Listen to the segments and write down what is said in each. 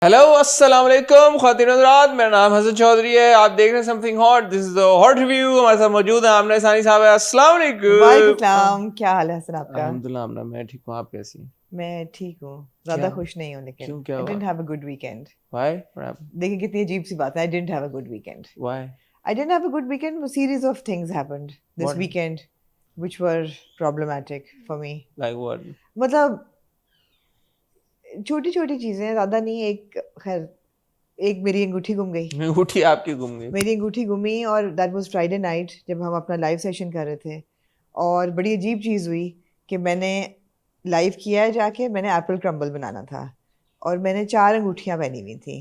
Hello अस्सलाम वालेकुम ख़वातीन हज़रात, मेरा नाम हसन चौधरी है। आप देख रहे हैं something hot. This is the hot review. हमारे साथ मौजूद है आमना सानी साहब है। अस्सलाम वालेकुम। वालेकुम सलाम। क्या हाल है हसन आपका? अल्हम्दुलिल्लाह आमना, मैं ठीक हूँ। आप कैसी हैं? मैं ठीक हूँ, ज़्यादा क्या खुश नहीं हूँ लेकिन क्यों, क्या आई हुआ? Didn't have a good weekend. Why what happened? देखिए कितनी अजीब सी बात है, I didn't have a good weekend. Why? I didn't have a good weekend, series of things happened this what weekend which were problematic for me. Like what? मतलब छोटी छोटी चीज़ें, ज़्यादा नहीं। खैर एक मेरी अंगूठी गुम गई। अंगूठी आपकी गुम गई? मेरी अंगूठी गुमी और दैट वाज फ्राइडे नाइट जब हम अपना लाइव सेशन कर रहे थे। और बड़ी अजीब चीज़ हुई कि मैंने लाइव किया है जाके, मैंने एप्पल क्रम्बल बनाना था और मैंने 4 अंगूठियाँ पहनी हुई थी।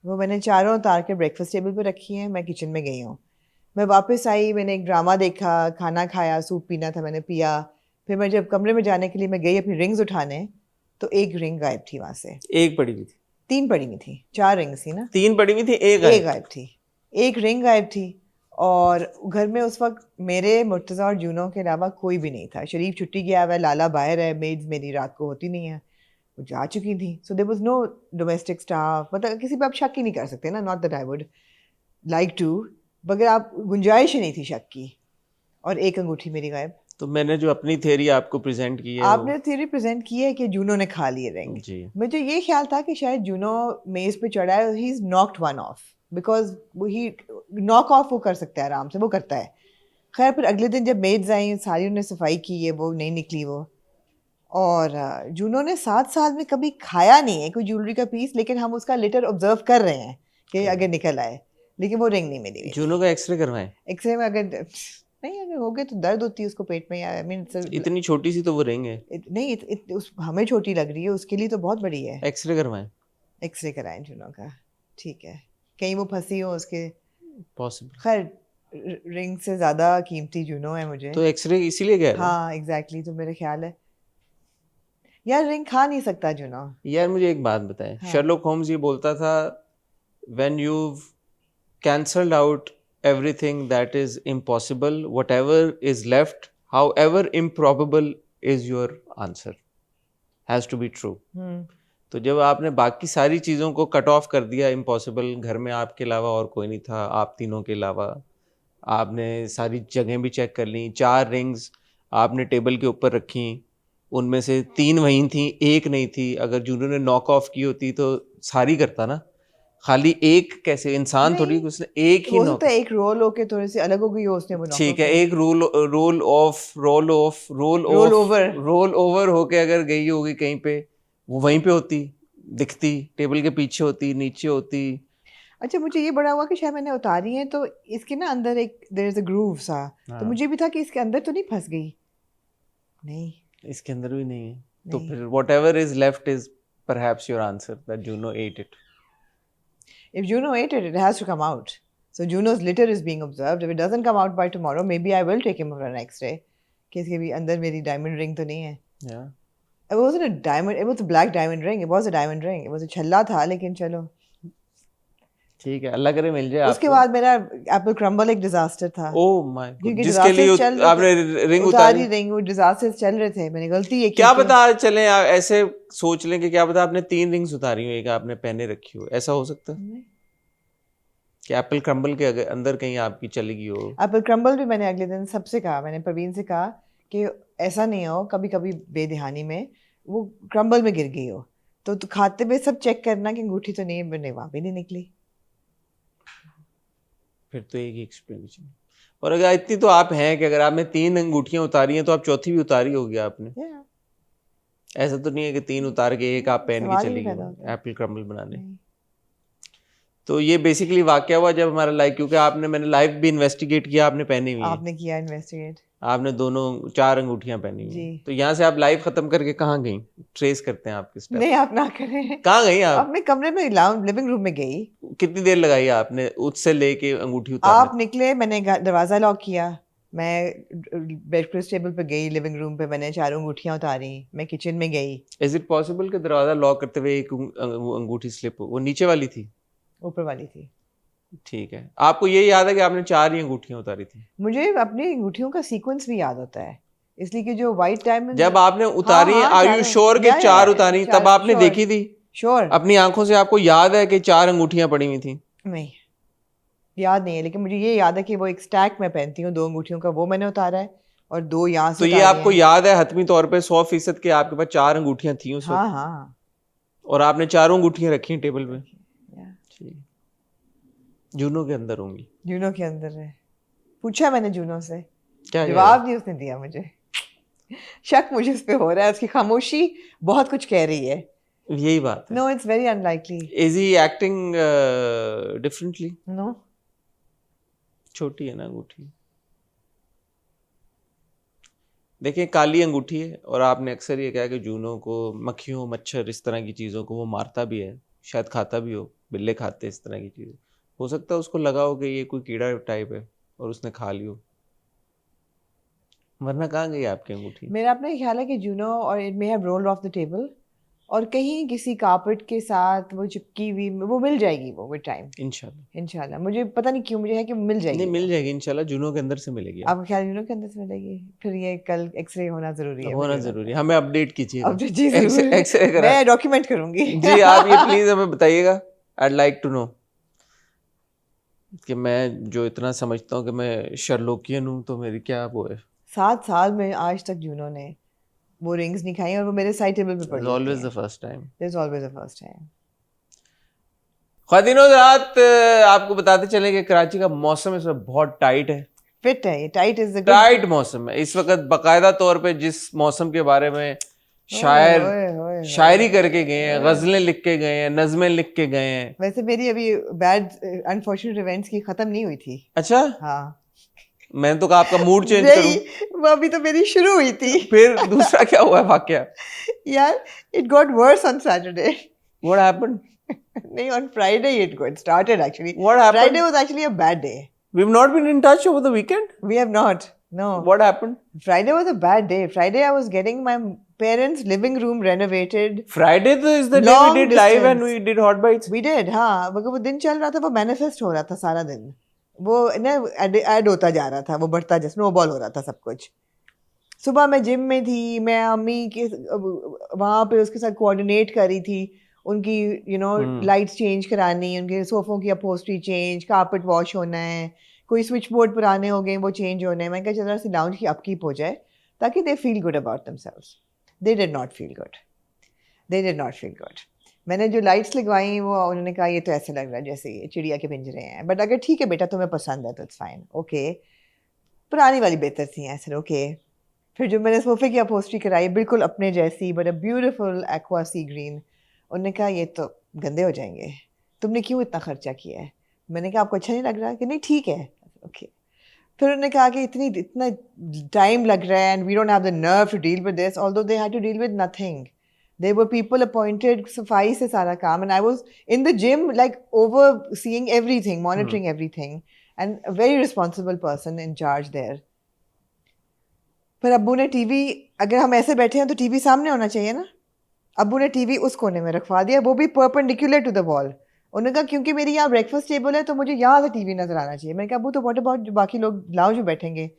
वो मैंने चारों उतार के ब्रेकफास्ट टेबल पे रखी हैं। मैं किचन में गई हूँ, मैं वापस आई, मैंने एक ड्रामा देखा, खाना खाया, सूप पीना था मैंने पिया। फिर मैं जब कमरे में जाने के लिए मैं गई अपनी रिंग्स उठाने, तो एक रिंग गायब थी वहाँ से। एक पड़ी हुई थी? 3 पड़ी हुई थी, 4 रिंग्स थी ना। 3 पड़ी हुई थी, एक एक गायब गायब थी, एक रिंग गायब थी। और घर में उस वक्त मेरे, मुर्तज़ा और जूनों के अलावा कोई भी नहीं था। शरीफ छुट्टी गया हुआ है, लाला बाहर है, मेड्स मेरी रात को होती नहीं है, वो जा चुकी थी। So there was no domestic staff. मतलब किसी पे आप शक ही नहीं कर सकते ना, not that I would like to, मगर आप गुंजाइश ही नहीं थी शक की। और एक अंगूठी मेरी गायब। तो मैंने जो अपनी थ्योरी आपको प्रेजेंट की है वो आपने थ्योरी प्रेजेंट की है कि जूनो ने खा लिए रिंग। जी। मुझे ये ख्याल था कि शायद जूनो मेज पे चढ़ा है, he is knocked one of, because he knock off वो कर सकता है आराम से, वो करता है। खैर फिर अगले दिन जब मेड्स आई, सारी उन्होंने सफाई की है, वो नहीं निकली वो। और जूनो ने 7 साल में कभी खाया नहीं है कोई ज्वेलरी का पीस, लेकिन हम उसका लेटर ऑब्जर्व कर रहे हैं कि अगर निकल आए, लेकिन वो रिंग नहीं मिली हुई जूनों थी। का एक्सरे करवाएं? एक्सरे में अगर नहीं, अगर हो गए तो दर्द होती है उसको पेट में, आई मीन इतनी छोटी सी तो वो रिंग है। नहीं हमें छोटी लग रही है, उसके लिए तो बहुत बड़ी है। एक्सरे करवाएं। एक्सरे कराएं जूनों का, ठीक है, कहीं वो फंसी हो उसके। पॉसिबल। खैर रिंग से ज़्यादा कीमती जूनो है मुझे। तो एक्सरे इसीलिए कह रहा हूँ। हाँ एग्जैक्टली, तो मेरे ख्याल है यार रिंग खा नहीं सकता जूनो। यार मुझे एक बात बताएं, हाँ शर्लॉक होम्स ये बोलता था, when you've cancelled out everything that is impossible, whatever is left, however improbable is your answer, has to be true. तो जब आपने बाकी सारी चीज़ों को कट ऑफ कर दिया, इम्पॉसिबल, घर में आपके अलावा और कोई नहीं था, आप तीनों के अलावा, आपने सारी जगहें भी चेक कर ली, 4 रिंग्स आपने टेबल के ऊपर रखी, उनमें से 3 वहीं थी, एक नहीं थी। अगर जूनू ने नॉक ऑफ की होती तो सारी करता ना, खाली एक कैसे? इंसान थोड़ी, नहीं, उसने एक ही हो नॉक। सकता है एक रोल होके थोड़ी सी अलग हो गई हो, उसने वो ठीक नॉकआउट है, कर एक दी। Roll roll off over. Roll over होके अगर गई होगी कहीं पे, वो वहीं पे होती, दिखती, टेबल के पीछे होती, नीचे होती। अच्छा मुझे ये बड़ा हुआ कि शायद मैंने उतारी है तो इसके ना अंदर एक देयर इज अ ग्रूव सा, तो हाँ, मुझे भी था कि इसके अंदर तो नहीं फंस गई। नहीं इसके अंदर भी नहीं है। तो नहीं, फिर whatever is left is perhaps your answer that Juno ate it. if Juno ate it, it has to come out. So Juno's litter is being observed. If it doesn't come out by tomorrow, maybe I will take him for an X-ray. कि इसके भी अंदर मेरी diamond ring तो नहीं है। Yeah. It wasn't a diamond, it was a black diamond ring. It was a diamond ring. It was a छल्ला था, लेकिन चलो। ठीक है, अल्लाह करे मिल जाए उसके आपको। बाद मेरा एप्पल क्रम्बल एक डिजास्टर था। ओह माय गॉड, क्योंकि जिसके लिए डिजास्टर्स चल रहे आपने थे, रिंग उतारी उतारी। रिंग, वो डिजास्टर्स चल रहे थे, मैंने गलती ये की क्या कि पता चले, आप ऐसे सोच लें कि क्या पता आपने 3 रिंग्स उतारी हो, एक आपने पहने रखी हो, ऐसा हो सकता है कि एप्पल क्रम्बल के अंदर कहीं आपकी चली गई हो। एप्पल क्रम्बल भी मैंने अगले दिन सबसे कहा, मैंने परवीन से कहा कि ऐसा नहीं हो कभी कभी बेध्यानी में वो क्रम्बल में गिर गई हो, तो खाते में सब चेक करना कि अंगूठी तो नहीं है। मैंने वहाँ भी नहीं निकली। फिर तो एक ही एक्सप्लेनेशन। और अगर इतनी तो आप हैं कि अगर आपने 3 अंगूठियां उतारी हैं तो आप चौथी भी उतारी होगी आपने। Yeah, ऐसा तो नहीं है कि 3 उतार के एक आप पहन के सवाल ही चली नहीं पैदा गई होता। एप्पल क्रम्बल बनाने। नहीं। तो ये बेसिकली वाकया हुआ जब हमारा लाइव, क्योंकि आपने, मैंने लाइव भी इन्वेस्टिगेट किया, आपने पहनी हुई है, आपने किया इन्वेस्टिगेट? आपने दोनों 4 अंगूठियां पहनी हुई जी। हैं। तो यहाँ से आप लाइव खत्म करके कहाँ गई? ट्रेस करते हैं आपके नहीं स्टेप्स। आप ना करें। कहाँ गई आप? अपने कमरे में लिविंग रूम में गई। कितनी देर लगाई आपने उससे लेके अंगूठी उतारने आप निकले, मैंने दरवाज़ा लॉक किया, मैं ब्रेकफास्ट टेबल पे गई, लिविंग रूम पे मैंने 4 अंगूठियाँ उतारी, मैं किचन में गई। इज इट पॉसिबल कि दरवाजा लॉक करते हुए एक अंगूठी स्लिप हो? वो नीचे वाली थी? ऊपर वाली थी। ठीक है, आपको ये याद है कि आपने 4 ही अंगूठियां उतारी थी? मुझे अपनी अंगूठियों का सीक्वेंस भी याद होता है, इसलिए कि जो वाइट डायमंड जब आपने उतारी, हाँ, आर यू श्योर के 4 उतारी? तब आपने देखी थी? श्योर अपनी आंखों से आपको याद है कि 4 अंगूठियां पड़ी हुई थी? नहीं याद नहीं है, लेकिन मुझे ये याद है कि वो एक स्टैक मैं पहनती हूँ 2 अंगूठियों का, वो मैंने उतारा है और 2 यहाँ से तो ये उतारे आपको हैं। याद है हतमी तौर पे 100% कि आपके पास 4 अंगूठियां थी उस हाँ वक्त, हाँ और आपने चारों अंगूठियां रखी हैं टेबल पे? या, ठीक। जूनों के अंदर होंगी। जूनों के अंदर है। पूछा मैंने जूनों से, क्या जवाब नहीं उसने दिया मुझे। शक मुझे उस पे हो रहा है, उसकी खामोशी बहुत कुछ कह रही है। यही बात है। No it's very unlikely. Is he acting differently? No छोटी है ना अंगूठी। देखिए काली अंगूठी है, और आपने अक्सर ये कहा कि जूनों को मक्खियों मच्छर इस तरह की चीज़ों को वो मारता भी है, शायद खाता भी हो, बिल्ले खाते इस तरह की चीज़ें, हो सकता है उसको लगा हो कि ये कोई कीड़ा टाइप है और उसने खा ली हो, वरना कहाँ गई आपकी अंगूठी? मेरा अपना ख्याल है कि जूनो और it may have rolled of the table और कहीं किसी कार्पेट के साथ वो चिपकी हुई, वो मिल जाएगी वो विद टाइम इंशाल्लाह। इंशाल्लाह। मुझे पता नहीं क्यों मुझे है कि मिल नहीं, जाएगी मिल वो। जाएगी इंशाल्लाह, जूनों के अंदर से मिलेगी आपका ख्याल जूनो के अंदर से मिलेगी? फिर ये कल एक्सरे होना जरूरी है, होना मुझे लगता जरूरी है। है, हमें अपडेट कीजिएगा। अब जी जरूर, एक्सरे करा। मैं डॉक्यूमेंट करूंगी। जी आप ये प्लीज हमें बताइएगा, I'd like to know कि मैं जो इतना समझता हूँ कि मैं शर्लोकियन हूँ, तो मेरी क्या वो है। 7 साल में आज तक जूनो ने वो रिंग्स नहीं खाई और वो मेरे साइड टेबल पे पड़ी होती ऑलवेज द हैं। First time. There's always a first time. ख्वातीनो हज़रात, आपको बताते चले कि कराची का मौसम इस वक्त बहुत टाइट है। फिट है ये, टाइट इज द टाइट मौसम है इस वक्त, बाकायदा तौर पे जिस मौसम के बारे में शायर शायरी करके गए हैं, गजलें लिख के गए हैं, नज़में लिख के गए हैं। वैसे मेरी अभी बैड अनफॉर्चुनेट इवेंट्स की खत्म नहीं हुई थी। अच्छा, हाँ मैंने तो कहा आपका मूड चेंज नहीं, करूं। वो अभी तो मेरी शुरू हुई थी। फिर दूसरा क्या हुआ वाकया? यार it got verse on Saturday. What happened? नहीं, on Friday it got started actually. What happened? Friday was actually a bad day. We've not been in touch over the weekend. We have not. No. What happened? Friday was a bad day. Friday I was getting my parents' living room renovated. Friday is the day we Long did live and distance. we did hot bites. We did, हाँ, मगर वो दिन चल रहा था, वो manifest हो रहा था सारा दिन, वो ना ऐड होता जा रहा था, वो बढ़ता जा स्नोबॉल हो रहा था सब कुछ। सुबह मैं जिम में थी, मैं अम्मी के वहाँ पे उसके साथ कोऑर्डिनेट कर रही थी, उनकी लाइट्स चेंज करानी, उनके सोफ़ों की अपहोस्ट्री चेंज, कारपेट वॉश होना है, कोई स्विच बोर्ड पुराने हो गए वो चेंज होने हैं। मैं कहा जरा सी लाउंज की अपकीप हो जाए ताकि they feel good about themselves. They did not feel good, they did not feel good. मैंने जो लाइट्स लगवाई वो उन्होंने कहा ये तो ऐसे लग रहा है जैसे ये चिड़िया के पिंजरे हैं, बट अगर ठीक है बेटा तुम्हें पसंद है तो इट्स फाइन, ओके। पुरानी वाली बेहतर थी ऐसे, ओके। फिर जो मैंने सोफे की अपहोस्ट्री कराई बिल्कुल अपने जैसी, but a beautiful aqua sea green, उन्होंने कहा ये तो गंदे हो जाएंगे, तुमने क्यों इतना खर्चा किया है? मैंने कहा आपको अच्छा नहीं लग रहा? कि नहीं ठीक है, ओके। फिर उन्होंने कहा कि इतना टाइम लग रहा है and we don't have the nerve to deal with this, although they had to deal with nothing. There were people appointed, सफाई से सारा काम, and I was in the gym like overseeing everything, monitoring everything, and a very responsible person in charge there. पर अब्बू ने TV, अगर हम ऐसे बैठे हैं तो टीवी सामने होना चाहिए ना, अब्बू ने टीवी उस कोने में रखवा दिया, वो भी परपेंडिकुलर टू द वॉल। उन्होंने कहा क्योंकि मेरी यहाँ ब्रेकफास्ट टेबल है तो मुझे यहाँ से टीवी नजर आना चाहिए। मैंने कहा अब्बू तो व्हाट अबाउट जो बाकी लोग लाउंज में बैठेंगे?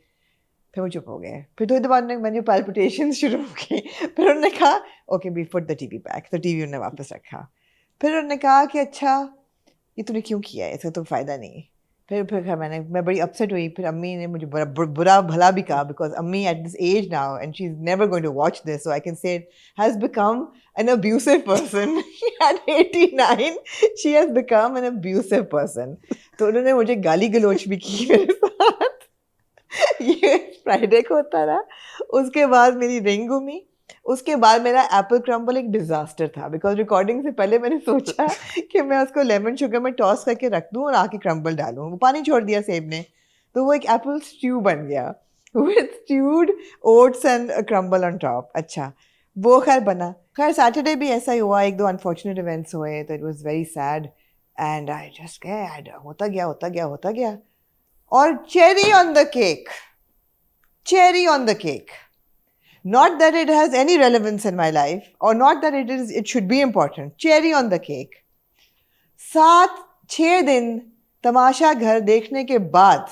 फिर वो चुप हो गए। फिर थोड़ी देर बाद मैंने पैल्पिटेशंस शुरू हो गई। फिर उन्होंने कहा okay we put the TV back, तो टीवी उन्होंने वापस रखा। फिर उन्होंने कहा कि अच्छा ये तूने क्यों किया है, इसका तो फ़ायदा नहीं। फिर मैं बड़ी अपसेट हुई। फिर अम्मी ने मुझे बुरा भला भी कहा, बिकॉज अम्मी at this age now and she is never going to watch this, so I can say it has become an abusive person. At 89 she has become an abusive person. तो उन्होंने मुझे गाली गलोच भी की मेरे साथ। ये फ्राइडे को होता रहा। उसके बाद मेरी रिंग घूमी, उसके बाद मेरा एप्पल क्रम्बल एक डिजास्टर था, बिकॉज रिकॉर्डिंग से पहले मैंने सोचा कि मैं उसको लेमन शुगर में टॉस करके रख दूं और आके क्रम्बल डालूं, वो पानी छोड़ दिया सेब ने, तो वो एक एप्पल स्ट्यू बन गया with stewed oats and crumble on top. अच्छा वो खैर बना। खैर सैटरडे भी ऐसा ही हुआ, 1-2 अनफॉर्चुनेट इवेंट्स हुए, तो it was very sad and I just होता गया। और cherry on the cake, not that it has any relevance in my life or not that it should be important, cherry on the cake, 7-6 दिन तमाशा घर देखने के बाद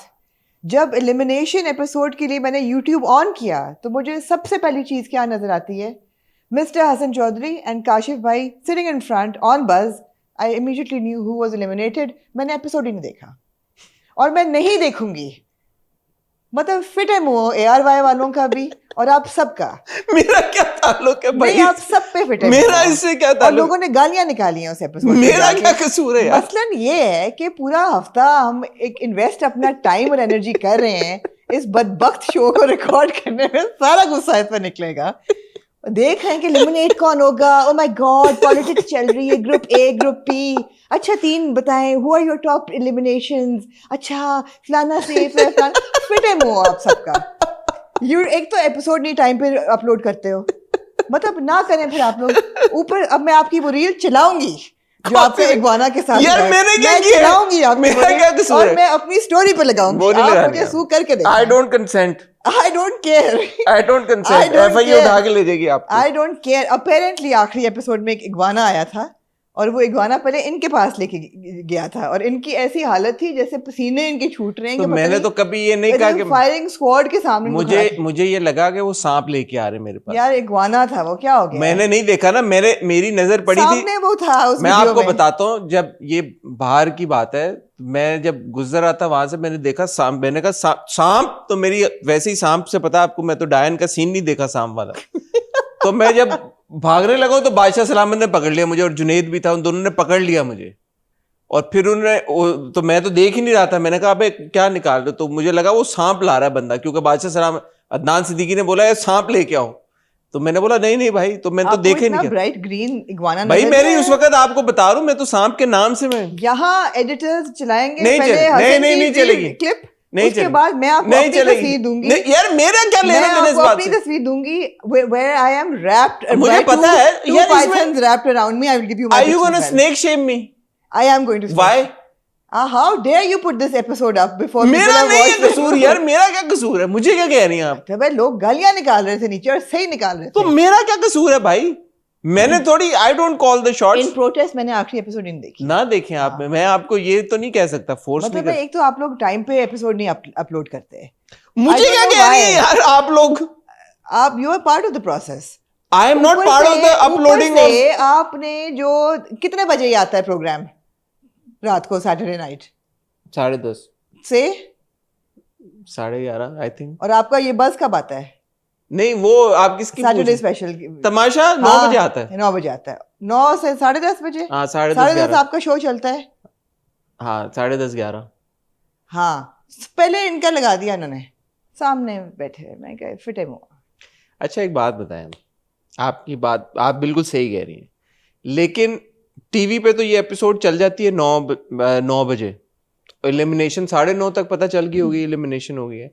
जब elimination episode के लिए मैंने YouTube ऑन किया तो मुझे सबसे पहली चीज़ क्या नज़र आती है? Mr. Hassan Chaudhary and Kashif Bhai sitting in front on buzz. I immediately knew who was eliminated. मैंने एपिसोड ही नहीं देखा और मैं नहीं देखूंगी. मतलब फिट है मुंह ARY वालों का भी और आप सबका. मेरा क्या ताल्लुक है भाई? नहीं, आप सब पे फिट है. मेरा इससे क्या और ताल्लुक? लोगों ने गालियां निकाली हैं उस एपिसोड में. मेरा क्या कसूर है यार? मसलन ये है कि पूरा हफ्ता हम एक इन्वेस्ट अपना टाइम और एनर्जी कर रहे हैं इस बदबख्त शो को रिकॉर्ड करने में. सारा गुस्सा इस पर निकलेगा. देख रहे हैं कि एलिमिनेट कौन होगा. ओ माय गॉड, पॉलिटिक्स चल रही है. Group A, group P. अच्छा 3 बताएं, who are your top eliminations. अच्छा फलाना सेफ है, फलाना. फिट है मुंह आप सबका. एक तो एपिसोड नहीं टाइम पे अपलोड करते हो. मतलब ना करें फिर आप लोग. ऊपर अब मैं आपकी वो रील चलाऊंगी जो आपके इग्वाना के साथ. यार मैंने क्या मैं किया? चलाऊंगी आप. मेरा क्या कसूर है? और मैं अपनी स्टोरी पे लगाऊंगी. आप मुझे सू करके देखना. I don't consent. I don't care. I don't consent. FIU उठा के ले जाएगी आपको. I don't care. Apparently आखिरी एपिसोड में एक इग्वाना आया था और वो इग्वाना पहले इनके पास लेके गया था और इनकी ऐसी हालत थी जैसे पसीने इनके छूट रहे हैं. तो मैंने तो कभी ये नहीं कहा कि फायरिंग स्क्वाड के सामने मुझे ये लगा कि वो सांप लेके आ रहे मेरे पास. यार इग्वाना था वो. क्या हो गया? मैंने नहीं देखा ना. मेरी नजर पड़ी थी. सामने वो था उस मैं वीडियो आपको में. बताता हूँ, जब ये बाहर की बात है, मैं जब गुजर रहा था वहां से, मैंने देखा सांप. मैंने कहा सांप तो मेरी वैसे ही सांप से पता आपको, मैं तो डायन का सीन नहीं देखा सांप वाला. तो मैं जब भागने लगा तो बादशाह सलामत ने पकड़ लिया मुझे और जुनेद भी था. उन दोनों ने पकड़ लिया मुझे और फिर उन्होंने तो मैं तो देख ही नहीं रहा था. मैंने कहा अबे क्या निकाल रहे? तो मुझे लगा वो सांप ला रहा है बंदा, क्योंकि बादशाह सलामत अदनान सिद्दीकी ने बोला है सांप लेके आओ. तो मैंने बोला नहीं भाई. तो मैंने तो देखे नहीं. ब्राइट ग्रीन इग्वाना भाई मेरी उस वक्त आपको बता रहा हूँ, मैं तो सांप के नाम से मैं यहाँ एडिटर्स चलाएंगे. नहीं चलेगी क्लिप. नहीं उसके बाद मैं आपको अपनी तस्वीर दूंगी. यार मेरा क्या लेना देना इस बात से? अपनी तस्वीर दूंगी where I am wrapped. मुझे पता है यार pythons wrapped around me. I will give you my. Are you gonna snake shame me? I am going to. Why? How dare you put this episode up before? मेरा नहीं है कसूर यार. मेरा क्या कसूर है? मुझे क्या कह रही हैं आप? भाई लोग गालियां निकाल रहे थे नीचे और सही निकाल रहे थे. तो मेरा क्या कसूर है भाई? मैंने थोड़ी I don't call the shots. In protest मैंने आखिरी एपिसोड नहीं देखी. ना देखें आप. मैं आपको ये तो नहीं कह सकता फोर्स मतलब नहीं कर. एक तो आप लोग टाइम पे एपिसोड नहीं अपलोड करते. मुझे क्या कह रही है यार आप लोग? आप you are part of the process. I am not part of the uploading. आपने जो कितने बजे ही आता है प्रोग्राम रात को सैटरडे नाइट? 10:30 से 11:30 आई थिंक. और आपका ये बस कब आता है? नहीं वो आप किसकी सैटरडे स्पेशल तमाशा 9 बजे आता है. 9 बजे आता है. 9 से 10:30 बजे. हाँ 10:30 आपका शो चलता है. हाँ 10:30 11. हाँ पहले इनका लगा दिया इन्होंने. सामने बैठे मैं कह फिट है मुंह. अच्छा एक बात बताएं. आपकी बात आप बिल्कुल सही कह रही हैं, लेकिन टीवी पे तो ये एपिसोड चल जाती है 9 बजे. एलिमिनेशन 9:30 तक पता चल गई होगी एलिमिनेशन हो गई है.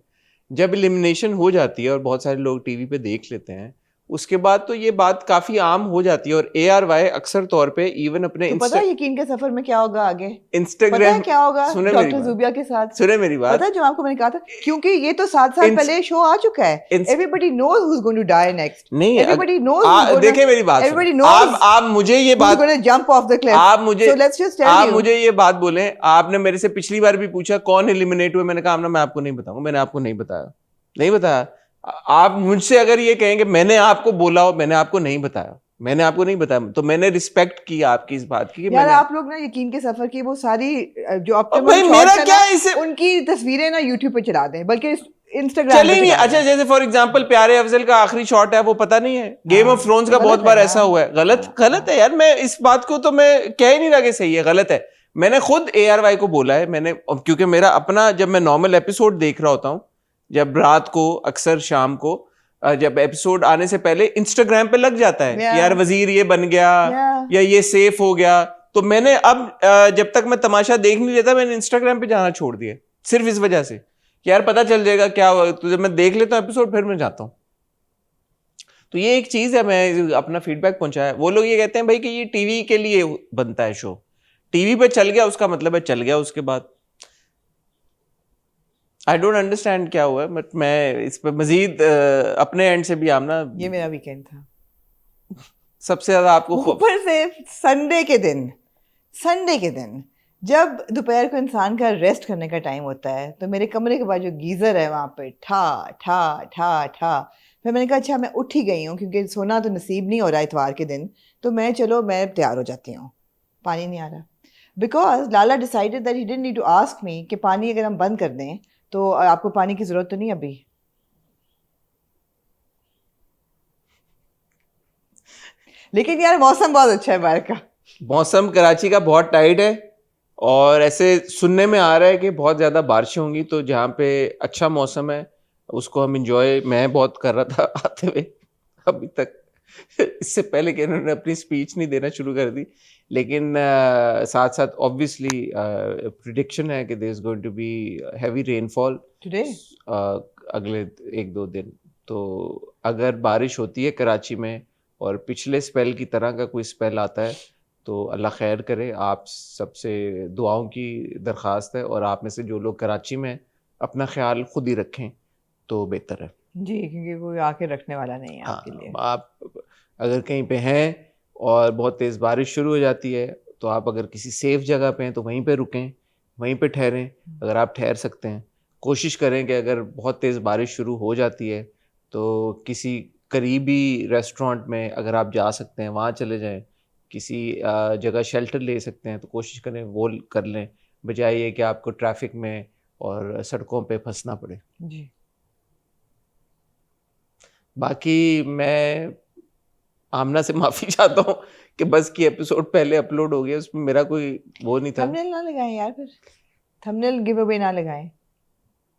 जब एलिमिनेशन हो जाती है और बहुत सारे लोग टीवी पे देख लेते हैं, उसके बाद तो ये बात काफी आम हो जाती है. और ARY अक्सर तौर पे इवन अपने तो पता है यकीन के सफर में क्या होगा आगे? इंस्टाग्राम पता है क्या होगा डॉक्टर जुबिया के साथ? सुने मेरी बात. पता है जो आपको मैंने कहा था, क्योंकि ये तो 7 साल पहले शो आ चुका है. Everybody knows who is going to die next. नहीं एवरीबॉडी नोज. देखिए मेरी बात. Everybody knows. आप मुझे ये बात जंप ऑफ द क्लिफ. आप मुझे so let's just tell you. आप मुझे ये बात बोले. आपने मेरे से पिछली बार भी पूछा कौन एलिमिनेट हुए. मैंने कहा मैं आपको नहीं बताऊंगा. मैंने आपको नहीं बताया. आप मुझसे अगर ये कहेंगे मैंने आपको बोला हो, मैंने आपको नहीं बताया, तो मैंने रिस्पेक्ट की आपकी इस बात की. यार आप लोग ना यकीन के सफर की वो सारी जो भाई मेरा क्या इसे उनकी तस्वीरें ना यूट्यूब पे चला दें, बल्कि इंस्टाग्राम चले नहीं. अच्छा जैसे फॉर एग्जांपल प्यारे अफजल का आखिरी शॉट है, वो पता नहीं है. गेम ऑफ थ्रोन्स का बहुत बार ऐसा हुआ है. गलत है यार. मैं इस बात को तो मैं कह ही नहीं रहा कि सही है गलत है. मैंने खुद ARY को बोला है. मैंने क्योंकि मेरा अपना जब मैं नॉर्मल एपिसोड देख रहा होता हूँ, जब रात को अक्सर शाम को जब एपिसोड आने से पहले इंस्टाग्राम पे लग जाता है कि यार वजीर ये बन गया या ये सेफ हो गया. तो मैंने अब जब तक मैं तमाशा देख नहीं लेता, मैंने इंस्टाग्राम पे जाना छोड़ दिया सिर्फ इस वजह से कि यार पता चल जाएगा क्या हुआ. तो जब मैं देख लेता हूँ एपिसोड फिर मैं जाता हूँ. तो ये एक चीज है. मैं अपना फीडबैक पहुंचाया. वो लोग ये कहते हैं भाई कि ये टीवी के लिए बनता है शो. टीवी पे चल गया उसका मतलब है चल गया. उसके बाद आई डोंट अंडरस्टैंड क्या हुआ है. बट मैं इस पर मजीद अपने एंड से भी आमना. ये मेरा वीकेंड था. सबसे ज्यादा आपको ऊपर से संडे के दिन जब दोपहर को इंसान का रेस्ट करने का टाइम होता है, तो मेरे कमरे के बाद जो गीजर है वहां पे ठा ठा ठा ठा फिर मैंने कहा अच्छा मैं उठ ही गई हूँ क्योंकि सोना तो नसीब नहीं हो रहा इतवार के दिन, तो मैं तैयार हो जाती हूँ, पानी नहीं आ रहा। Because Lala decided that he didn't need to ask me कि पानी अगर हम बंद कर दें तो आपको पानी की ज़रूरत तो नहीं अभी। लेकिन यार मौसम बहुत अच्छा है बाहर का। मौसम कराची का बहुत टाइट है और ऐसे सुनने में आ रहा है कि बहुत ज़्यादा बारिशें होंगी, तो जहाँ पे अच्छा मौसम है उसको हम इंजॉय मैं बहुत कर रहा था आते हुए अभी तक इससे पहले कि इन्होंने अपनी स्पीच नहीं देना शुरू कर दी। लेकिन साथ साथ ऑब्वियसली प्रिडिक्शन है कि there is going to be heavy rainfall today अगले 1-2 दिन। तो अगर बारिश होती है कराची में और पिछले स्पेल की तरह का कोई स्पेल आता है तो अल्लाह खैर करे। आप सबसे दुआओं की दरख्वास्त है और आप में से जो लोग कराची में हैं, अपना ख्याल खुद ही रखें तो बेहतर है। जी, क्योंकि कोई आके रखने वाला नहीं है आपके लिए। आप अगर कहीं पे हैं और बहुत तेज़ बारिश शुरू हो जाती है तो आप अगर किसी सेफ जगह पे हैं तो वहीं पे रुकें, वहीं पे ठहरें अगर आप ठहर सकते हैं। कोशिश करें कि अगर बहुत तेज़ बारिश शुरू हो जाती है तो किसी करीबी रेस्टोरेंट में अगर आप जा सकते हैं वहाँ चले जाएं। किसी जगह शेल्टर ले सकते हैं तो कोशिश करें वो कर लें, बजाय ये कि आपको ट्रैफिक में और सड़कों पे फंसना पड़े। जी, बाकी मैं आमना से माफ़ी चाहता हूँ कि बस की एपिसोड पहले अपलोड हो गया, उसमें मेरा कोई वो नहीं था। थंबनेल ना लगाएं यार, फिर थंबनेल गिव अवे ना लगाएं।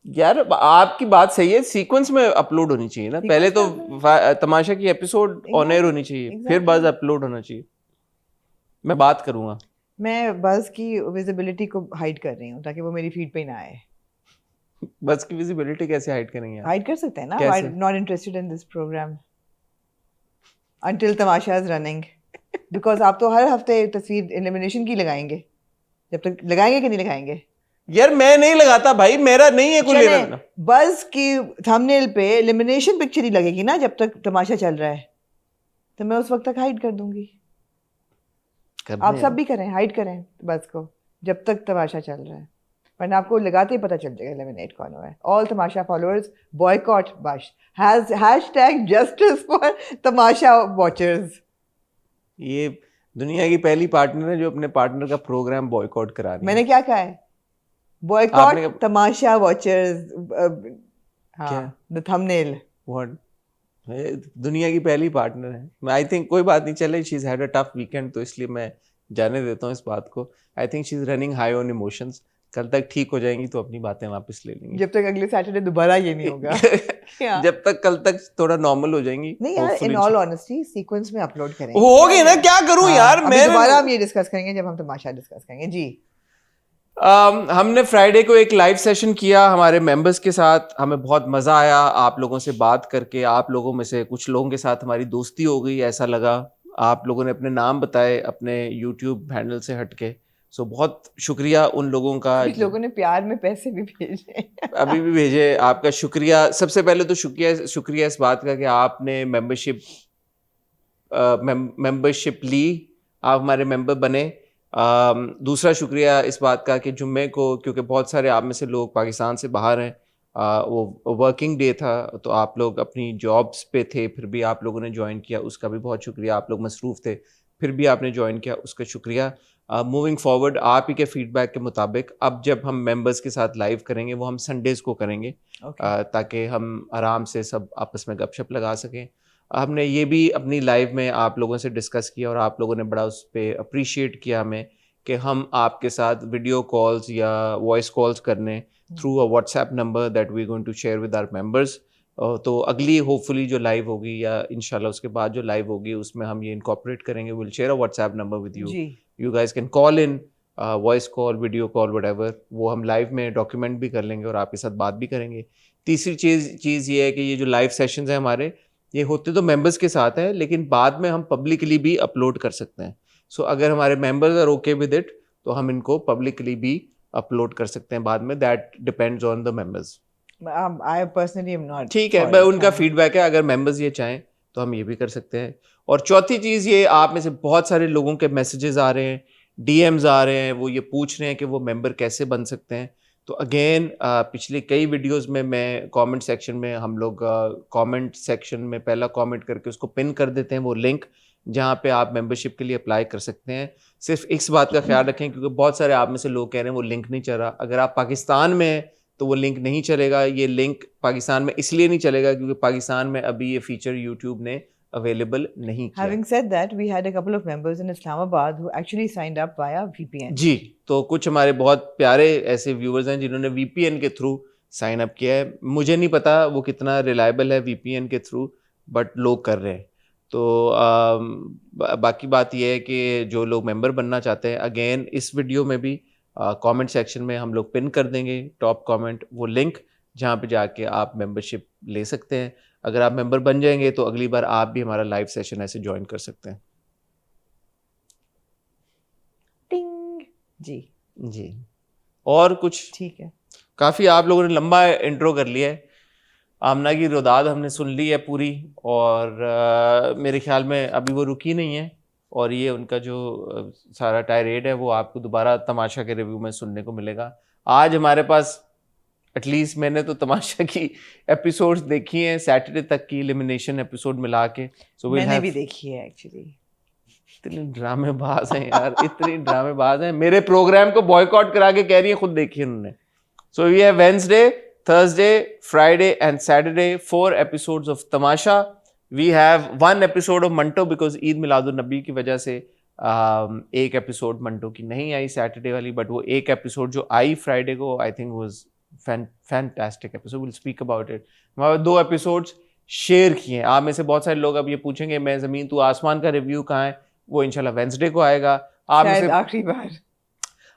यार आपकी बात सही है, सीक्वेंस में अपलोड होनी चाहिए ना, पहले तो Sequence में तमाशा की एपिसोड ऑन एयर होनी चाहिए, फिर बस एग्जैक्टली। अपलोड होना चाहिए। मैं बात करूँगा। मैं बस की विजिबिलिटी को हाइड कर रही हूँ ताकि वो मेरी फीड पे ना आए। बस की विजिबिलिटी कैसे हाइड करेंगे आप? हाइड कर सकते हैं ना, कैसे? Not interested in this program until तमाशा इज रनिंग। बिकॉज आप तो हर हफ्ते तस्वीर एलिमिनेशन की लगाएंगे, जब तक लगाएंगे कि नहीं लगाएंगे? यार मैं नहीं लगाता भाई, मेरा नहीं है कोई चले, लेना देना। बस की थंबनेल पे एलिमिनेशन पिक्चर ही लगेगी ना जब तक तमाशा चल रहा है, तो मैं उस वक्त तक हाइड कर दूंगी। करने आप हैं सब ना। भी करें, हाइड करें बस को जब तक तमाशा चल रहा है, वरना आपको लगाते ही पता चल जाएगा एलिमिनेट कौन हुआ है। All Tamasha followers boycott bash hashtag justice for Tamasha watchers. ये दुनिया की पहली पार्टनर है जो अपने पार्टनर का प्रोग्राम बॉयकॉट करा रही है। मैंने क्या कहा है? आपने बॉयकॉट तमाशा वॉचर्स। क्या? हाँ, द थंबनेल। व्हाट? दुनिया की पहली पार्टनर है। आई थिंक कोई बात नहीं, चले she is had a tough weekend तो इसलिए मैं जाने देता हूँ इस बात को। I think she is running high on emotions. कल तक ठीक हो जाएंगी तो अपनी बातें वापस ले लेंगी। जब तक अगले सैटरडे दोबारा ये नहीं होगा। क्या? जब तक कल तक थोड़ा नॉर्मल हो जाएंगी नहीं यार, इन ऑल ऑनेस्टी सीक्वेंस में अपलोड करें। हो गई ना, क्या करूं हाँ, यार अभी मैं। दोबारा हम ये डिस्कस करेंगे जब हम तमाशा डिस्कस करेंगे जी। हमने फ्राइडे को एक लाइव सेशन किया हमारे मेंबर्स के साथ, हमें बहुत मज़ा आया आप लोगों से बात करके। आप लोगों में से कुछ लोगों के साथ हमारी दोस्ती हो गई ऐसा लगा। आप लोगों ने अपने नाम बताए अपने यूट्यूब हैंडल से हटके, सो बहुत शुक्रिया उन लोगों का। कुछ लोगों ने प्यार में पैसे भी भेजे। अभी भी भेजे, आपका शुक्रिया। सबसे पहले तो शुक्रिया इस बात का कि आपने मेंबरशिप ली, आप हमारे मेंबर बने। दूसरा शुक्रिया इस बात का कि जुम्मे को, क्योंकि बहुत सारे आप में से लोग पाकिस्तान से बाहर हैं, वो वर्किंग डे था तो आप लोग अपनी जॉब्स पे थे, फिर भी आप लोगों ने ज्वाइन किया, उसका भी बहुत शुक्रिया। आप लोग मसरूफ़ थे फिर भी आपने ज्वाइन किया, उसका शुक्रिया। मूविंग फॉरवर्ड आप ही के फीडबैक के मुताबिक अब जब हम मेंबर्स के साथ लाइव करेंगे वो हम संडेज़ को करेंगे, ताकि हम आराम से सब आपस में गपशप लगा सकें। हमने ये भी अपनी लाइव में आप लोगों से डिस्कस किया और आप लोगों ने बड़ा उस पर अप्रिशिएट किया हमें कि हम आपके साथ वीडियो कॉल्स या वॉइस कॉल्स करने through a WhatsApp number that we going to share with our members. तो अगली होपफुली जो लाइव होगी या इंशाल्लाह उसके बाद जो लाइव होगी उसमें हम ये इनकॉर्पोरेट करेंगे। Will share a WhatsApp number with you, जी। You guys can call in, voice call, video call, whatever, वो हम लाइव में डॉक्यूमेंट भी कर लेंगे और आपके साथ बात भी करेंगे। तीसरी चीज़ ये है कि ये जो लाइव सेशंस हैं हमारे, ये होते तो मेंबर्स के साथ है लेकिन बाद में हम पब्लिकली भी अपलोड कर सकते हैं। सो अगर हमारे members are okay with it तो हम इनको पब्लिकली भी अपलोड कर सकते हैं बाद में। That depends on the members. I personally am not ठीक है, for मैं it, उनका हाँ। फीडबैक है, अगर मेंबर्स ये चाहें तो हम ये भी कर सकते हैं। और चौथी चीज़ ये, आप में से बहुत सारे लोगों के मैसेजेस आ रहे हैं, डीएम्स आ रहे हैं, वो ये पूछ रहे हैं कि वो मेंबर कैसे बन सकते हैं। तो अगेन पिछले कई वीडियोस में मैं कमेंट सेक्शन में हम लोग कमेंट सेक्शन में पहला कमेंट करके उसको पिन कर देते हैं वो लिंक, जहाँ पे आप मेंबरशिप के लिए अप्लाई कर सकते हैं। सिर्फ इस बात का ख्याल रखें क्योंकि बहुत सारे आप में से लोग कह रहे हैं वो लिंक नहीं चल रहा। अगर आप पाकिस्तान में हैं तो वो लिंक नहीं चलेगा। ये लिंक पाकिस्तान में इसलिए नहीं चलेगा क्योंकि पाकिस्तान में अभी ये फीचर यूट्यूब ने अवेलेबल नहीं किया। Having said that, we had a couple of members in Islamabad who actually signed up via VPN. जी, तो कुछ हमारे बहुत प्यारे ऐसे व्यूवर्स हैं जिन्होंने VPN के थ्रू साइन अप किया है। मुझे नहीं पता वो कितना रिलायबल है VPN के थ्रू, बट लोग कर रहे हैं। तो बाकी बात यह है कि जो लोग मेंबर बनना चाहते हैं, अगेन इस वीडियो में भी कमेंट सेक्शन में हम लोग पिन कर देंगे टॉप कमेंट वो लिंक, जहाँ पे जाके आप मेंबरशिप ले सकते हैं। अगर आप मेंबर बन जाएंगे तो अगली बार आप भी हमारा लाइव सेशन ऐसे ज्वाइन कर सकते हैं। टिंग जी जी, और कुछ? ठीक है, काफ़ी आप लोगों ने लंबा इंट्रो कर लिया है। आमना की रुदाद हमने सुन ली है पूरी, और मेरे ख्याल में अभी वो रुकी नहीं है, और ये उनका जो सारा टायरेड है वो आपको दोबारा तमाशा के रिव्यू में सुनने को मिलेगा। आज हमारे पास एटलीस्ट मैंने तो तमाशा की एपिसोड्स देखी हैं सैटरडे तक की, एलिमिनेशन एपिसोड मिला के। सो मैंने भी देखी है एक्चुअली। इतनी ड्रामेबाज हैं यार, इतनी ड्रामेबाज हैं। मेरे प्रोग्राम को बॉयकॉट करा के कह रही है, खुद देखी उन्होंने। So we have Wednesday, Thursday, Friday and Saturday 4 episodes of Tamasha. We have 1 episode of Manto because Eid Miladun Nabi की वजह से एक एपिसोड मंटो की नहीं आई सैटरडे वाली, बट वो एक एपिसोड जो आई फ्राइडे को I think was fantastic episode, will speak about it. हमारे 2 एपिसोड्स शेयर किए हैं। आप में से बहुत सारे लोग अब ये पूछेंगे मैं ज़मीन तू आसमान का रिव्यू कहाँ है, वो इंशाल्लाह वेडनेसडे को आएगा। आखिरी बार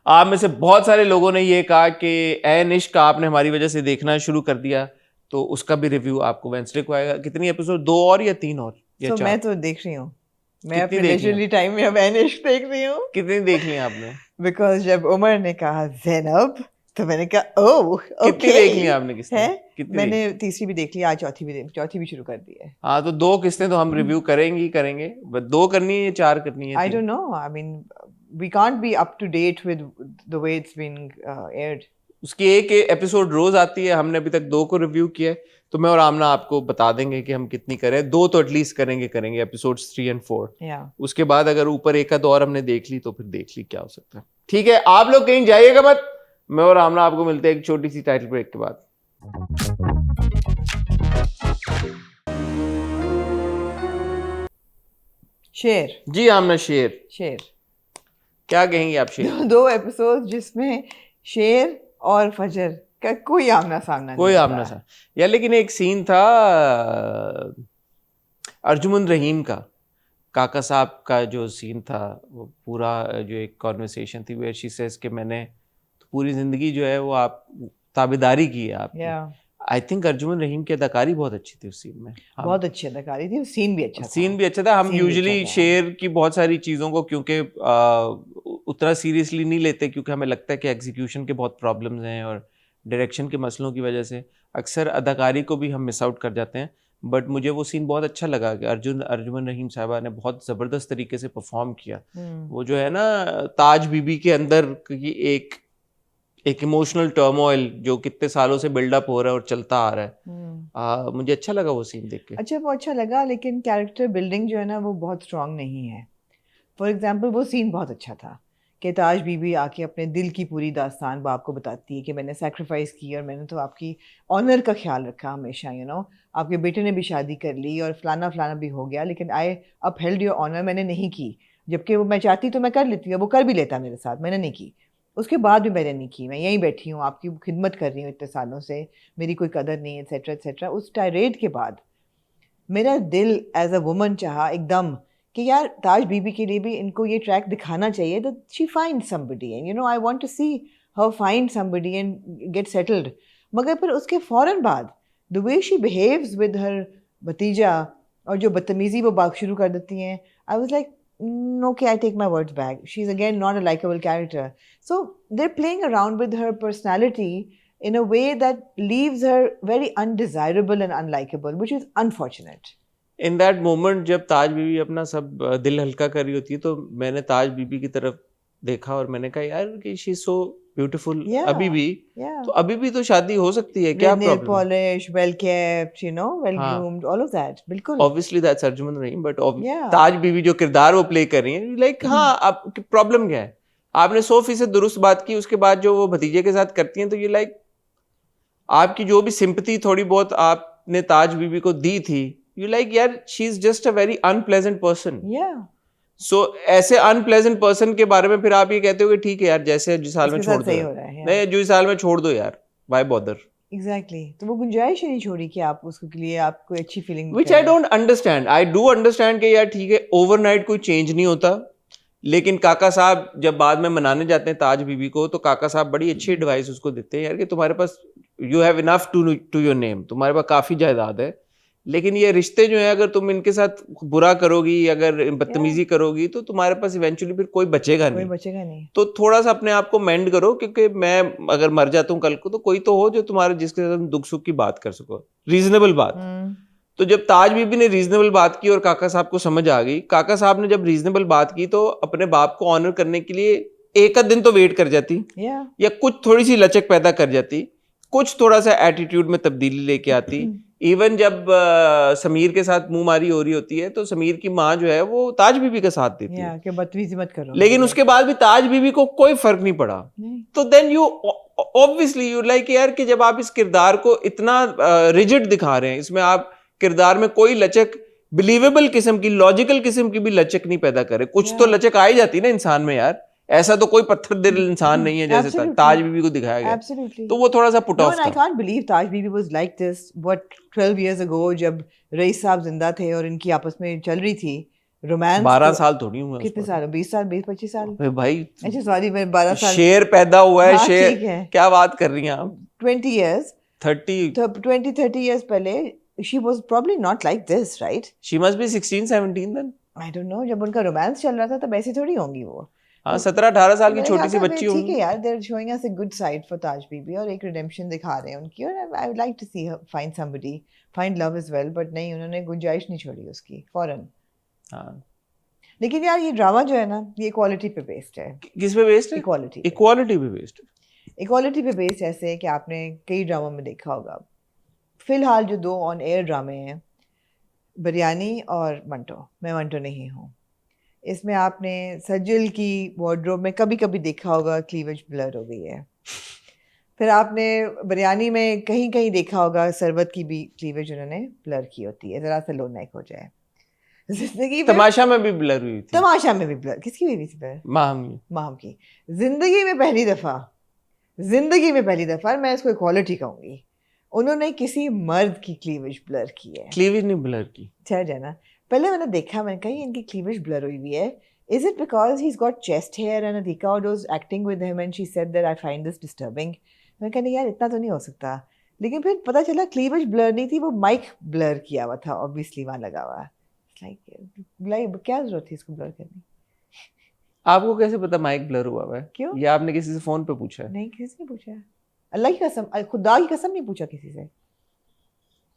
आप में से बहुत सारे लोगों ने ये कहा कि ए निश्क आपने हमारी वजह से देखना शुरू कर दिया, तो उसका भी रिव्यू आपको वेडनेसडे को आएगा। कितनी एपिसोड, 2 और या 3 और या 4? मैं तो देख रही हूँ, मैं कितनी अपने देख ली? लेजरली टाइम में अब निश्क देख रही हूँ। कितनी देख ली आपने? बिकॉज जब उमर ने कहा ज़ैनब तो मैंने कहा ओह कितनी देख ली आपने किस्तें? है? कितनी मैंने तीसरी भी देख ली, आज चौथी भी शुरू कर दी है। हाँ, तो 2 किस्तें तो हम रिव्यू करेंगे, बट 2 करनी है या 4 करनी है? I don't know. I mean, we can't be up to date with the way it's been aired. उसकी एक एपिसोड रोज आती है। हमने अभी तक 2 को रिव्यू किया है, तो मैं और आमना आपको बता देंगे कि हम कितनी करें। 2 तो एटलीस्ट करेंगे एपिसोड्स 3 और 4। Yeah. उसके बाद अगर ऊपर एक आध और हमने देख ली तो फिर देख ली क्या हो सकता है। ठीक है, आप लोग कहीं जाइएगा मत। मैं और आमना आपको मिलते हैं एक छोटी सी टाइटल ब्रेक के बाद। शेर जी आमना, शेर क्या कहेंगे आप? शेर 2 एपिसोड जिसमें शेर और फजर का कोई आमना सामना कोई नहीं आमना होता। सा यार, लेकिन एक सीन था अर्जुमंद रहीम का, काका साहब का जो सीन था, वो पूरा जो एक कॉन्वर्सेशन थी वेयर शी सेज कि मैंने तो पूरी जिंदगी जो है वो आप ताबेदारी की है आपने। Yeah. आई थिंक अर्जुमंद रहीम की अदाकारी बहुत अच्छी थी उस सीन में। बहुत अच्छी अदाकारी थी, सीन भी अच्छा था। सीन भी अच्छा था। हम Scene भी यूजुअली अच्छा था। शेर की बहुत सारी चीज़ों को क्योंकि उतना सीरियसली नहीं लेते, क्योंकि हमें लगता है कि एग्जीक्यूशन के बहुत प्रॉब्लम्स हैं और डायरेक्शन के मसलों की वजह से अक्सर अदाकारी को भी हम मिस आउट कर जाते हैं। बट मुझे वो सीन बहुत अच्छा लगा कि अर्जुमंद रहीम साहबा ने बहुत ज़बरदस्त तरीके से परफॉर्म किया। वो जो है ना ताज बीबी के अंदर की एक इमोशनल टर्मोइल जो कितने सालों से बिल्डअप हो रहा है और चलता आ रहा है, मुझे अच्छा लगा वो सीन देख के। अच्छा, वो अच्छा लगा, लेकिन कैरेक्टर बिल्डिंग जो है ना वो बहुत स्ट्रांग नहीं है। फॉर एग्जांपल वो सीन बहुत अच्छा था कि ताज बीबी आके अपने दिल की पूरी दास्तान बाप को बताती है कि मैंने सैक्रिफाइस की और मैंने तो आपकी ऑनर का ख्याल रखा हमेशा, आपके बेटे ने भी शादी कर ली और फलाना फलाना भी हो गया, लेकिन आई अपहेल्ड योर ऑनर, मैंने नहीं की। जबकि वो मैं चाहती तो मैं कर लेती, वो कर भी लेता मेरे साथ, मैंने नहीं की। उसके बाद भी मैंने नहीं की, मैं यहीं बैठी हूँ, आपकी खिदमत कर रही हूँ इतने सालों से, मेरी कोई कदर नहीं, एट्सेट्रा एट्सेट्रा। उस टायरेड के बाद मेरा दिल एज अ वुमन चाहा एकदम कि यार ताज बीबी के लिए भी इनको ये ट्रैक दिखाना चाहिए that she find somebody and I want to see her find somebody and get settled. मगर फिर उसके फ़ौरन बाद the way she behaves with her भतीजा और जो बदतमीज़ी वो बात शुरू कर देती हैं, I was like okay, I take my words back. She's again not a likable character. So they're playing around with her personality in a way that leaves her very undesirable and unlikable, which is unfortunate. In that moment जब ताज बीबी अपना सब दिल हल्का कर रही होती है, तो मैंने ताज बीबी की तरफ देखा और मैंने कहा यार कि she is so beautiful Yeah. अभी भी, Yeah. तो अभी भी तो शादी हो सकती है, क्या With nail problem? polish, well kept, you know, well हाँ, groomed, all of that. बिल्कुल. Obviously that's Arjuman Rahim, but Yeah. ताज बीवी जो किरदार वो प्ले कर रही है, लाइक हाँ, आप प्रॉब्लम क्या है? आपने 100% दुरुस्त बात की, उसके बाद जो वो भतीजे के साथ करती हैं, तो ये लाइक आपकी जो भी सिंपैथी थोड़ी बहुत आपने ताज बीवी को दी थी, यू लाइक यार she is just a very unpleasant person. Yeah. सो ऐसे अनप्लेजेंट पर्सन के बारे में फिर आप ये कहते हो कि ठीक है यार, जैसे जिस साल में इसके छोड़ साथ दो सही यार. हो रहा है. Yeah. नहीं, जो इस साल में छोड़ दो यार, व्हाई बॉदर? Exactly. तो वो गुंजाइश ही नहीं छोड़ी कि आप उसके लिए आपको अच्छी feeling. Which I don't understand. I do understand कि यार ठीक है, ओवरनाइट कोई चेंज नहीं होता, लेकिन काका साहब जब बाद में मनाने जाते हैं ताज बीबी को, तो काका साहब बड़ी अच्छी एडवाइस उसको देते हैं यार कि तुम्हारे पास you have enough to your name, तुम्हारे पास काफी जायदाद है, लेकिन ये रिश्ते जो है अगर तुम इनके साथ बुरा करोगी, अगर बदतमीजी करोगी, तो तुम्हारे पास इवेंचुअली फिर कोई बचेगा कोई नहीं. बचेगा नहीं. तो थोड़ा सा अपने आप को मेंड करो, क्योंकि मैं अगर मर जाता हूँ कल को, तो कोई तो हो जो तुम्हारे जिसके साथ दुख सुख की बात कर सको, रीजनेबल बात. तो जब ताज बीबी ने रीजनेबल बात की और काका साहब को समझ आ गई, काका साहब ने जब रीजनेबल बात की, तो अपने बाप को ऑनर करने के लिए एक आध दिन तो वेट कर जाती, Yeah. या कुछ थोड़ी सी लचक पैदा कर जाती, कुछ थोड़ा सा एटीट्यूड में तब्दीली लेके आती. इवन जब समीर के साथ मुंह मारी हो रही होती है, तो समीर की माँ जो है वो ताज बीबी का साथ देती है, Yeah. कि बदतमीजी मत करो. लेकिन उसके बाद भी ताज बीबी को कोई फर्क नहीं पड़ा. नहीं. तो then you obviously you like यार कि जब आप इस किरदार को इतना रिजिड दिखा रहे हैं, इसमें आप किरदार में कोई लचक, बिलीवेबल किस्म की, लॉजिकल किस्म की भी लचक नहीं पैदा करे. कुछ तो लचक आ ही जाती है ना इंसान में यार, ऐसा तो कोई पत्थर दिल इंसान नहीं है जैसे Absolutely. ताज बीबी को दिखाया गया. Absolutely. तो वो थोड़ा सा put No, of and I था. can't believe Taj Bibi was like this. What 12 years ago, जब रईस साहब जिंदा थे और इनकी आपस में चल रही थी रोमांस. 12 साल थोड़ी हुए कितने साल? 20 साल, 20-25 साल. अबे भाई, अच्छा सॉरी, मैं 12 साल. शेर पैदा हुआ है, हाँ, शेर. ठीक है. क्या बात कर रही हैं आप? 20 years. 30 years पहले she was probably not like this, right? she must be 16-17 then. I don't know. जब उनका रोमांस चल रहा था तब ऐसी थोड़ी होंगी वो. हाँ, 17-18 साल की मेरे छोटी सी ख्याल से बच्ची ठीक होंगी. है यार, they're showing us a good side for Taj Bibi और एक redemption दिखा रहे हैं उनकी, और I would like to see her find somebody, find love as well, but नहीं, उन्होंने गुंजाइश नहीं छोड़ी उसकी फौरन. हाँ. लेकिन यार ये ड्रामा जो है ना, ये इक्वालिटी पे बेस्ड है. किस पे बेस्ड है? इक्वालिटी इक्वालिटी पे बेस्ड है. इक्वालिटी पे बेस्ड ऐसे है कि आपने कई ड्रामा में देखा होगा. फिलहाल जो 2 ऑन एयर ड्रामे हैं, बिरयानी और मंटो, मैं मंटो नहीं हूँ, इसमें आपने सज्जल की वार्डरोब में कभी कभी देखा होगा क्लीवेज ब्लर हो गई है. फिर आपने बिरयानी में कहीं कहीं देखा होगा सरबत की भी क्लीवेज उन्होंने ब्लर की होती है, ज़रा सा लो नेक हो जाए. जिंदगी में तमाशा में भी ब्लर हुई थी. तमाशा में भी ब्लर. किसकी हुई थी ब्लर? माहम की. जिंदगी में पहली दफा मैं इसको इक्वालिटी कहूँगी, उन्होंने किसी मर्द की क्लीवेज ब्लर की है. क्लीवेज नहीं ब्लर की. ठहर जाना. पहले मैंने देखा, मैंने कहा इनकी क्लीवेज ब्लर हुई हुई है. Is it because he's got chest hair and Adhika was acting with him and she said that I find this disturbing? मैं कहा नहीं यार, इतना तो नहीं हो सकता. लेकिन फिर पता चला क्लीवेज ब्लर नहीं थी, वो माइक ब्लर किया हुआ था, ऑब्वियसली वहाँ लगा हुआ. लाइक क्या जरूरत थी इसको ब्लर करने? आपको कैसे पता माइक ब्लर हुआ है? क्यों? ये आपने किसी से फोन पे पूछा है? नहीं, किसी ने पूछा. अल्लाह की कसम, खुदा की कसम नहीं पूछा किसी से.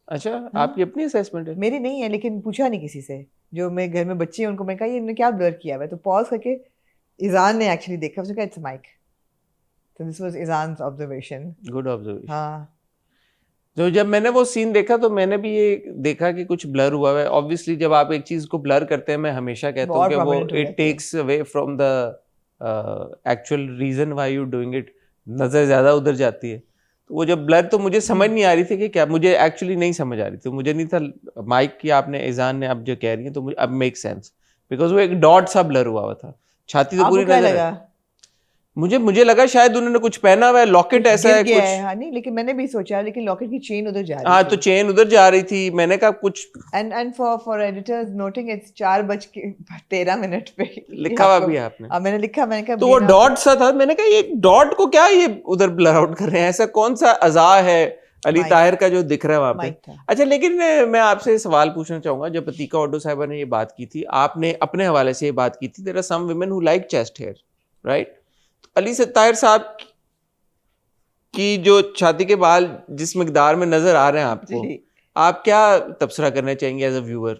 अच्छा, हाँ? आपकी अपनी असेसमेंट है? मेरी नहीं है, लेकिन पूछा नहीं किसी से. जो मैं घर में बच्चे हैं उनको मैं कहा ये इन्होंने क्या ब्लर किया हुआ है, तो पॉज करके इजान ने एक्चुअली देखा, उसने कहा इट्स माइक. तो this was Izan's observation. Good observation. हाँ. तो जब मैंने वो सीन देखा तो मैंने भी ये देखा कि कुछ ब्लर हुआ है. ऑब्वियसली जब आप एक चीज को ब्लर करते हैं, मैं हमेशा कहता हूँ कि वो it takes away from the actual reason why you doing it. नजर ज्यादा उधर जाती है. तो वो जब ब्लर, तो मुझे समझ नहीं आ रही थी कि क्या, मुझे एक्चुअली नहीं समझ आ रही थी. मुझे नहीं था माइक की, आपने इजान ने अब जो कह रही है तो मुझे अब मेक सेंस, बिकॉज वो एक डॉट सा ब्लर हुआ था. छाती तो पूरी नजर है. मुझे लगा शायद उन्होंने कुछ पहना हुआ है, लॉकेट ऐसा है कुछ. हाँ, नहीं, लेकिन मैंने भी सोचा, लेकिन लॉकेट की चेन उधर जा रही थी. हाँ, तो चेन उधर जा रही थी. मैंने कहा कुछ, and for editors noting it's 4:13 पे लिखा हुआ भी है आपने. हाँ, मैंने लिखा, मैंने कहा तो वो डॉट सा था. मैंने कहा ये डॉट को क्या ये उधर ब्लर आउट कर रहे हैं, ऐसा कौन सा अज़ा है अली ताहिर का जो दिख रहा है वहां पे. अच्छा, लेकिन मैं आपसे सवाल पूछना चाहूंगा, जब अतीका ओडो साहिबा ने ये बात की थी, आपने अपने हवाले से ये बात की थी, there are some women who like chest hair, right? Ali Tahir साहब की जो छाती के बाल जिस मिकदार में नजर आ रहे हैं आपको, आप क्या तबसरा करना चाहेंगे एज अ व्यूअर?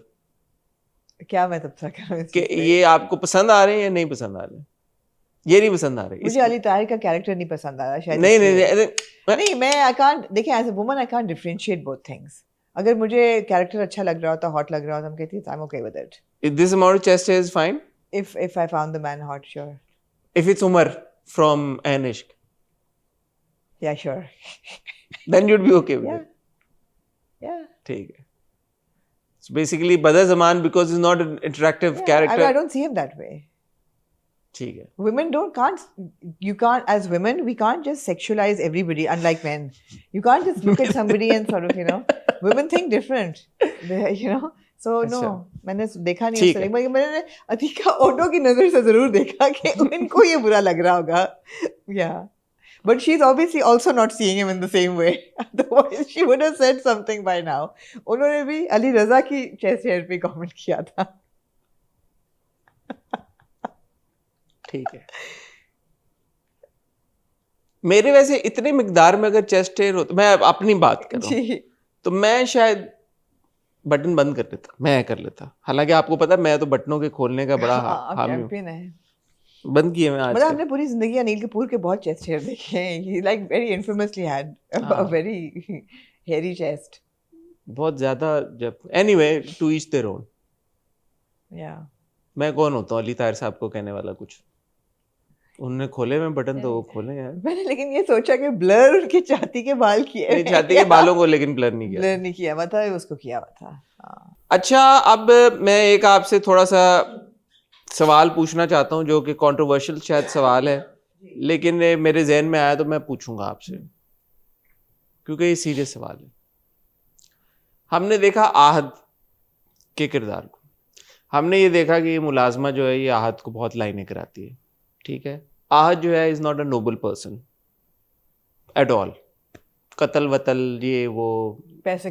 क्या मैं तबसरा करूं कि ये आपको पसंद आ रहे हैं या नहीं पसंद आ रहे हैं? ये नहीं पसंद आ रही मुझे अली ताहिर का कैरेक्टर नहीं पसंद आ रहा शायद नहीं नहीं इसलिए। नहीं नहीं मैं आई कांट, देखिए as a woman I can't differentiate both things. अगर मुझे कैरेक्टर अच्छा लग रहा होता, हॉट लग रहा होता, हम कहती आई am okay with it. This amount chest is fine If I found the man hot, sure. if it's Umar from Ain Ishq, Yeah, sure. then you'd be okay with Yeah. it. Yeah. ठीक है. So basically Badr Zaman because he's not an attractive character. I don't see him that way. ठीक है. Women you can't, as women, we can't just sexualize everybody, unlike men. You can't just look at somebody and sort of, women think different. So no, मैंने देखा नहीं उस तरह, मैंने Atika auto की नजर से जरूर देखा कि इनको ये बुरा लग रहा होगा. Yeah. But she's obviously also not seeing him in the same way. Otherwise, she would have said something by now. उन्होंने भी अली रजा की चेस्ट हेयर पे कमेंट किया था. ठीक है. मेरे वैसे इतने मिकदार में अगर चेस्ट हेयर होता, मैं अपनी बात कर रहा हूँ, तो मैं शायद बटन बंद कर लेता, मैं कर लेता. हालांकि आपको पता मैं तो बटनों के खोलने का बड़ा हामी हूँ. बंद किए मैं आज. मतलब हमने पूरी जिंदगी अनिल कपूर के बहुत चेस्ट हेयर देखे हैं. He like very infamously had a very hairy chest. बहुत ज्यादा. जब anyway to each their own. Yeah. मैं कौन होता हूँ अली ताहिर साहब को कहने वाला कुछ. उन्होंने खोले में बटन तो वो खोले यार. मैंने लेकिन ये सोचा कि ब्लर उनके छाती के बाल किए. नहीं, छाती के बालों को लेकिन ब्लर नहीं किया. ब्लर नहीं किया हुआ था, उसको किया हुआ था. अच्छा, अब मैं एक आपसे थोड़ा सा सवाल पूछना चाहता हूँ जो कि कंट्रोवर्शियल शायद सवाल है, लेकिन मेरे जहन में आया तो मैं पूछूंगा आपसे क्योंकि ये सीरियस सवाल है. हमने देखा आहद के किरदार को, हमने ये देखा कि ये मुलाजमा जो है ये आहद को बहुत लाइनें कराती है. ठीक है. आहद जो है is not a Nobel person at all. कत्ल वतल, ये वो पैसे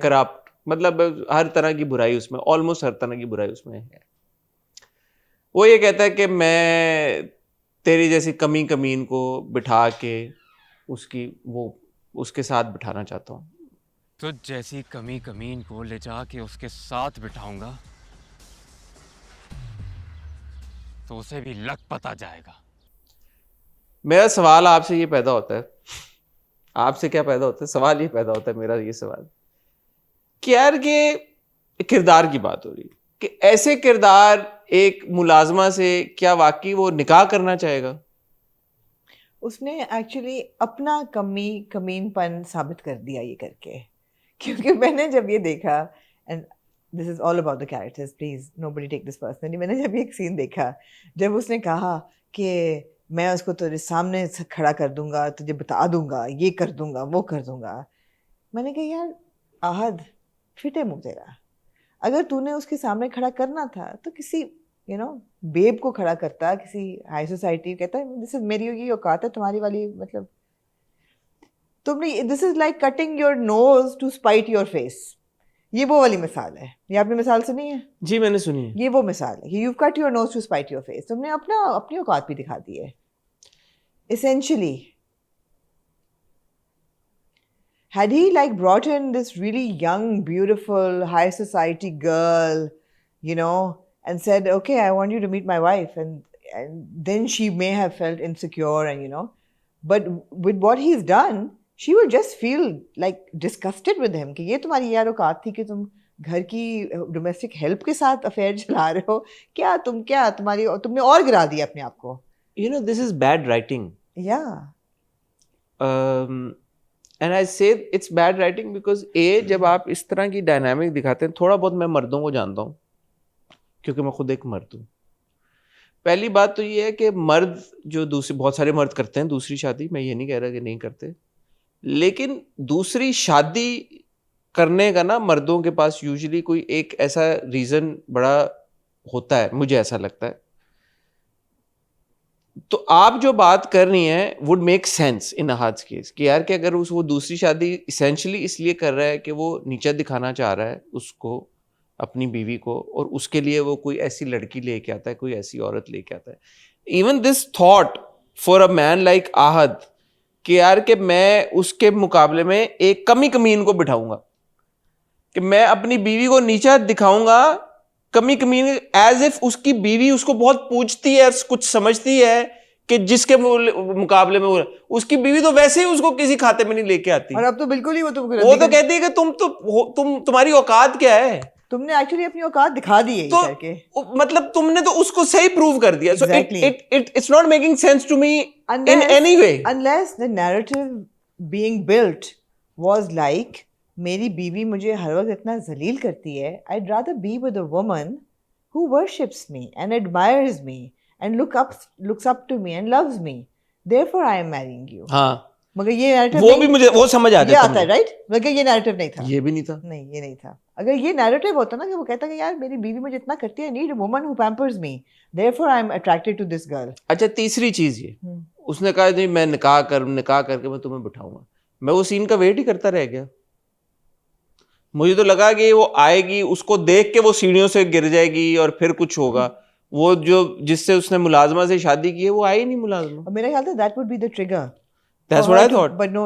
करप्ट, मतलब हर तरह की बुराई उसमें, ऑलमोस्ट हर तरह की बुराई उसमें है. वो ये कहता है कि मैं तेरी जैसी कमी कमीन को बिठा के उसके साथ बिठाना चाहता हूँ. तो जैसी कमी कमीन को ले जाके उसके साथ बिठाऊंगा तो उसे भी लग पता जाएगा. मेरा सवाल आपसे ये पैदा होता है, आपसे क्या पैदा होता है, सवाल ये पैदा होता है मेरा ये सवाल कि यार के किरदार की बात हो रही है कि ऐसे किरदार एक मुलाजमा से क्या वाकई वो निकाह करना चाहेगा? उसने एक्चुअली अपना कमीनपन साबित कर दिया ये करके. क्योंकि मैंने जब ये देखा, and this is all about the characters, please nobody take this personally. मैंने जब एक सीन देखा जब उसने कहा कि मैं उसको तेरे सामने खड़ा कर दूंगा, तुझे बता दूंगा, ये कर दूंगा, वो कर दूंगा, मैंने कहा यार आहद फिटे मुंह तेरा. अगर तूने उसके सामने खड़ा करना था तो किसी बेब को खड़ा करता, किसी हाई सोसाइटी, कहता है दिस इज मेरी ये औकात है, तुम्हारी वाली मतलब तुमने, this is like cutting your nose to spite your face. ये वो वाली मिसाल है. ये आपने मिसाल सुनी है? जी मैंने सुनी है. ये वो मिसाल है. You cut your nose to spite your face. तुमने अपनी औकात भी दिखा दी है essentially. Had he like brought in this really young, beautiful, high society girl, and said, okay, I want you to meet my wife, and then she may have felt insecure, and but with what he's done, she will just feel like disgusted with him कि ये तुम्हारी यार औकात थी कि तुम घर की डोमेस्टिक हेल्प के साथ अफेयर चला रहे हो क्या, तुमने और गिरा दिया अपने आप को. This is bad writing. Yeah. And I say it's bad writing because जब आप इस तरह की डायनामिक दिखाते हैं, थोड़ा बहुत मैं मर्दों को जानता हूँ क्योंकि मैं खुद एक मर्द हूँ. पहली बात तो ये है कि मर्द जो बहुत सारे मर्द करते हैं दूसरी शादी, मैं ये नहीं कह रहा कि नहीं करते, लेकिन दूसरी शादी करने का ना मर्दों के पास यूजुअली कोई एक ऐसा रीज़न बड़ा होता है, मुझे ऐसा लगता है. तो आप जो बात कर रही हैं would make sense in Ahad case कि यार कि अगर वो दूसरी शादी इसेंशली इसलिए कर रहा है कि वो नीचा दिखाना चाह रहा है उसको, अपनी बीवी को, और उसके लिए वो कोई ऐसी लड़की लेके आता है, कोई ऐसी औरत लेके आता है. Even this thought for a man like Ahad कि यार कि मैं उसके मुकाबले में एक कमी कमीन को बिठाऊंगा, कि मैं अपनी बीवी को नीचा दिखाऊंगा, कमी कमीन, एज इफ उसकी बीवी उसको बहुत पूछती है, कुछ समझती है, कि जिसके मुकाबले में उसकी बीवी तो वैसे ही उसको किसी खाते में नहीं लेके आती। और अब तो बिल्कुल ही वो तुमको वो तो कहती है कि तुम्हारी औकात क्या है, तुमने एक्चुअली अपनी औकात दिखा दी है ये तो करके। मतलब तुमने तो उसको सही प्रूव कर दिया। So Exactly. It's not making sense to me in any way. Unless the narrative being built was like मेरी बीवी मुझे हर वक्त इतना जलील करती है, I'd rather be with a woman who worships me and admires me and looks up to me and loves me. Therefore I am marrying you. हाँ, मगर ये narrative वो भी मुझे वो समझ आ ये जाता आता है, राइट? मगर ये narrative नहीं था। ये भी नहीं था। नहीं, ये नहीं था। अगर ये narrative होता ना कि वो कहता कि यार मेरी बीवी मुझे इतना करती है, I need a woman who pampers me. Therefore I am attracted to this girl. अच्छा, तीसरी चीज ये, उसने कहा नहीं मैं निकाह करके मैं तुम्हें बिठाऊंगा। मैं वो सीन का वेट ही करता रह गया। मुझे तो लगा कि वो आएगी, उसको देख के वो सीढ़ियों से गिर जाएगी और फिर कुछ होगा। वो जो जिससे उसने मुलाजमा से शादी की है वो आई नहीं मुलाजमा। और मेरा ख्याल था that would be the trigger. That's what I thought. But no.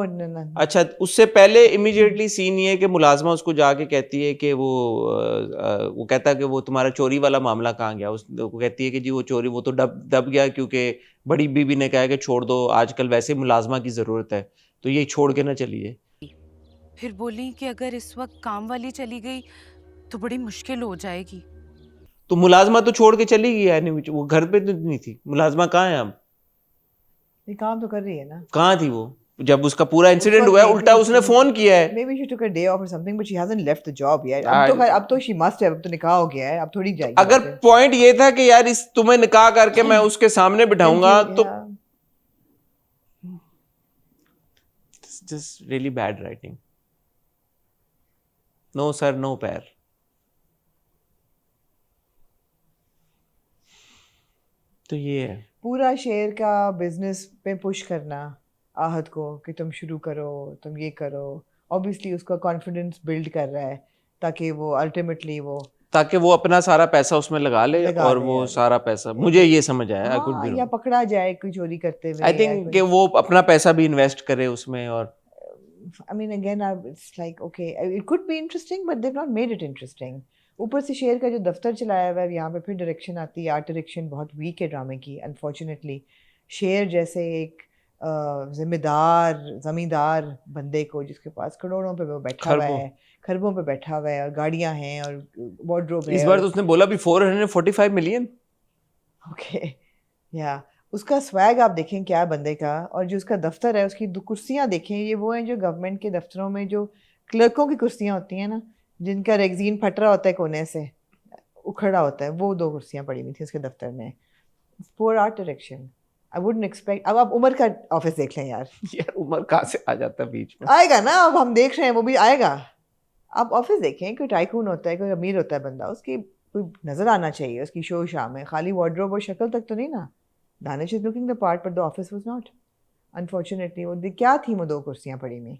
अच्छा, उससे पहले इमीडिएटली सीन ये है कि मुलाजमा उसको जाके कहती है कि वो कहता है कि वो तुम्हारा चोरी वाला मामला कहाँ गया। वो कहती है कि जी वो चोरी वो तो दब गया क्योंकि बड़ी बीबी ने कहा कि छोड़ दो, आजकल वैसे मुलाजमा की ज़रूरत है, तो ये छोड़ के ना चलिए। फिर बोली कि अगर इस वक्त काम वाली चली गई तो बड़ी मुश्किल हो जाएगी। तो मुलाजमा तो छोड़ के चली गई है, वो घर पे तो नहीं थी। मुलाजमा कहाँ है अब? ये काम तो कर रही है ना। कहाँ थी वो जब उसका पूरा इंसिडेंट हुआ है? उल्टा उसने फोन किया है। Maybe she took a day off or something, but she hasn't left the job yet. अब तो she must have, अब तो निकाह हो गया है, अब थोड़ी जाएगी। अगर पॉइंट ये था कि यार इस तुम्हें निकाह करके मैं उसके सामने बिठाऊंगा तो just really bad writing. No sir, no पैर। तो ये है पूरा शेयर का बिजनेस पे पुश करना आहत को कि तुम शुरू करो, तुम ये करो। ऑब्वियसली उसका कॉन्फिडेंस बिल्ड कर रहा है ताकि वो अल्टीमेटली ताकि वो अपना सारा पैसा उसमें लगा ले और वो सारा पैसा, मुझे ये समझ आया, आई कुड बी या पकड़ा जाए कोई चोरी करते हुए। आई थिंक कि वो अपना पैसा भी इन्वेस्ट करे उसमें। और I mean again it's like okay it could be interesting but they've not made it interesting. ऊपर से शेयर का जो दफ्तर चलाया हुआ है, यहाँ पे फिर डायरेक्शन आती है, आर्ट डायरेक्शन बहुत वीक है ड्रामे की अनफॉर्चुनेटली। शेयर जैसे एक जिम्मेदार जमींदार बंदे को जिसके पास करोड़ों पे वो बैठा हुआ है, खरबों पे बैठा हुआ है और गाड़ियां हैं और वार्डरोब है। इस बार तो उसने बोला भी 445 मिलियन। ओके या उसका स्वैग आप देखें क्या बंदे का, और जो उसका दफ्तर है उसकी कुर्सियां देखें, ये वो हैं जो गवर्नमेंट के दफ्तरों में जो क्लर्कों की कुर्सियां होती हैं ना, जिनका रेगजीन फट रहा होता है कोने से उखड़ा होता है, वो 2 कुर्सियां पड़ी हुई थी उसके दफ्तर में। Poor art direction. I wouldn't expect. अब आप उमर का ऑफिस देख लें यार। यार उमर कहाँ से आ जाता है बीच में? आएगा ना, अब हम देख रहे हैं वो भी आएगा। आप ऑफिस देखें, कोई टाइकून होता है, कोई अमीर होता है बंदा, उसकी कोई नजर आना चाहिए उसकी शो शाम में, खाली वार्डरोब और शक्ल तक तो नहीं ना। Danish is looking the part but the office was not. Unfortunately वो क्या थी वो 2 कुर्सियां पड़ी हुई।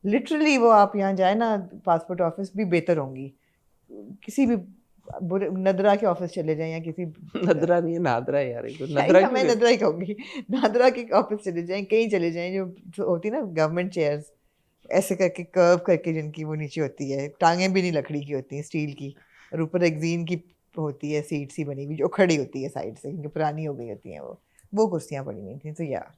लिटरली वो आप यहाँ जाए ना, पासपोर्ट ऑफिस भी बेहतर होंगी, किसी भी बुरे नदरा के ऑफिस चले जाएं या किसी नदरा नहीं है, नादरा है यार। नदरा मैं नदरा ही कहूँगी, नादरा के ऑफिस चले जाएं, कहीं चले जाएं जो होती ना गवर्नमेंट चेयर्स ऐसे करके कर्व करके, जिनकी वो नीचे होती है, टांगें भी नहीं लकड़ी की होती हैं, स्टील की, और ऊपर रेगजीन की होती है सीट सी बनी हुई जो खड़ी होती है साइड से, क्योंकि पुरानी हो गई होती हैं वो कुर्सियाँ पड़ी हुई थी। तो यार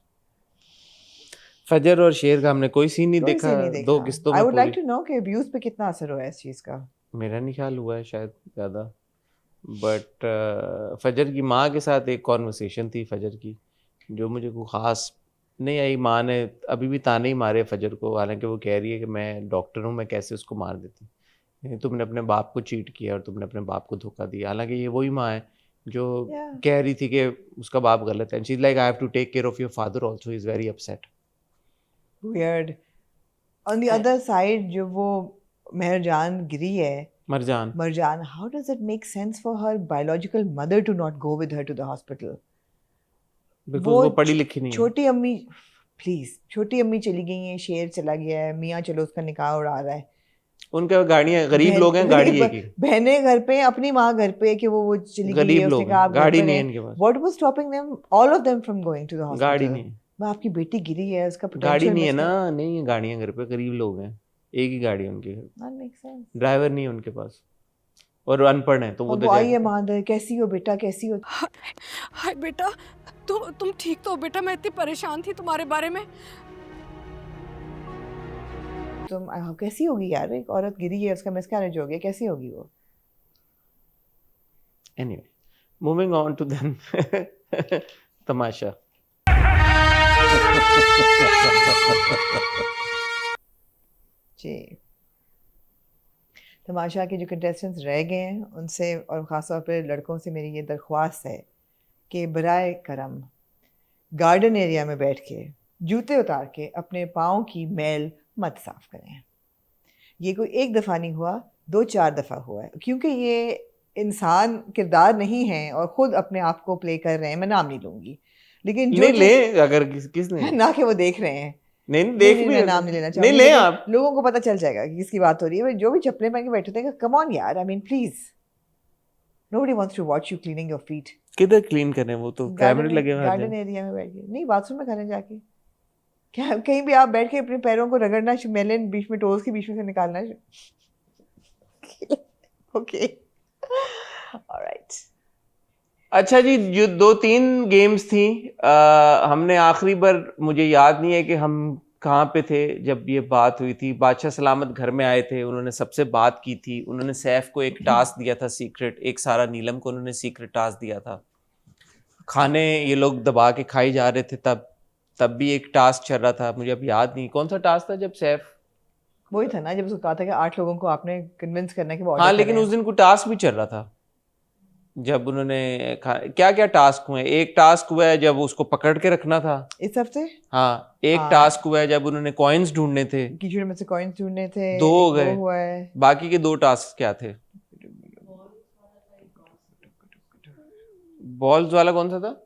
फजर और शेर का हमने कोई सीन नहीं देखा, 2 किस्तों में। I would like to know कि अब्यूज पे कितना असर हुआ है इस चीज़ का। मेरा नहीं ख्याल हुआ है शायद ज़्यादा, बट फजर की माँ के साथ एक कॉन्वर्सेशन थी फजर की जो मुझे कोई ख़ास नहीं आई। माँ ने अभी भी ताने ही मारे फजर को, हालांकि वो कह रही है कि मैं डॉक्टर हूँ, मैं कैसे उसको मार देती, तुमने अपने बाप को चीट किया और तुमने अपने बाप को धोखा दिया। हालांकि ये वही माँ है जो कह रही थी कि उसका बाप गलत है। She is like I have to take care of your father also, he is very upset. Weird. On the other side, जो वो मेहरजान गिरी है, Marjan, how does it make sense for her biological mother to not go with her to the hospital? Because वो पढ़ी लिखी नहीं है। छोटी अम्मी, प्लीज, छोटी अम्मी चली गई हैं, शेर चला गया है, मियाँ चलो उसका निकाह उड़ा रहा है, उनके गाड़ियाँ, गरीब लोग हैं, गाड़ी है की बहनें घर पे, अपनी माँ घर पे कि वो चली गई है, उसने कहा गाड़ी नहीं है इनके पास। What was stopping them, all of them from going to the hospital? गाड़ी नहीं है। आपकी बेटी गिरी है, उसका गाड़ी नहीं है ना, नहीं है गाड़ियाँ घर पे, गरीब लोग हैं, एक ही गाड़ी है उनकी, ड्राइवर नहीं है उनके पास और अनपढ़ है, तो वो आई है मां, कैसी हो बेटा, कैसी हो? हाय बेटा, तुम ठीक तो हो बेटा? मैं इतनी परेशान थी तुम्हारे बारे में। तुम कैसी होगी यार, एक औरत गिरी है, उसका मिसकैरेज हो गया, कैसी होगी वो? Anyway, moving on to then तमाशा. जी, तमाशा के जो कंटेस्टेंट्स रह गए हैं उनसे और ख़ासतौर पर लड़कों से मेरी ये दरख्वास्त है कि बराए करम गार्डन एरिया में बैठ के जूते उतार के अपने पाँव की मैल मत साफ करें। ये कोई एक दफ़ा नहीं हुआ, 2-4 दफ़ा हुआ है, क्योंकि ये इंसान किरदार नहीं है और ख़ुद अपने आप को प्ले कर रहे हैं। मैं नाम नहीं लूँगी, लेकिन जो नहीं ले, अगर किसने ना कि वो देख रहे हैं, नहीं देख भी मैं नाम नहीं लेना नहीं चाहूँगी, ले लेकिन आप. लोगों को पता चल जाएगा कि किसकी बात हो रही है। जो भी चप्पलें पहन के बैठे थे, कम ऑन यार, I mean please, nobody wants to watch you cleaning your feet. किधर क्लीन करें, वो तो कैमरे लगे हुए गार्डन हैं. एरिया में बैठ के नहीं, बाथरूम में करें जाके। क्या कहीं भी आप बैठ के अपने पैरों को रगड़ना, मेलन बीच में, टोज के बीच में से निकालना। Okay, alright. अच्छा जी, जो 2-3 गेम्स थी, हमने आखिरी बार, मुझे याद नहीं है कि हम कहाँ पे थे जब ये बात हुई थी। बादशाह सलामत घर में आए थे, उन्होंने सबसे बात की थी, उन्होंने सैफ को एक टास्क दिया था सीक्रेट, एक सारा नीलम को उन्होंने सीक्रेट टास्क दिया था। खाने ये लोग दबा के खाई जा रहे थे, तब भी एक टास्क चल रहा था, मुझे अब याद नहीं कौन सा टास्क था। जब सैफ, वही था ना जब उसको कहा था कि 8 लोगों को आपने कन्विंस करना कि वो हाँ, लेकिन उस दिन कोई टास्क भी चल रहा था जब उन्होंने क्या क्या टास्क हुए। एक टास्क हुआ है जब उसको पकड़ के रखना था इस हफ्ते। हाँ, एक हाँ। टास्क हुआ है जब उन्होंने कॉइन्स ढूंढने थे, कीचड़ में से कॉइन्स ढूंढने थे, 2 हो गए। हुआ है। बाकी के 2 टास्क क्या थे? बॉल्स वाला कौन सा था?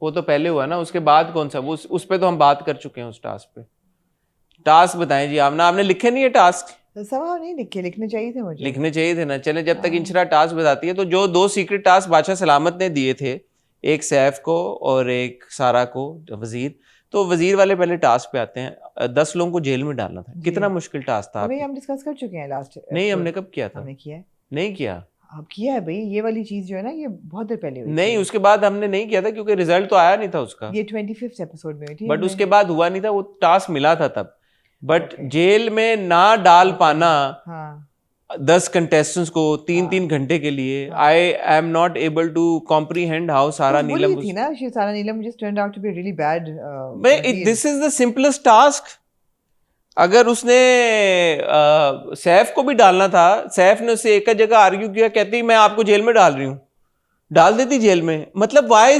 वो तो पहले हुआ ना, उसके बाद कौन सा? वो उस पे तो हम बात कर चुके हैं, उस टास्क पे। टास्क बताएं जी आपने लिखे नहीं है टास्क? सवाल नहीं लिखे, लिखने चाहिए थे मुझे, लिखने चाहिए थे ना। चले, जब तक इंशरा टास्क बताती है, तो जो 2 सीक्रेट टास्क बादशाह सलामत ने दिए थे, एक सैफ को और एक सारा को, वजीर, तो वजीर वाले पहले टास्क पे आते हैं। 10 लोगों को जेल में डालना था, कितना मुश्किल टास्क था। वही हम डिस्कस कर चुके हैं लास्ट। नहीं, हमने कब किया था? हमने किया है। नहीं किया, अब किया है भाई। ये वाली चीज जो है ना, ये बहुत देर पहले हुई नहीं, थी। उसके बाद हमने नहीं किया था क्योंकि रिजल्ट तो आया नहीं था उसका। ये 25th एपिसोड में हुई थी, बट हमने- उसके बाद हुआ नहीं था, वो टास्क मिला था तब। But Okay. जेल में ना डाल पाना हाँ 10 कंटेस्टेंट्स को 3-3 घंटे के लिए, I am not able to comprehend how Sara तो नीलम थी ना, Sara Neelam just turned out to be really bad, this is the simplest task. अगर उसने सैफ को भी डालना था, सैफ ने उससे एक जगह आर्ग्यू किया, कहती मैं आपको जेल में डाल रही हूँ, डाल देती जेल में। मतलब why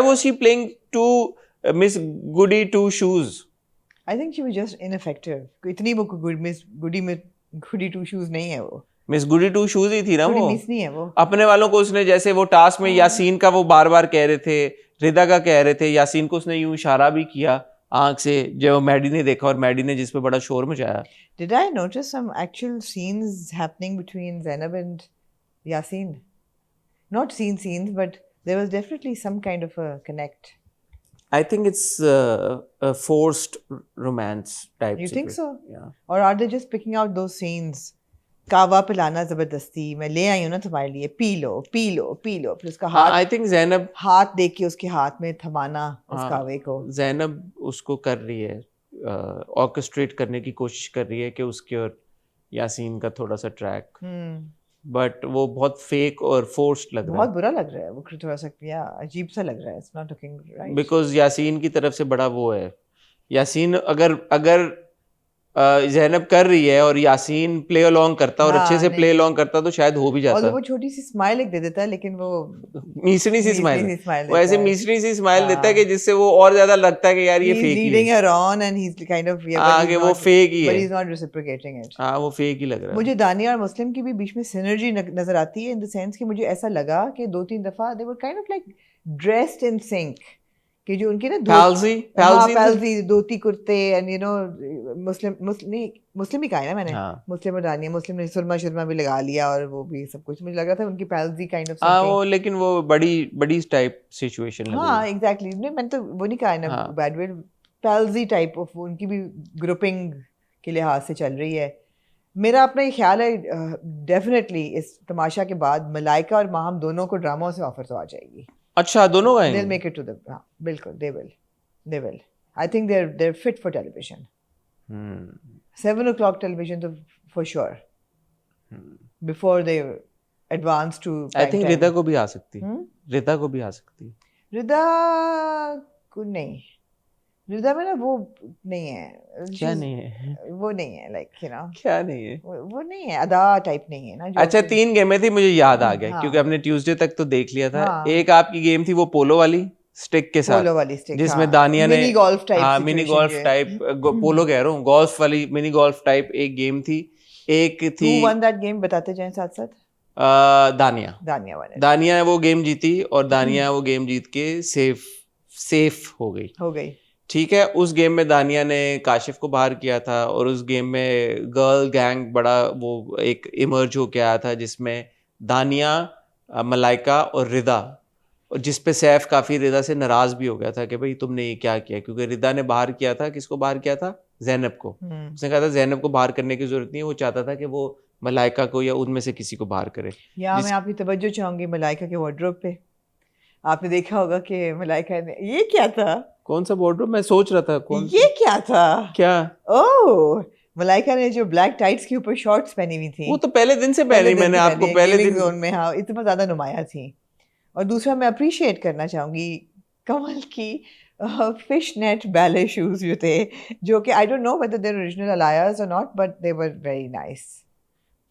was she playing to miss goody two shoes? I think she was just ineffective। इतनी वो गुडी टू शूज नहीं है वो, मिस गुडी टू शूज ही थी ना थोड़ी वो। मिस नहीं है वो। अपने वालों को उसने, जैसे वो टास्क में यासीन का वो बार बार कह रहे थे, रिदा का कह रहे थे, यासीन को उसने यूं इशारा भी किया आंख से, जो मैडी ने देखा और मैडी ने जिस पे बड़ा शोर मचाया। Did I notice some actual scenes happening between Zainab and Yasin? Not scenes, but there was definitely some kind of a connect. I think it's a forced romance type. You think so? Yeah. Or are they just picking out those scenes? कावा पिलाना जबरदस्ती, मैं ले आई हूँ ना तुम्हारे लिए, P low P low P low, फिर उसका हाथ, I think ज़ैनब, हाथ देख के उसके हाथ में थमाना उस हाँ, कावे को। ज़ैनब उसको कर रही है, ऑर्केस्ट्रेट करने की कोशिश कर रही है कि उसके और यासीन का थोड़ा सा ट्रैक, बट वो बहुत फेक और फोर्स्ड लग रहा बहुत है, बुरा लग रहा है वो, थोड़ा सा या अजीब सा लग रहा है। It's not looking right. Because Yasin की तरफ से बड़ा वो है। यासीन अगर ज़ैनब कर रही है और यासीन प्ले अलोंग करता और हाँ, अच्छे से नहीं। प्ले अलोंग करता तो शायद हो भी और जाता। वो छोटी सी स्माइल एक दे देता है, लेकिन वो मीसनी सी स्माइल, smile वो ऐसे देता है। मीसनी सी स्माइल देता है कि हाँ। जिससे वो और ज्यादा लगता है कि यार ये He's फेक ही leading है। her on and he's kind of, yeah, but हाँ, he's कि वो not- फेक ही but है। he's not reciprocating it. हाँ, वो फेक ही लग रहा है। मुझे दानिया और मुस्लिम की भी बीच में सिनर्जी नजर आती है, इन द सेंस कि मुझे ऐसा लगा कि 2-3 दफा they were kind of like dressed in sync, कि जो उनके ना पैल्सी धोती कुर्ते एंड यू नो मुस्लिम ही कहा है ना मैंने, हाँ। मुस्लिम और दानिया, मुस्लिम ने सुरमा शर्मा भी लगा लिया और वो भी सब कुछ, मुझे लग रहा था उनकी पैल्सी काइंड ऑफ हाँ, वो लेकिन वो बड़ी टाइप सिचुएशन लग हाँ रही है। एग्जैक्टली, नहीं मैंने तो वो नहीं कहा ना हाँ। Bad way, palsy type of उनकी भी ग्रुपिंग के लिहाज से चल रही है। मेरा अपना ये ख्याल है डेफिनेटली इस तमाशा के बाद मलाइका और माहम दोनों को ड्रामों से ऑफर तो आ जाएगी. अच्छा दोनों They'll आएंगे. make it to the बिल्कुल they will. I think they're fit for television. 7 o'clock television तो for sure. Before they advance to I prime think time. रिदा को भी आ सकती है. हम्म? रिदा को भी आ सकती है. रिदा को नहीं. रिदा में ना वो नहीं है. क्या She's- नहीं है? वो नहीं है like you know क्या नहीं है? वो नहीं है अदा टाइप नहीं है ना जो अच्छा 3 गेमें थी मुझे याद आ गया हाँ. क्योंकि हमने ट्यूसडे तक तो देख लिया था. हाँ. एक आपकी गेम थी वो पोलो वाली स्टिक के साथ पोलो वाली स्टिक जिसमें दानिया ने मिनी गोल्फ टाइप हाँ मिनी गोल्फ टाइप पोलो कह रहा हूँ गोल्फ वाली मिनी गोल्फ टाइप एक गेम थी. एक थी Who won that game बताते जाएं साथ साथ. दानिया. दानिया won it. दानिया वो गेम जीती और दानिया वो गेम जीत के सेफ हो गई. हो गई. ठीक है. उस गेम में दानिया ने काशिफ को बाहर किया था और उस गेम में गर्ल गैंग बड़ा वो एक इमर्ज होके आया था जिसमें दानिया मलाइका और रिदा और जिस पे सैफ काफ़ी रिदा से नाराज़ भी हो गया था कि भाई तुमने ये क्या किया क्योंकि रिदा ने बाहर किया था. किसको बाहर किया था? जैनब को. उसने कहा था जैनब को बाहर करने की ज़रूरत नहीं है. वो चाहता था कि वो मलाइका को या उनमें से किसी को बाहर करे. यहाँ मैं आपकी तवज्जो चाहूंगी मलाइका के वार्डरोब पे. आपने देखा होगा कि मलाइका ने ये क्या था. कौन सा वार्डरोब? मैं सोच रहा था कौन ये क्या था. क्या. ओह मलाइका ने जो ब्लैक टाइट्स के ऊपर शॉर्ट्स पहनी हुई थी वो तो पहले दिन से पहले ही मैंने आपको पहले दिन जोन में हाँ इतना ज़्यादा नुमाया थी. और दूसरा मैं अप्रिशिएट करना चाहूँगी कमल की फिश नेट बैले शूज जो थे जो कि I don't know whether they're original aliases और not but they were very nice.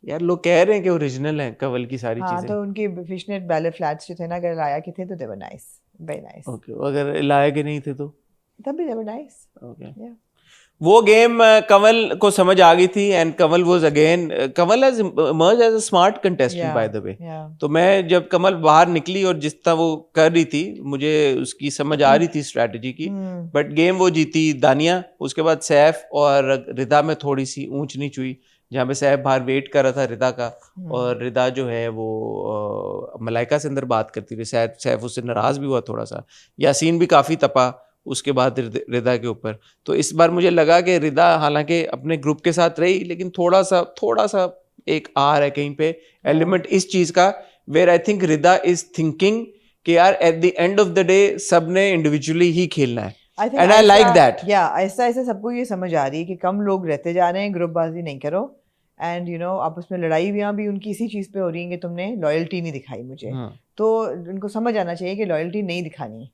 यार लोग कह रहे हैं कि ओरिजिनल है कवल की सारी हाँ चीजें. तो उनके फिश नेट बैले फ्लैट्स जो थे ना अगर लाया के थे तो they were nice very nice. Okay अगर लाए के नहीं थे तो तब भी दे वर नाइस. ओके. वो गेम कंवल को समझ आ गई थी and Kanwal was again Kanwal has emerge as a smart contestant by the way. तो मैं जब कमल बाहर निकली और जिस तरह वो कर रही थी मुझे उसकी समझ आ रही थी स्ट्रेटजी की. बट गेम वो जीती दानिया. उसके बाद सैफ और रिदा में थोड़ी सी ऊंच नीच हुई जहाँ पे सैफ बाहर वेट कर रहा था रिदा का और रिदा जो है वो मलाइका से अंदर बात करती रही. सैफ उससे नाराज भी हुआ थोड़ा सा. यासीन भी काफ़ी तपा उसके बाद रिदा के ऊपर. तो इस बार मुझे लगा कि रिदा हालांकि अपने ग्रुप के साथ रही लेकिन थोड़ा सा एक आ रहा है कहीं पे एलिमेंट इस चीज़ का where I think Rida is thinking कि यार at the end of the day सब ने इंडिविजुअली ही खेलना है. And I like that. या ऐसा ऐसा सबको ये समझ आ रही है कि कम लोग रहते जा रहे हैं ग्रुपबाजी नहीं करो एंड यू नो आपस में लड़ाई भी उनकी इसी चीज़ पे हो रही है कि तुमने लॉयल्टी नहीं दिखाई मुझे. तो उनको समझ आना चाहिए कि लॉयल्टी नहीं दिखानी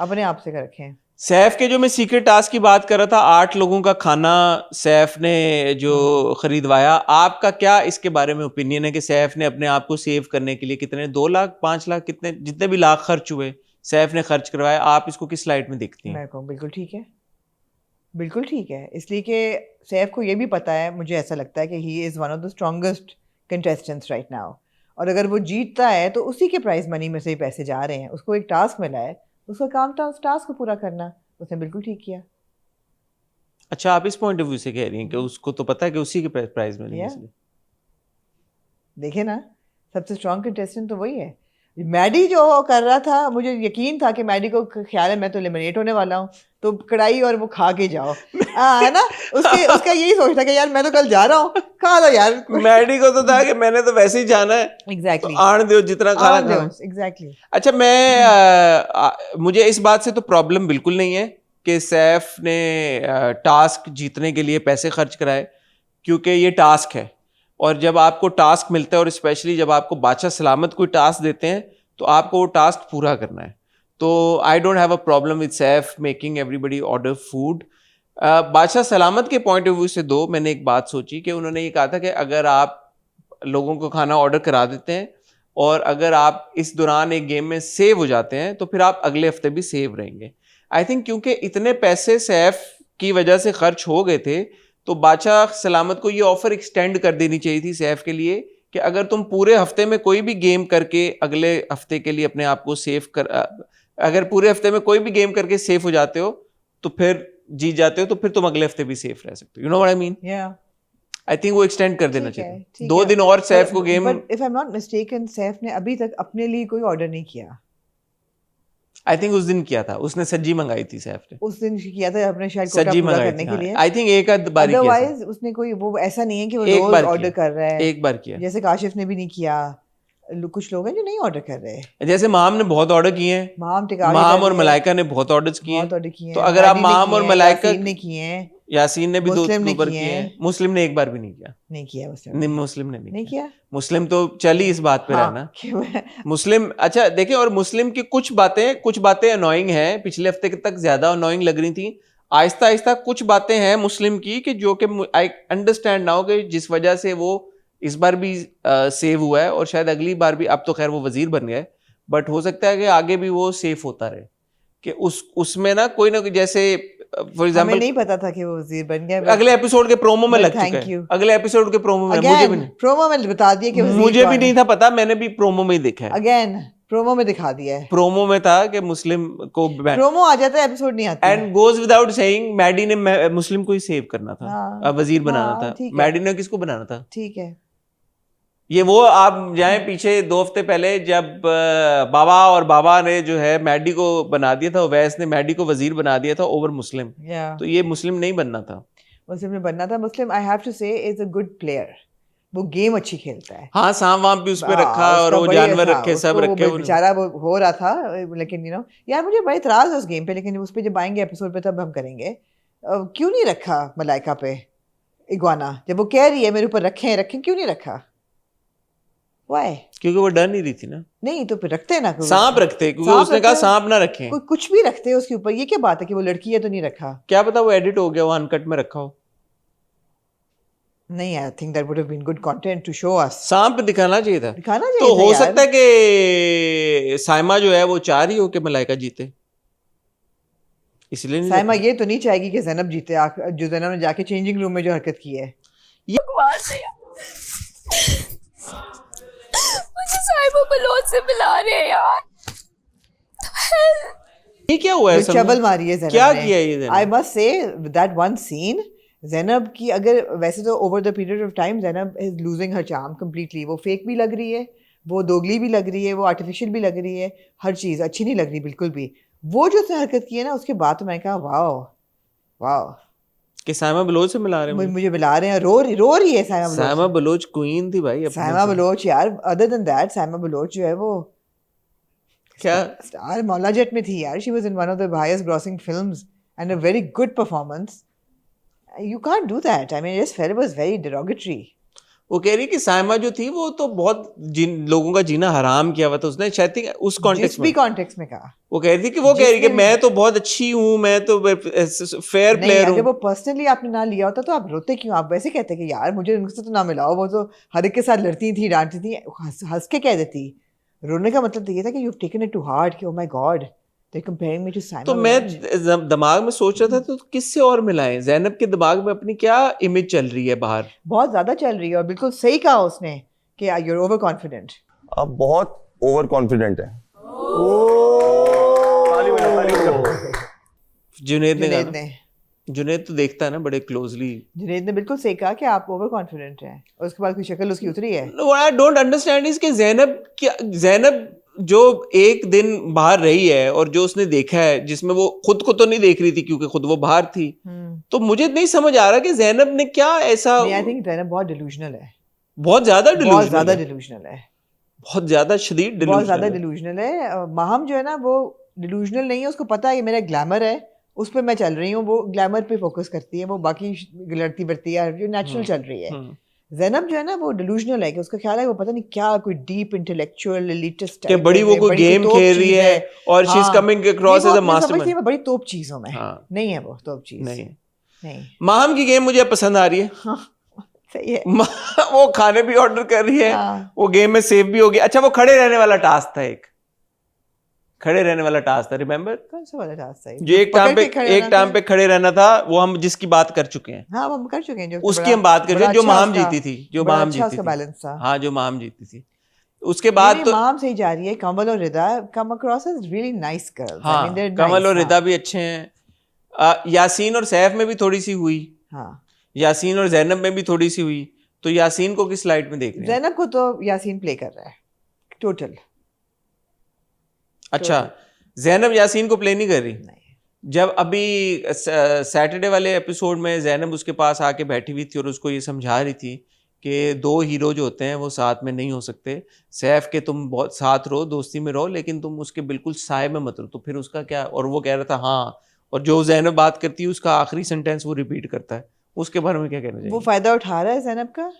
अपने आप से रखें. सैफ के जो मैं सीक्रेट टास्क की बात कर रहा था 8 लोगों का खाना सैफ ने जो खरीदवाया. आपका क्या इसके बारे में ओपिनियन है कि सैफ ने अपने आप को सेव करने के लिए कितने 2 लाख 5 लाख कितने जितने भी लाख खर्च हुए सैफ ने खर्च करवाया. आप इसको किस लाइट में देखती हैं? मैं कहूँ बिल्कुल ठीक है. बिल्कुल ठीक है इसलिए कि सैफ को ये भी पता है मुझे ऐसा लगता है कि he is one of the strongest contestants right now. और अगर वो जीतता है तो उसी के प्राइज मनी में से ही पैसे जा रहे हैं. उसको एक टास्क मिला है उसका काम था उस टास्क को पूरा करना. उसने बिल्कुल ठीक किया. अच्छा आप इस पॉइंट ऑफ व्यू से कह रही हैं कि उसको तो पता है कि उसी के प्राइज में नहीं. देखे ना सबसे स्ट्रॉन्ग कंटेस्टेंट तो वही है. मैडी जो कर रहा था मुझे यकीन था कि मैडी को ख्याल है मैं तो एलिमिनेट होने वाला हूँ तो कढ़ाई और वो खा के जाओ है ना. उसका यही सोच था कि यार मैं तो कल जा रहा हूँ खा लो यार. मैडी को तो था कि मैंने तो वैसे ही जाना है. एग्जैक्टली आण दो जितना खाना खाओ. एग्जैक्टली. अच्छा मैं मुझे इस बात से तो प्रॉब्लम बिल्कुल नहीं है कि सैफ ने टास्क जीतने के लिए पैसे खर्च कराए क्योंकि ये टास्क है और जब आपको टास्क मिलता है और स्पेशली जब आपको बादशाह सलामत कोई टास्क देते हैं तो आपको वो टास्क पूरा करना है. तो I don't have a problem with Saif making everybody order food. बादशाह सलामत के पॉइंट ऑफ व्यू से मैंने एक बात सोची कि उन्होंने ये कहा था कि अगर आप लोगों को खाना ऑर्डर करा देते हैं और अगर आप इस दौरान एक गेम में सेव हो जाते हैं तो फिर आप अगले हफ्ते भी सेव रहेंगे. आई थिंक क्योंकि इतने पैसे सैफ की वजह से खर्च हो गए थे तो बादशाह सलामत को ये ऑफर एक्सटेंड कर देनी चाहिए थी सैफ के लिए कि अगर तुम पूरे हफ्ते में कोई भी गेम करके अगले हफ्ते के लिए अपने आप को सेफ कर अगर पूरे हफ्ते में कोई भी गेम करके सेफ हो जाते हो तो फिर जीत जाते हो तो फिर तुम अगले हफ्ते भी सेफ रह सकते हो. You know what I mean. I think वो एक्सटेंड कर देना चाहिए. 2 दिन और सैफ को game. But if I am not mistaken Saif ने अभी तक अपने लिए कोई ऑर्डर नहीं किया. आई थिंक उस दिन किया था उसने, सज्जी मंगाई थी सैफ ने, उस दिन किया था अपने शायद कोटा सज्जी पूरा मंगाई करने थी के लिए। आई थिंक एक आध बारी किया था। अदरवाइज उसने कोई वो ऐसा नहीं है कि वो एक रोज बार ऑर्डर किया, कर रहा है, एक बार किया। जैसे काशिफ ने भी नहीं किया, कुछ लोग हैं जो नहीं ऑर्डर कर रहे। जैसे माम ने बहुत ऑर्डर किए हैं, माम टिकावी माम कर और रही है, मलाइका ने बहुत ऑर्डर्स किए बहुत हैं। ऑर्डर किए तो हैं, अगर आप मैडी ने माम किए और हैं, मलाइका, यासीन ने किए हैं, यासीन ने भी दो मुस्लिम ने ऊपर किए किए हैं, हैं। मुस्लिम ने एक बार भी नहीं किया। नहीं किया मुस्लिम नहीं, ने। मुस्लिम ने नहीं किया। मुस्लिम तो चल ही इस बात पे हाँ, रहना। कि मैं- मुस्लिम, अच्छा देखिए, और मुस्लिम की कुछ बातें अनोइंग हैं, पिछले हफ्ते तक ज्यादा अनोइंग लग रही थी। आहिस्ता आहिस्ता कुछ बातें हैं मुस्लिम की कि जो कि आई अंडरस्टैंड नाउ कि जिस वजह से वो इस बार भी सेव हुआ है और शायद अगली बार भी, अब तो खैर वो वजीर बन गए, बट हो सकता है कि आगे भी वो सेफ होता रहे कि उसमें ना कोई जैसे फॉर हमें एग्जांपल नहीं पता था कि वो वजीर बन गया। अगले एपिसोड के प्रोमो में but लग चुका thank है, you. अगले एपिसोड के प्रोमो में मुझे भी नहीं, प्रोमो में बता दिया कि वजीर मुझे भी कौन नहीं है। था पता, मैंने भी प्रोमो में ही देखा है। अगेन प्रोमो में दिखा दिया है। प्रोमो में था कि मुस्लिम को प्रोमो आ जाता है, एपिसोड नहीं आती। And goes without saying Maddy ने मुस्लिम को ही सेव करना था, हाँ, वजीर बनाना हाँ, था। ठीक है। मैडी ने किसको बनाना था? ठीक है। ये वो आप जाएं पीछे 2 हफ्ते पहले जब बाबा ने जो है मैडी को बना दिया था, वैस ने मैडी को वजीर बना दिया था ओवर मुस्लिम। या तो ये मुस्लिम नहीं बनना था। मुस्लिम में बनना था। मुस्लिम आई हैव टू से इज अ गुड प्लेयर, वो गेम अच्छी खेलता है। हाँ, सांप वाम भी उस पे हाँ, रखा और उसका वो बड़ी जानवर हाँ, रखे, सब उसको रखे। वो बेचारा वो हो रहा था, लेकिन यार मुझे बड़ा इतराज है उस गेम पे, लेकिन उस पे जब आएंगे एपिसोड पे तब हम करेंगे। क्यों नहीं रखा मलाइका पे इग्वाना? जब वो कह रही है मेरे ऊपर रखें, क्यों नहीं रखा? वाई? क्योंकि वो डर नहीं रही थी ना। नहीं तो फिर रखते ना, सांप रखते, क्योंकि सांप उसने कहा रखते, सांप ना रखें। कोई कुछ भी रखते हैं उसके ऊपर। ये क्या बात है कि वो लड़की है तो नहीं रखा? क्या पता वो एडिट हो गया, वो अनकट में रखा हो। नहीं, I think that would have been good content to show us. सांप दिखाना चाहिए था। दिखाना चाहिए तो था हो यार। सकता है कि साइमा जो है वो चाह रही हो कि मलाइका जीते, इसलिए नहीं साइमा रखा। ये तो नहीं चाहेगी कि ज़ैनब जीते, जो ज़ैनब ने जाके चेंजिंग रूम में जो हरकत की है। मुझे साहिबा बलोच से मिला रहे हैं यार। ये क्या हुआ है असल में? चबल मारी है ज़ैनब क्या ने। किया ये Zainab? I must say that one scene, Zainab की, अगर वैसे तो over the period of time Zainab is losing her charm completely. वो फेक भी लग रही है, वो दोगली भी लग रही है, वो आर्टिफिशियल भी लग रही है, हर चीज़ अच्छी नहीं लग रही बिल्कुल भी। वो जो उसने हरकत की है ना, उसके बाद तो मैं कहा वाओ वाओ, कि साइमा बलोच से मिला रहे हैं मुझे बुला रहे हैं। रो रही है साइमा बलोच। साइमा बलोच क्वीन थी भाई अपने साइमा से। बलोच यार, other than that Saima Baloch जो है वो क्या स्टार मौला जेट में थी यार। She was in one of the highest grossing films and a very good performance. You can't do that. I mean this film was very derogatory. वो कह रही कि साइमा जो थी वो तो बहुत जिन लोगों का जीना हराम किया हुआ था उसने, शायद उस जिस कॉन्टेक्स्ट भी में कॉन्टेक्स्ट में कहा। वो कह रही थी कि वो कह रही कि जिसने भी- मैं तो बहुत अच्छी हूँ, मैं तो फेयर नहीं, प्लेयर अगर हूँ। वो पर्सनली आपने ना लिया होता तो आप रोते क्यों? आप वैसे कहते कि यार मुझे उनसे तो ना मिलाओ, वो तो हर एक के साथ लड़ती थी, डांटती थी, हंस के कह देती। रोने का मतलब तो ये था कि you have taken it to heart कि oh my god they comparing me to Saima. तो मैं दिमाग में सोच रहा था तो किससे और मिलाएं? ज़ैनब के दिमाग में अपनी क्या इमेज चल रही है बाहर? बहुत ज्यादा चल रही है, और बिल्कुल सही कहा उसने कि यू आर ओवर कॉन्फिडेंट। आप बहुत ओवर कॉन्फिडेंट हैं। जुनेद ने जुनेद कहा ने ना? जुनेद तो देखता है ना बड़े क्लोजली। जुनेद ने बिल्कुल सही कहा कि आप ओवर कॉन्फिडेंट हैं, और उसके बाद कोई शक्ल उसकी उतरी है। What I don't understand is कि ज़ैनब जो एक दिन बाहर रही है और जो उसने देखा है, जिसमें वो खुद को तो नहीं देख रही थी क्योंकि खुद वो बाहर थी, तो मुझे नहीं समझ आ रहा कि ज़ैनब ने क्या ऐसा। आई थिंक ज़ैनब बहुत डिलूजनल है, बहुत ज्यादा बहुत डिलूजनल ज्यादा है, डिलूजनल है, बहुत ज्यादा शदीद बहुत ज्यादा डिलूजनल है। डिलूजनल है। माहम जो है ना वो डिलूजनल नहीं है, उसको पता है ये मेरा ग्लैमर है, उस पर मैं चल रही हूँ। वो ग्लैमर पे फोकस करती है, वो बाकी लड़ती बढ़ती है जो नेचुरल चल रही है। ज़ैनब जो है ना वो डिलूजनल है कि उसका ख्याल है वो पता नहीं क्या कोई डीप इंटेलेक्चुअल एलिटिस्ट कि बड़ी वो कोई गेम खेल रही है और she is coming across as a mastermind. बड़ी तोप चीजों में हाँ। नहीं है वो तोप चीज, नहीं नहीं। माहम की गेम मुझे पसंद आ रही है। हाँ, सही है। वो खाने भी ऑर्डर कर रही है, हाँ। वो गेम में सेव भी हो गया। अच्छा, वो खड़े रहने वाला टास्क था, एक खड़े रहने वाला टास्क था, रिमेम्बर? कौन सा वाला टास्क था? जो एक टाइम पे खड़े रहना था, वो हम जिसकी बात कर चुके हैं। हाँ, वो हम कर चुके हैं, जो उसकी हम बात कर रहे हैं, जो माहम जीती थी, जो माहम अच्छा जीती उसका थी। बैलेंस था। हाँ, जो माहम जीती थी। उसके बाद तो माहम सही जा रही है। कमल और Rida come across as really nice girls. हाँ, कमल और रिदा भी अच्छे हैं। यासीन और सैफ में भी थोड़ी सी हुई, हाँ, यासीन और जैनब में भी थोड़ी सी हुई। तो यासीन को किस लाइट में देख रहे हैं? ज़ैनब को तो यासीन प्ले कर रहा है टोटल। अच्छा, जैनब यासीन को प्ले नहीं कर रही। नहीं। जब अभी सैटरडे वाले एपिसोड में जैनब उसके पास आके बैठी हुई थी और उसको ये समझा रही थी कि 2 हीरो जो होते हैं वो साथ में नहीं हो सकते, सैफ के तुम बहुत साथ रहो, दोस्ती में रहो, लेकिन तुम उसके बिल्कुल साए में मत रहो। तो फिर उसका क्या, और वो कह रहा था हाँ, और जो जैनब बात करती है उसका आखिरी सेंटेंस वो रिपीट करता है। उसके बारे में क्या कहना चाहिए? वो फ़ायदा उठा रहा है जैनब का।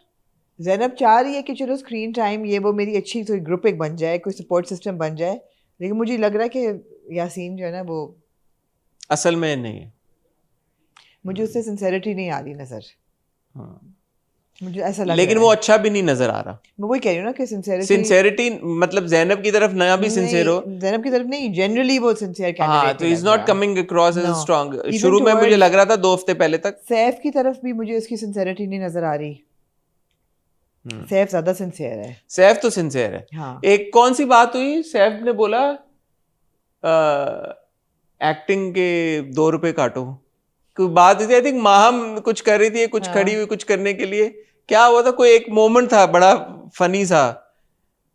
जैनब चाह रही है कि चलो स्क्रीन टाइम ये वो मेरी अच्छी कोई ग्रुप एक बन जाए, कोई सपोर्ट सिस्टम बन जाए, लेकिन मुझे लग रहा है कि यासीन जो है ना वो असल में नहीं है। मुझे उससे सिंसेरिटी नहीं आ रही नजर। हाँ। मुझे ऐसा लग लेकिन रहा वो है। अच्छा भी नहीं नजर आ रहा। मैं वही कह रही हूँ ना कि सिंसेरिटी मतलब जैनब की तरफ ना भी सिंसेर हो। जैनब की तरफ नहीं, जनरली वो सिंसियर हाँ, कैंडिडेट तो is not coming across as No. Strong. Even शुरू में मुझे towards- लग रहा था 2 हफ्ते पहले तक। सैफ की तरफ भी मुझे उसकी सिंसेरिटी नहीं नजर आ रही। सैफ ज्यादा सिंसियर है। सैफ तो सिंसियर है। हाँ। एक कौन सी बात हुई, सैफ ने बोला एक्टिंग के 2 रुपए काटो, कोई बात हुई थी। आई थिंक माहम कुछ कर रही थी, कुछ हाँ। खड़ी हुई कुछ करने के लिए, क्या हुआ था, कोई एक मोमेंट था बड़ा फनी सा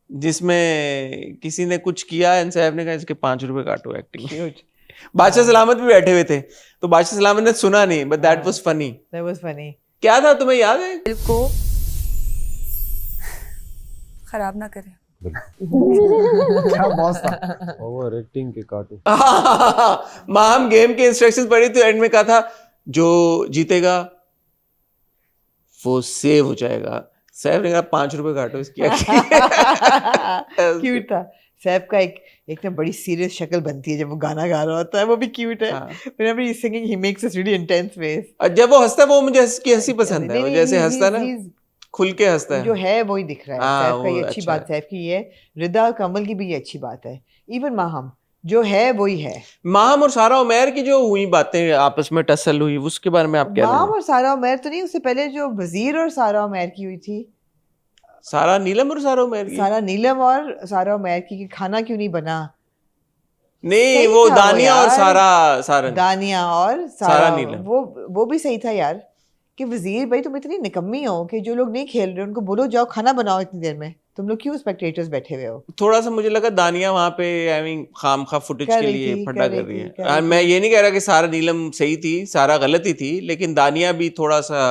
जिसमें किसी ने कुछ किया एंड सैफ ने कहा इसके 5 रुपए काटो एक्टिंग। Cute. बादशाह सलामत भी बैठे हुए थे, तो बादशाह सलामत ने सुना नहीं, but that was funny. That was funny. क्या था, तुम्हें याद है? दिल को खराब ना करे। क्या बॉस था। ओवर एक्टिंग के काटो। माहम गेम के इंस्ट्रक्शंस पढ़ी तो एंड में कहा था जो जीतेगा वो सेव हो जाएगा। सैफ ने कहा 5 रुपए काटो इसकी। क्यूट था। सैफ का एक ना बड़ी सीरियस शक्ल बनती है जब वो गाना गा रहा होता है, वो भी क्यूट है। हाँ। Whenever he's singing, he makes this really intense face. और जब वो हंसता है वो मुझे उसकी हंसी पसंद है, वो जैसे हंसता है ना, he's- खुल के हंसता जो है। है वही दिख रहा है। हाँ, सैफ का ये वो अच्छी अच्छा बात सैफ की ये, रिदा कमल की भी ये अच्छी बात है। इवन माहम जो है वही है। माहम और सारा उमैर की जो हुई बातें आपस में टसल हुई, उसके बारे में आप क्या माहम कहेंगे? और सारा उमैर तो नहीं, उससे पहले जो वजीर और सारा उमैर की हुई थी, सारा नीलम और सारा उमैर की? सारा नीलम और सारा उमैर की, कि खाना क्यों नहीं बना। नहीं, सही वो था वो दानिया और यार। सारा दानिया और सारा सारा नीलम। वो भी सही था यार, कि वजीर भाई तुम इतनी निकम्मी हो कि जो लोग नहीं खेल रहे उनको बोलो जाओ खाना बनाओ इतनी देर में, तुम लोग क्यों स्पेक्टेटर्स बैठे हुए हो। थोड़ा सा मुझे लगा दानिया वहां पे आई मीन खामखा फुटेज कर के रही लिए थी, फड्डा कर कर रही रही थी, है। कर रही मैं ये नहीं कह रहा कि सारा नीलम सही थी, सारा गलत ही थी, लेकिन दानिया भी थोड़ा सा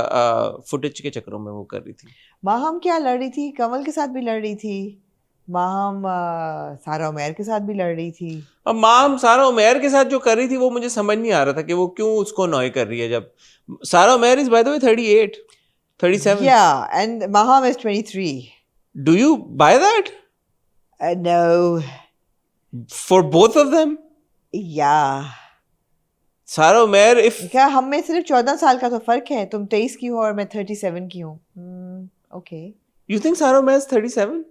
फुटेज के चक्करों में वो कर रही थी। माहम क्या लड़ रही थी, कमल के साथ भी लड़ रही थी, माहम सारा उमैर के साथ भी लड़ रही थी। अब माम सारा उमैर के साथ जो कर रही थी वो मुझे समझ नहीं आ रहा था कि वो क्यों उसको नॉय कर रही है, जब सारा Umair is by the way 38 37। Yeah, and Maham is 23. Do you by that No. For both of them? Yeah. सारा उमैर इफ क्या हम में सिर्फ 14 साल का तो फर्क है, तुम 23 की हो और मैं 37 की हूँ। Okay. यू थिंक सारा Umair is 37?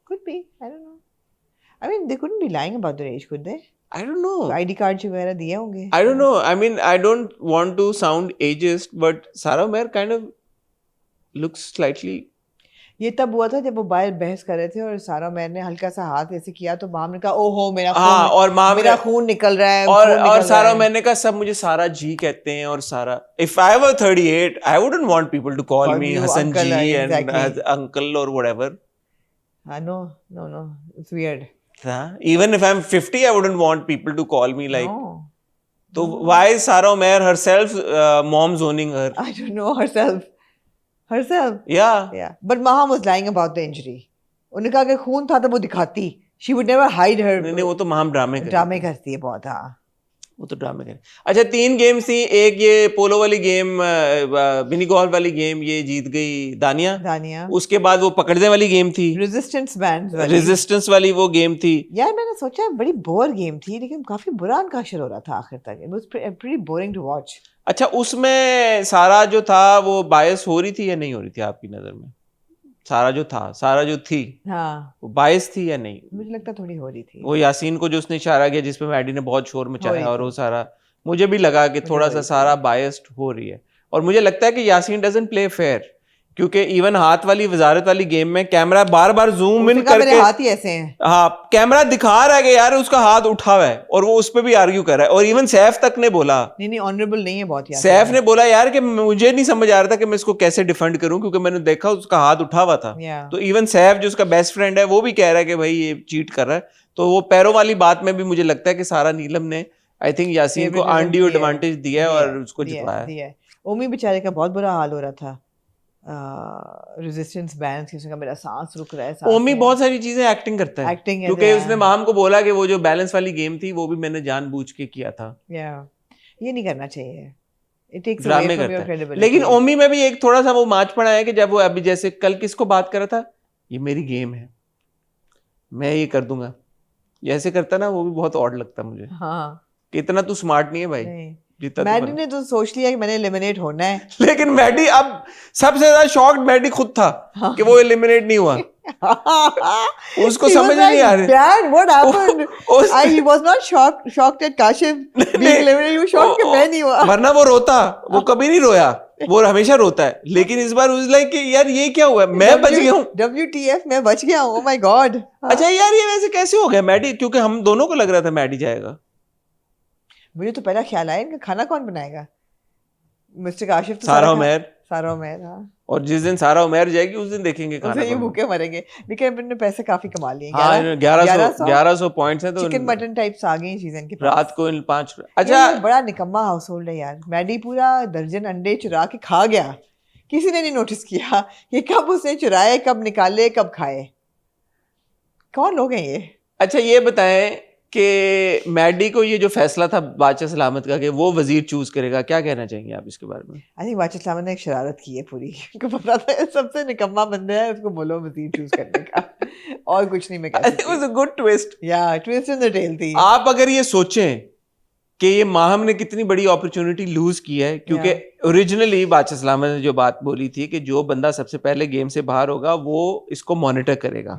Could be. I don't know. I mean, they couldn't be lying about their age, could they? I don't know. ID card वगैरह दिए होंगे। I don't know. I mean, I don't want to sound ageist, but Sarah Umair kind of looks slightly. ये तब हुआ था जब वो बाहर बहस कर रहे थे और सारा मैर ने हल्का सा हाथ ऐसे किया तो माम ने कहा ओहो मेरा हाँ, और माम मेरा ने- खून निकल रहा है, और खून निकल रहा सारा है। मैंने कहा सब मुझे सारा जी कहते हैं, और सारा if I were 38 I wouldn't want people to call Call me you Hassan uncle, ji and exactly. uncle or whatever. No, it's weird. Even if I'm 50 I wouldn't want people to call me like. No. So why is Sarah Umair herself mom zoning her? I don't know herself. Yeah. Yeah. But Maham was lying about the injury. उन्होंने कहा अगर खून था तो वो दिखाती. She would never hide her. नहीं वो तो महाम ड्रामे कर ड्रामे करती है बहुत। हाँ। वो तो ड्रामे करे। अच्छा 3 गेम्स थी, एक ये पोलो वाली गेम, मिनी गोल्फ वाली गेम, ये जीत गई दानिया। उसके बाद वो पकड़ने वाली गेम थी, रेजिस्टेंस बैंड रेजिस्टेंस वाली वो गेम थी। यार मैंने सोचा बड़ी बोर गेम थी लेकिन काफी बुरा अनकाशर हो रहा था आखिर तक। It was pretty boring to watch. अच्छा उसमें सारा जो था वो बायस हो रही थी या नहीं हो रही थी आपकी नजर में? सारा जो थी हाँ। वो बायस थी या नहीं? मुझे लगता थोड़ी हो रही थी। वो यासीन को जो उसने इशारा किया जिसपे मैडी ने बहुत शोर हो मचाया, रही और थी। वो सारा मुझे भी लगा कि मुझे थोड़ा हो सा रही थी। सारा बायस्ड हो रही है। और मुझे लगता है कि यासीन डजंट प्ले फेयर, क्योंकि इवन हाथ वाली वजारत वाली गेम में camera bar bar zoom in उसने कहा, मेरे करके, हाथ ही ऐसे हैं। हाँ कैमरा दिखा रहा है कि यार उसका हाथ उठा हुआ है और वो उस पर भी आर्ग्यू कर रहा है। और इवन सैफ तक ने बोला, नहीं ऑनरेबल नहीं है बहुत यार। सैफ ने बोला यार कि मुझे नहीं समझ आ रहा था कि मैं इसको कैसे डिफेंड करूं क्योंकि मैंने देखा उसका हाथ उठा हुआ था। Yeah. तो इवन सैफ जो उसका बेस्ट फ्रेंड है वो भी कह रहा है कि भाई ये चीट कर रहा है। तो वो पैरों वाली बात में भी मुझे लगता है कि सारा नीलम ने आई थिंक यासीन को आंडियो एडवांटेज दिया है और उसको जितवाया। ओमी बेचारे का बहुत बुरा हाल हो रहा था रेजिस्टेंस बैंड की, उसका मेरा सांस रुक रहा है। ओमी बहुत सारी चीजें एक्टिंग करता है, एक्टिंग क्योंकि उसने माम को बोला कि वो जो बैलेंस वाली गेम थी वो भी मैंने जानबूझ के किया था। ये नहीं करना चाहिए, इट टेक्स ड्रामे अवे फ्रॉम योर करता है। क्रेडिबिलिटी। लेकिन ओमी में भी एक थोड़ा सा वो माच पड़ा है कि जब वो अभी जैसे कल किसको बात कर रहा था, ये मेरी गेम है मैं ये कर दूंगा, जैसे करता ना वो भी बहुत ऑड लगता मुझे। हाँ कि इतना तू स्मार्ट नहीं है भाई जितना तू मैडी बना। ने तो सोच लिया कि मैंने एलिमिनेट होना है। लेकिन मैडी अब सबसे ज्यादा शॉक्ड मैडी खुद था कि वो एलिमिनेट नहीं हुआ। उसको समझ नहीं आ रही। Dad, what happened? He was not shocked at Kashif being eliminated. He was shocked कि मैं नहीं हुआ। वरना वो रोता, वो कभी नहीं रोया, वो हमेशा रोता है। लेकिन इस बार उस लाइक कि यार ये क्या हुआ, मैं बच गया हूँ। WTF मैं बच गया हूँ, oh my God। अच्छा यार ये वैसे कैसे हो गया मैडी, क्योंकि हम दोनों को लग रहा था मैडी जाएगा। मुझे तो पहला ख्याल आया इनका खाना कौन बनाएगा। मिस्टर काशिफ तो सारा उमैर, हाँ। और जिस दिन सारा उमैर जाएगी उस दिन देखेंगे खाना। ये भूखे मरेंगे, लेकिन अपने पैसे काफी कमा लिए। हाँ 1100 पॉइंट्स हैं, तो चिकन मटन टाइप्स आ गई चीजें इनके पास। रात को इन 5। अच्छा बड़ा निकम्मा हाउस होल्ड है यार। मैडी पूरा दर्जन अंडे चुरा के खा गया, किसी ने नहीं नोटिस किया कि कब उसने चुराए, कब निकाले, कब खाए। कौन लोग हैं ये? अच्छा ये बताएं कि मैडी को ये जो फैसला था बादशाह सलामत का कि वो वजीर चूज करेगा, क्या कहना चाहेंगे आप इसके बारे में? आई थिंक बादशाह सलामत ने एक शरारत की है पूरी। उनको पता था सबसे निकम्मा बंदा है, उसको बोलो वजीर चूज करने का। और कुछ नहीं मैं कह सकती। It was a good twist। या ट्विस्ट इन द टेल थी। आप अगर ये सोचें कि ये माहम ने कितनी बड़ी अपॉर्चुनिटी लूज की है, क्योंकि ओरिजिनली बादशाह सलामत ने जो बात बोली थी कि जो बंदा सबसे पहले गेम से बाहर होगा वो इसको मॉनिटर करेगा।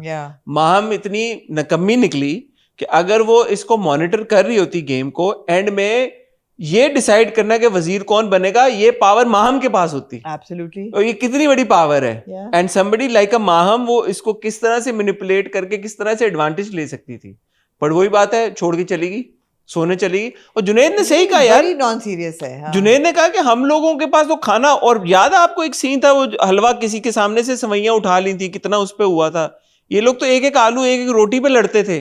माहम इतनी नकम्मी निकली कि अगर वो इसको मॉनिटर कर रही होती गेम को, एंड में ये डिसाइड करना कि वजीर कौन बनेगा, ये पावर माहम के पास होती। एब्सोल्युटली। और ये कितनी बड़ी पावर है। एंड समबडी लाइक अ माहम वो इसको किस तरह से मैनिपुलेट करके किस तरह से एडवांटेज ले सकती थी। पर वही बात है, छोड़ के चली गई, सोने चली गई। और जुनैद ने सही कहा यार, नॉन सीरियस है। हाँ। जुनैद ने कहा कि हम लोगों के पास तो खाना, और याद है आपको एक सीन था वो हलवा किसी के सामने से सवैयां उठा ली थी, कितना उस पर हुआ था। ये लोग तो एक एक आलू एक एक रोटी पे लड़ते थे।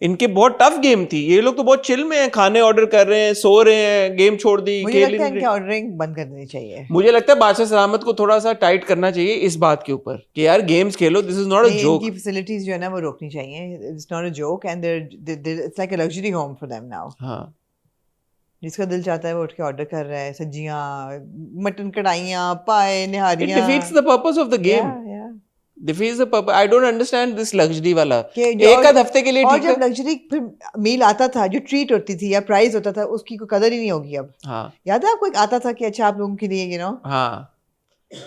इनके बहुत टफ गेम थी। ये लोग तो बहुत चिल में हैं, खाने ऑर्डर कर रहे हैं, सो रहे हैं, गेम छोड़ दी। मुझे लगता है इनकी ऑर्डरिंग बंद कर देनी चाहिए। मुझे लगता है बादशाह सलामत को थोड़ा सा टाइट करना चाहिए इस बात के ऊपर कि यार games Khelo, this is not a joke. इनकी फैसिलिटीज जो है ना वो रोकनी चाहिए। It's not a joke and it's like a luxury home for them now. हाँ, जिसका दिल चाहता है वो उठ के ऑर्डर कर रहा है, सब्जियां, मटन कढ़ाइयां, पाए, निहारियां। It defeats the purpose of the game. Defeats the purpose. I don't understand this luxury वाला। एक आध हफ्ते के लिए और ठीक है। जब लग्जरी मील आता था, जो ट्रीट होती थी या प्राइस होता था, उसकी कोई कदर ही नहीं होगी अब। हाँ, याद है आपको एक आता था कि अच्छा आप लोगों के लिए यू नो। हाँ,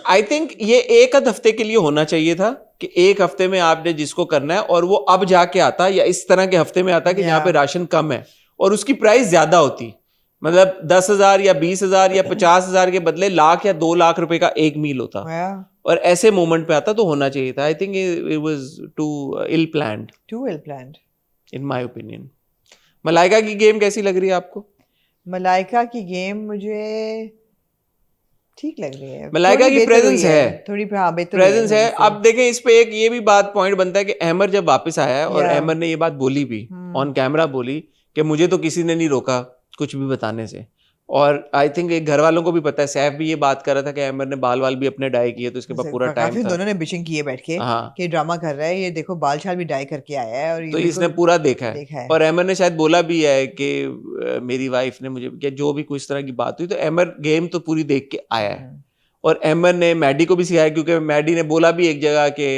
आई थिंक ये एक आध हफ्ते के लिए होना चाहिए था कि एक हफ्ते में आपने जिसको करना है, और वो अब जाके आता या इस तरह के हफ्ते में आता कि यहाँ पे राशन कम है और उसकी प्राइस ज्यादा होती। मतलब 10,000 या 20,000 या 50,000 के बदले लाख या 2 लाख रुपए का एक मील होता, और ऐसे मोमेंट पे आता तो होना चाहिए था। I think it was too ill planned in my opinion. Malaika की गेम कैसी लग रही है आपको? मलाइका की गेम मुझे ठीक लग रही है। मलाइका की प्रेजेंस है, थोड़ी बेहतर प्रेजेंस है। अब देखें इस पे एक ये भी बात पॉइंट बनता है कि अहमर जब वापस आया है, और अहमर ने ये बात बोली भी ऑन कैमरा, बोली कि मुझे तो किसी ने नहीं रोका कुछ भी बताने से। और आई थिंक एक घर वालों को भी पता है, सैफ भी ये बात कर रहा था कि अहमर ने बाल वाल भी अपने डाई किए, तो इसके पास पूरा टाइम था। दोनों ने बिचिंग की है बैठ के कि ड्रामा कर रहा है, ये देखो बाल छाल भी डाई करके आया है, और तो इसने पूरा देखा है। और अहमर ने शायद बोला भी है कि मेरी वाइफ ने मुझे, क्या जो भी कुछ तरह की बात हुई, तो अहमर गेम तो पूरी देख के आया है। और अहमर ने मैडी को भी सिखाया, क्योंकि मैडी ने बोला भी एक जगह कि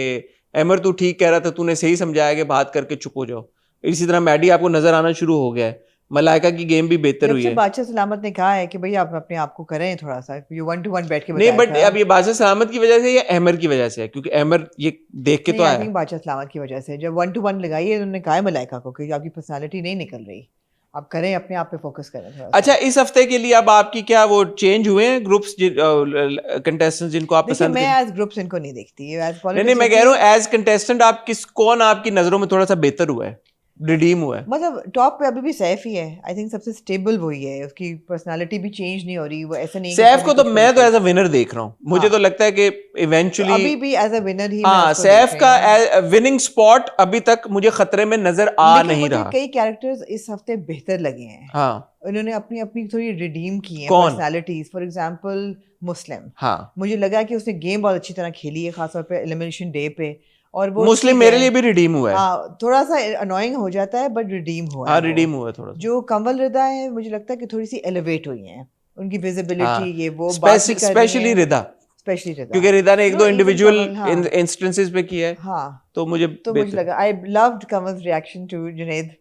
अहमर तू ठीक कह रहा था, तूने सही समझाया कि बात करके चुप हो जाओ। इसी तरह मैडी आपको नजर आना शुरू हो गया है। मलाइका की गेम भी बेहतर हुई है। बादशाह सलामत ने कहा है कि भाई आप अपने आप को करें थोड़ा सा, ये 1-to-1 बैठ के नहीं, बट अब ये बादशाह सलामत की वजह से या अहमर की वजह से है? क्योंकि अहमर ये देख के तो आया। बादशाह सलामत की वजह से जब 1-to-1 लगाई है, उन्होंने कहा है मलाइका को कि आपकी पर्सनालिटी नहीं निकल रही, आप करें, अपने आप पे फोकस करें थोड़ा सा। अच्छा, इस हफ्ते के लिए अब आपकी क्या वो चेंज हुए हैं ग्रुप्स कंटेस्टेंट्स जिनको आप देखिए पसंद मैं करें? एज ग्रुप्स इनको नहीं देखती, एज नहीं मैं कह रहा हूँ एज कंटेस्टेंट आप कौन आपकी नजरों में थोड़ा सा बेहतर हुआ है, रिडीम हुआ है? मतलब टॉप पे अभी भी सैफ ही है, आई थिंक सबसे स्टेबल वही है, उसकी पर्सनालिटी भी चेंज नहीं हो रही, वो ऐसा नहीं सैफ को तो मैं तो एज अ विनर देख रहा हूँ, मुझे तो लगता है कि इवेंचुअली अभी भी एज अ विनर ही हाँ सैफ का विनिंग स्पॉट अभी तक मुझे खतरे में नजर आ नहीं रहा। कई कैरेक्टर्स इस हफ्ते बेहतर लगे हैं, हाँ उन्होंने अपनी अपनी थोड़ी रिडीम की है कौन? पर्सनालिटीज। फॉर एग्जांपल मुस्लिम, हाँ मुझे लगा कि उसने गेम बहुत अच्छी तरह खेली है, खासतौर पे एलिमिनेशन डे पे, और वो मुस्लिम ठीक मेरे है। लिए भी रिडीम हुआ है। हाँ थोड़ा सा अनोइंग हो जाता है बट रिडीम हुआ हाँ है वो। रिडीम हुआ है थोड़ा सा। जो कंवल रिदा है मुझे लगता है कि थोड़ी सी एलिवेट हुई हैं, उनकी विजिबिलिटी हाँ, ये वो बात भी कर रही स्पेशली हैं, रिदा, स्पेशली रिदा, क्योंकि रिदा ने एक No, दो even इंडिविजुअल कमल, हाँ। इंस्टेंसेस पे किया है, हाँ तो मुझे तो मुझे लगा I loved Kamal's reaction to Junaid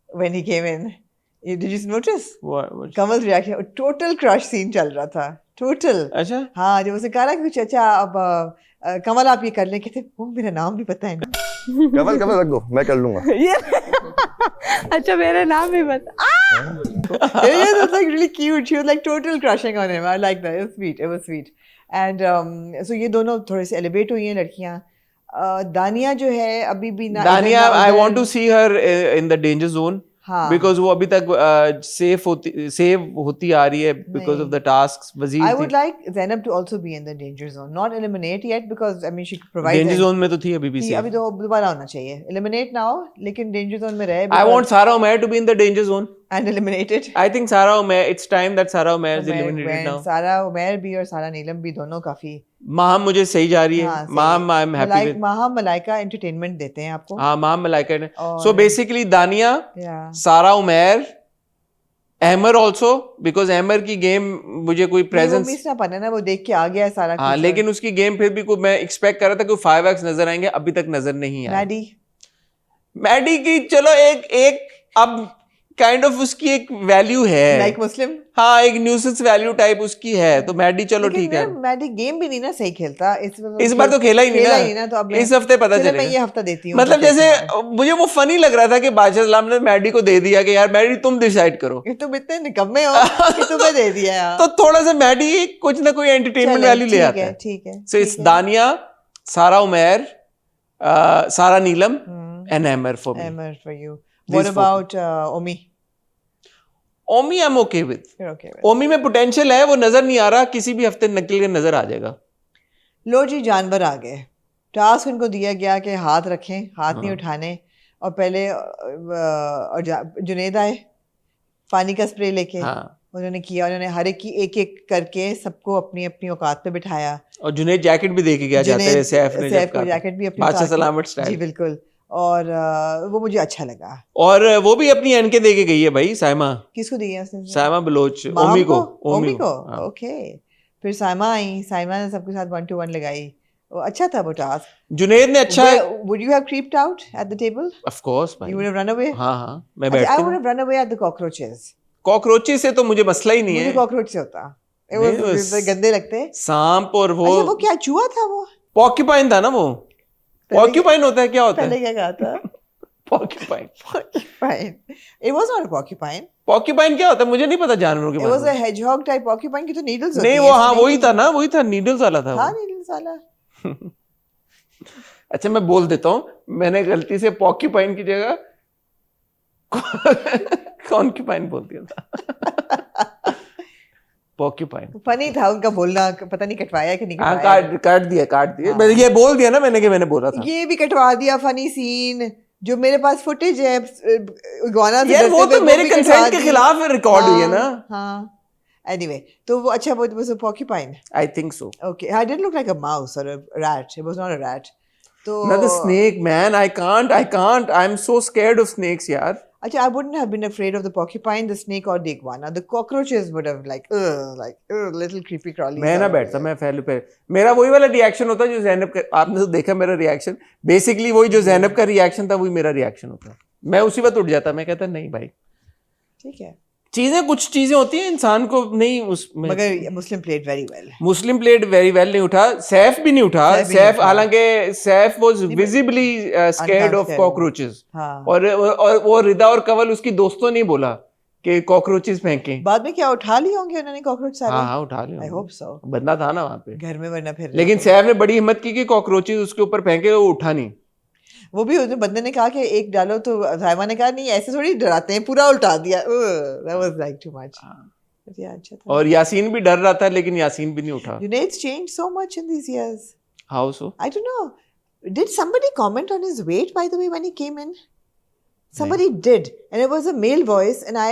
when he came in. Did you notice Kamal's reaction? Total crush scene चल रहा था, टोटल। अच्छा हाँ जब उसे कहा ना कि कुछ अच्छा अब कमल आप ये कर ले, कहते वो मेरा नाम भी पता है ना। कमल कमल रख दो, मैं कर लूंगा। अच्छा मेरा नाम भी बता। It was like really cute. She was like total crushing on him. I like that. It was sweet. It was sweet. And so ये दोनों थोड़े से एलिवेट हुई हैं लड़कियां। दानिया जो है अभी भी ना, दानिया इधर ना आई उधर। Want to see her in the danger zone, हाँ बिकॉज वो अभी तक सेव होती आ रही है because of the task. I Wazir would like Zainab to also be in the danger zone, not eliminate yet because I mean she provides danger zone में तो थी अभी भी थी, सेफ। अभी तो दोबारा होना चाहिए, eliminate ना हो लेकिन danger zone में रहे। I want Sarah Umair to be in the danger zone. and eliminated। I think Sarah Umair, it's time that Sarah Umair is eliminated now. सारा उमैर भी और सारा नीलम भी दोनों काफी माहम मुझे सही जा रही है। हाँ, सही माहम है। I am happy with. Maham Malaika entertainment देते हैं आपको। हाँ माहम मलाइका ने। और- So basically दानिया, Yeah. सारा उमैर, अहमर also because अहमर की गेम मुझे कोई नहीं, वो प्रेजेंस, मिस ना पाना ना, वो देख के आ गया है सारा हाँ कुछ। लेकिन उसकी गेम फिर भी कोई मैं एक्सपेक्ट कर रहा था कि 5x नजर आएंगे, अभी तक नजर नहीं आए। मैडी मैडी की चलो एक अब काइंड ऑफ उसकी एक वैल्यू है, लाइक मुस्लिम, हाँ एक न्यूसेंस वैल्यू टाइप उसकी है, तो मैडी चलो लेकिन ठीक है। मैडी गेम भी नहीं ना सही खेलता इस बार तो खेला ही नहीं ना, तो अब मैं- इस हफ्ते पता चलो मैं चलेगा। ये हफ्ता देती हूँ मतलब तो जैसे देखते हैं। मुझे वो फनी लग रहा था कि बादशाह सलाम ने मैडी को दे दिया कि यार मैडी तुम डिसाइड करो, कि तुम इतने निकम्मे हो कि तुम्हें दे दिया यार। तो थोड़ा सा मैडी कुछ ना कोई एंटरटेनमेंट चलो, वैल्यू ले ठीक आता है। ठीक है सो इट्स दानिया, Sara Umair, Sara Neelam and Ahmar for me. Amar for you. These What four. about Omi? Omi I am okay with. You're okay with? Omi में पोटेंशियल है, वो नजर नहीं आ रहा, किसी भी हफ्ते निकल के नजर आ जाएगा। लो जी जानवर आ गए, टास्क उनको दिया गया कि हाथ रखें, हाथ नहीं उठाने, और पहले जुनैद आए पानी का स्प्रे लेके, हाँ उन्होंने किया, उन्होंने हर एक की एक एक करके सबको अपनी अपनी औकात पे बिठाया। और जुनैद जैकेट भी दे के गया जाते हैं सैफ ने, सैफ को जैकेट भी अपनी बादशाह औकात की- सलामत जी स्टाइल। बिल्कुल, और वो मुझे अच्छा लगा। और वो भी अपनी एनके दे के गई है भाई, साइमा, किसको दिया उसने? साइमा बलोच, माम ओमी को, ओमी को हाँ। ओके। फिर साइमा आई, साइमा ने सबके साथ 1-to-1 लगाई, वो अच्छा था वो टास्क। जुनैद ने अच्छा, Would you have creeped out at the table? Of course भाई, You would have run away? हाँ हाँ मैं I would बैठता have run away at the cockroaches. Cockroaches से तो मुझे मसला ही नहीं मुझे है, कॉकरोच से होता, It नहीं, was बस- गंदे लगते। सांप और अच्छा वो वो क्या चूहा था वो? पॉक्यूपाइन था ना वो, पॉक्यूपाइन होता है, क्या होता पहले है क्या कहा था? Porcupine? Porcupine. It was not a porcupine. Porcupine क्या होता है मुझे नहीं पता जानवरों के It बारे was a में। hedgehog type porcupine की तो needles होती नहीं हैं, वो हाँ इसमें वही नहीं- था ना, वही था, नीडल्स वाला था था वो। needles वाला। अच्छा मैं बोल देता हूँ, मैंने गलती से पॉक्यूपाइन की जगह कॉन्क्यूपाइन बोल दिया था। पॉक्यूपाइन, फनी था उनका बोलना, पता नहीं कटवाया कि नहीं हाँ कटवाया। काट दिया हाँ। मैंने, ये बोल दिया ना मैंने कि मैंने बोला था। ये भी कटवा दिया फनी सीन, जो मेरे पास फुटेज है इग्वाना से यार डरते वो हुए, तो मेरे भी कटवा कंसेंट के दी। खिलाफ रिकॉर्ड हुई है ना। हाँ एनीवे, तो वो अच्छा वो was a porcupine. I think so. Okay, I didn't look like a mouse or a rat. It was not a rat. तो Another snake, man. I can't. I'm so scared of snakes, यार. अच्छा, I wouldn't have been afraid of the porcupine, the snake or the iguana. The cockroaches would have like little creepy crawlies. मैं ना बैठता, मैं फैले पे, मेरा वही वाला रिएक्शन होता जो जैनब का, आपने तो देखा मेरा रिएक्शन, बेसिकली वही जो जैनब का रिएक्शन था वही मेरा रिएक्शन होता। मैं उसी वक्त उठ जाता, मैं कहता नहीं भाई, ठीक है, चीजें कुछ चीजें होती हैं इंसान को नहीं उसमें। मगर मुस्लिम played very well. मुस्लिम प्लेड वेरी वेल नहीं उठा, सैफ भी नहीं उठा, सैफ भी नहीं सैफ उठा। हालांकि Saif was visibly scared of Uncomfortable. Cockroaches, हाँ और वो रिदा और कंवल उसकी दोस्तों नहीं बोला कि कॉकरोचेस फेंके। बाद में क्या उठा लिए होंगे उन्होंने कॉकरोच सारे? हाँ हाँ उठा लिया आई होप सो। बंदा था ना वहाँ पे। घर में वरना फिर लेकिन सैफ ने बड़ी हिम्मत की कि कॉकरोचेस उसके ऊपर फेंके, वो उठा नहीं। वो भी उस बंदे ने कहा कि एक डालो, तो साइमा ने कहा नहीं ऐसे थोड़ी डराते हैं, पूरा उल्टा दिया। That was like too much. अच्छा था। और यासीन भी डर रहा था लेकिन यासीन भी नहीं उठा। Junaid's changed so much in these years. How so? I don't know. Did somebody comment on his weight, by the way, when he came in? Somebody did. And it was a male voice, and I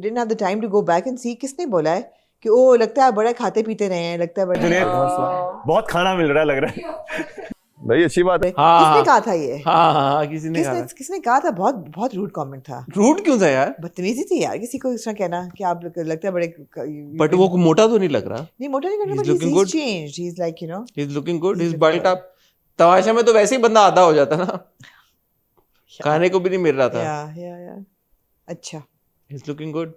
didn't have the time to go back and see किसने बोला है कि ओ लगता है बड़ा खाते पीते रहे हैं, लगता है बड़ा बहुत खाना मिल रहा है लग रहा है। भाई अच्छी बात है। किसने कहा था ये? हाँ किसी ने कहा। किसने कहा था? बहुत बहुत रूड कमेंट था। रूड क्यों था यार? बदतमीजी थी यार, किसी को इस तरह कहना कि आप लगता है बड़े। बट वो मोटा तो नहीं लग रहा। नहीं मोटा नहीं लग रहा, He's but looking he's good. changed. He's like, you know. He's looking good. He's He's looking bulked up. तमाशा में तो वैसे ही बंदा आधा हो जाता ना, खाने को भी नहीं मिल रहा था। या अच्छा। He's looking good.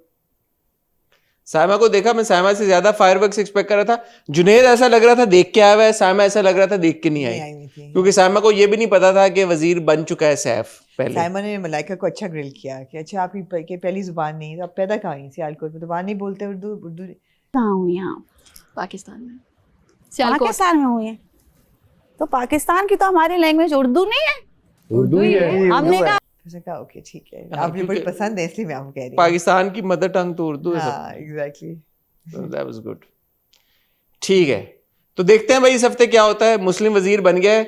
साइमा को देखा, मैं साइमा से ज्यादा फायरवर्क्स एक्सपेक्ट कर रहा था। जुनैद ऐसा लग रहा था देख के आया हुआ है, साइमा ऐसा लग रहा था देख के नहीं आई हुई थी। क्योंकि साइमा को ये भी नहीं पता था कि वजीर बन चुका है सैफ पहले। साइमा ने मलाइका को अच्छा ग्रिल किया कि अच्छा आपकी के पहली जुबान नहीं, आप पैदा कहाँ हुई? सियालकोट में। जुबान नहीं बोलते उर्दू? कहाँ हुई आप? पाकिस्तान में। पाकिस्तान में हुई है तो पाकिस्तान की तो हमारी लैंग्वेज उर्दू नहीं है, उर्दू ही है। हमने कहा उसने कहा ओके ठीक है, आप मुझे बड़ी पसंद है इसलिए मैं आपको कह रही हूँ। पाकिस्तान की मदर टंग तो उर्दू है। हाँ एग्जैक्टली। That was good. ठीक है, तो देखते हैं भाई इस हफ्ते क्या होता है। मुस्लिम वजीर बन गए,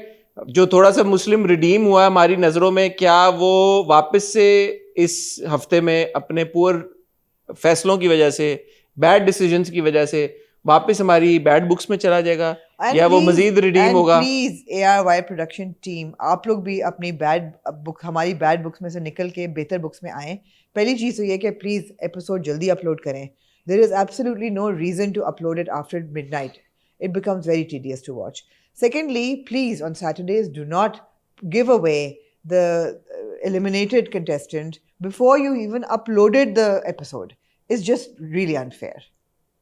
जो थोड़ा सा मुस्लिम रिडीम हुआ हमारी नजरों में, क्या वो वापस से इस हफ्ते में अपने पुअर फैसलों की वजह से, बैड डिसीजंस की वजह से वापस हमारी बैड बुक्स में चला जाएगा, या वो मजीद रिडीम होगा? प्लीज ARY प्रोडक्शन टीम, आप लोग भी अपनी बैड बुक, हमारी बैड बुक्स में से निकल के बेहतर बुक्स में आए। पहली चीज तो ये कि प्लीज एपिसोड जल्दी अपलोड करें। There is absolutely no reason to upload it after midnight. It becomes very tedious to watch. Secondly, please on Saturdays do not give away the eliminated contestant before you even uploaded the episode. It's just really unfair.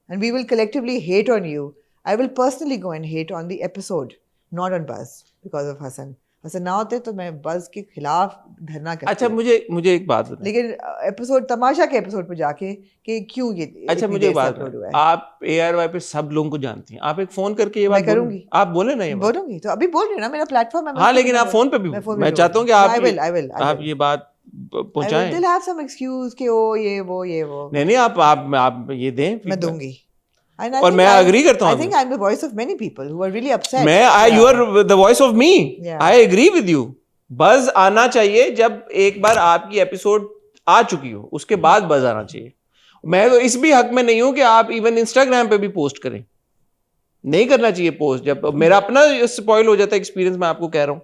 And we will collectively hate on you. I will personally go and hate on the episode, not on Buzz, because of Hassan. Hassan ना होते तो मैं Buzz के खिलाफ धरना करती। अच्छा मुझे एक बात बताएं। लेकिन एपिसोड तमाशा के एपिसोड पे जाके कि क्यों ये अच्छा मुझे एक बात बताएं, आप ARY पे सब लोगों को जानती हैं, आप एक फोन करके ये बात करूंगी। आप बोले ना, ये बोलूंगी तो अभी बोल रही हूँ ना, मेरा प्लेटफॉर्म है। हाँ लेकिन आप फोन पे भी, मैं चाहता हूँ कि आप ये बात पहुंचाएं। They'll have some excuse कि ओ ये वो नहीं आप ये दें, मैं दूंगी। और मैं अग्री करता हूँ। I think I'm the voice of many people who are really upset. you are the voice of me. I agree with you. Buzz आना चाहिए जब एक बार आपकी एपिसोड आ चुकी हो, उसके बाद बज़ आना चाहिए। मैं तो इस भी हक में नहीं हूं कि आप इवन इंस्टाग्राम पे भी पोस्ट करें, नहीं करना चाहिए पोस्ट। जब मेरा अपना स्पॉइल हो जाता है एक्सपीरियंस, मैं आपको कह रहा हूँ।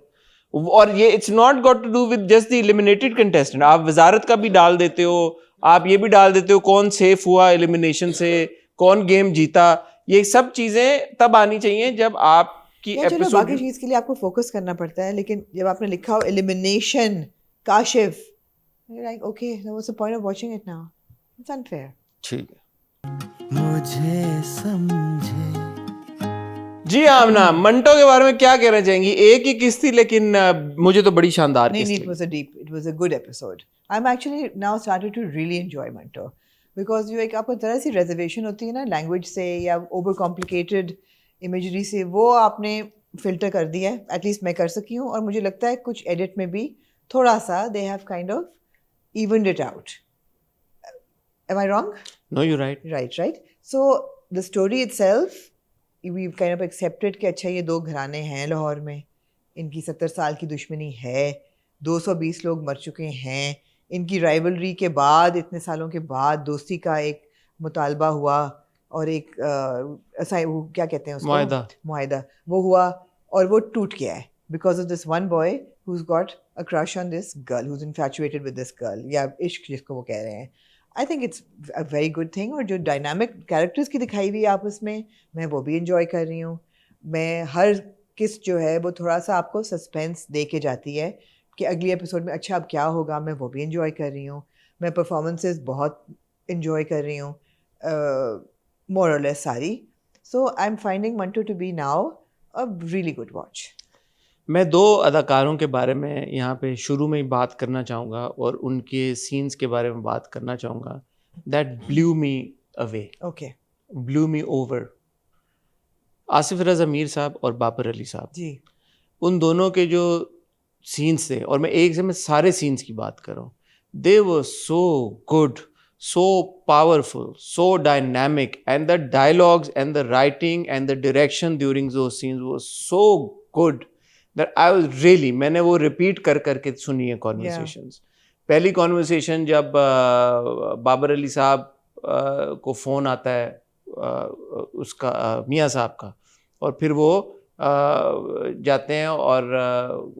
और ये it's not got to do with just the eliminated contestant. आप वजारत का भी डाल देते हो, आप ये भी डाल देते हो कौन सेफ हुआ एलिमिनेशन से, कौन गेम जीता। ये सब चीजें तब आनी चाहिए जब आपकी एपिसोड। बाकी चीज के लिए आपको फोकस करना पड़ता है, लेकिन जब आपने लिखा हो elimination Kashif, like okay what's the point of watching it now? It's unfair. ठीक है, मुझे समझे। जी आमना, मंटो के बारे में क्या कहना चाहेंगी? एक ही किस्त थी लेकिन मुझे तो बड़ी शानदार किस्त लगी। It was a good episode. I'm actually now started to really enjoy Manto because you एक आपको तरह सी reservation होती है ना लैंग्वेज से या over complicated imagery से, वो आपने फिल्टर कर दिया है, एटलीस्ट मैं कर सकी हूँ। और मुझे लगता है कुछ एडिट में भी थोड़ा सा they have kind of evened it out. Am I wrong? No, you're right. Right. So the story itself, we've kind of accepted कि अच्छा ये दो घराने हैं लाहौर में, इनकी 70 साल की दुश्मनी है, 220 लोग मर चुके हैं, इनकी राइवलरी के बाद इतने सालों के बाद दोस्ती का एक मुतालबा हुआ और एक वो क्या कहते हैं उसको, मुआहिदा वो हुआ और वो टूट गया है because of this one boy who's got a crush on this girl, who's infatuated with this girl, या इश्क जिसको वो कह रहे हैं। I think it's a very good thing. और जो डायनामिक कैरेक्टर्स की दिखाई हुई है आपस में, मैं वो भी इंजॉय कर रही हूँ। मैं हर किस्त जो है वो थोड़ा सा आपको सस्पेंस दे के जाती है कि अगली एपिसोड में अच्छा अब क्या होगा, मैं वो भी इंजॉय कर रही हूँ। मैं परफॉर्मेंसेस बहुत इंजॉय कर रही हूँ, मोर और less sorry. So I am finding Manto to be now a really good watch. मैं दो अदाकारों के बारे में यहाँ पे शुरू में ही बात करना चाहूँगा और उनके सीन्स के बारे में बात करना चाहूँगा। that blew me away, okay blew me over. Asif Raza Mir sahab और बाबर अली साहब, जी उन दोनों के जो सीन्स थे, और मैं सारे सीन्स की बात कर रहा हूँ, they were so good, so powerful, so dynamic, and the dialogues and the writing and the direction during those scenes was so good that I was really, मैंने वो repeat कर करके सुनी है conversations. पहली conversation जब बाबर अली साहब को फ़ोन आता है उसका मियाँ साहब का, और फिर वो जाते हैं और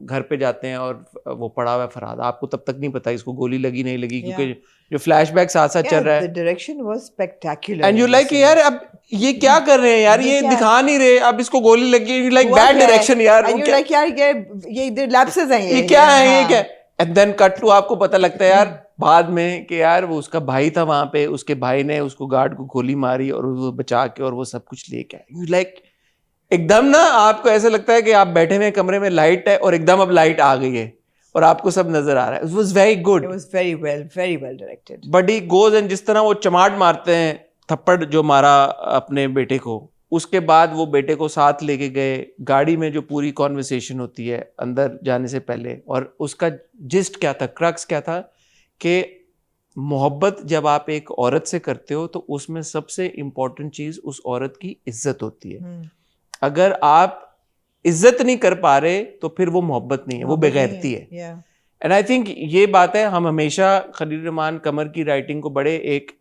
घर पे जाते हैं और वो पड़ा हुआ है फरहाद, आपको तब तक नहीं पता इसको गोली लगी नहीं लगी, क्योंकि जो फ्लैशबैक साथ साथ चल रहा है, the direction was spectacular and you like यार अब ये क्या कर रहे हैं यार, ये क्या दिखा नहीं रहे, अब इसको गोली लगी, यू लाइक हुआ बैड क्या है? डायरेक्शन यार, And वो you're क्या like यार ये इधर lapses हैं ये क्या है, ये हाँ। क्या, एंड देन कट टू आपको पता लगता है यार बाद में कि यार वो उसका भाई था वहां पे, उसके भाई ने उसको गार्ड को गोली मारी और वो बचा के और वो सब कुछ लेके आए, यू लाइक एकदम ना आपको ऐसा लगता है कि आप बैठे हुए कमरे में लाइट है और एकदम अब लाइट आ गई है और आपको सब नजर आ रहा है. It was very good, It was very well directed. But he goes and जिस तरह वो चमाट मारते हैं, थप्पड़ जो मारा अपने बेटे को, उसके बाद वो बेटे को साथ लेके गए गाड़ी में, जो पूरी कॉन्वर्सेशन होती है अंदर जाने से पहले, और उसका जिस्ट क्या था, क्रक्स क्या था कि मोहब्बत जब आप एक औरत से करते हो तो उसमें सबसे इम्पोर्टेंट चीज उस औरत की इज्जत होती है. अगर आप इज्जत नहीं कर पा रहे तो फिर वो मोहब्बत नहीं है, वो बेगैरती है. Yeah. एंड आई थिंक ये बात है, हम हमेशा खलील रहमान कमर की राइटिंग को बड़े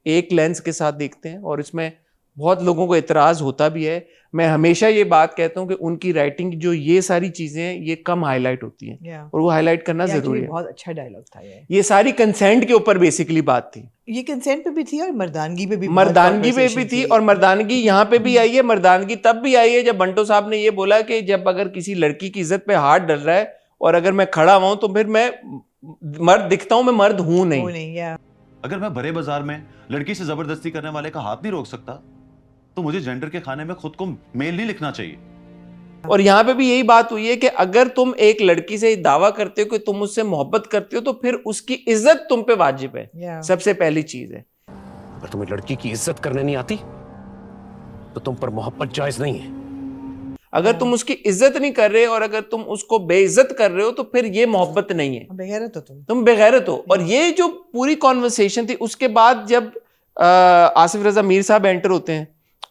एक लेंस के साथ देखते हैं, और इसमें बहुत लोगों को इतराज होता भी है. मैं हमेशा ये बात कहता हूँ कि उनकी राइटिंग जो ये सारी चीजें हैं ये कम हाईलाइट होती हैं, Yeah. और वो हाईलाइट करना ये जरूरी actually है. बहुत अच्छा डायलॉग था ये सारी कंसेंट के ऊपर बेसिकली बात थी, ये कंसेंट पे भी थी और मर्दानगी पे भी मर्दानगी पे भी थी, और मर्दानगी यहाँ पे भी आई है. मर्दानगी तब भी आई है जब बंटो साहब ने ये बोला कि जब अगर किसी लड़की की इज्जत पे हाथ डल रहा है और अगर मैं खड़ा हुआ हूं तो फिर मैं मर्द दिखता हूं, मैं मर्द हूं नहीं. या अगर मैं बड़े बाजार में लड़की से जबरदस्ती करने वाले का हाथ नहीं रोक सकता तो मुझे जेंडर के खाने में खुद को मेल नहीं लिखना चाहिए. और यहाँ पे भी यही बात हुई है कि अगर तुम एक लड़की से दावा करते हो कि तुम उससे मोहब्बत करते हो तो फिर उसकी इज्जत तुम पे वाजिब है, सबसे पहली चीज है. अगर तुम्हें लड़की की इज्जत करने नहीं आती तो तुम पर मोहब्बत जायज नहीं है. अगर तुम उसकी इज्जत नहीं कर रहे और अगर तुम उसको बेइज्जत कर रहे हो तो फिर ये मोहब्बत नहीं है, बेगैरत हो तुम बेगैरत हो. और ये जो पूरी कॉन्वर्सेशन थी, उसके बाद जब आसिफ रजा मीर साहब एंटर होते हैं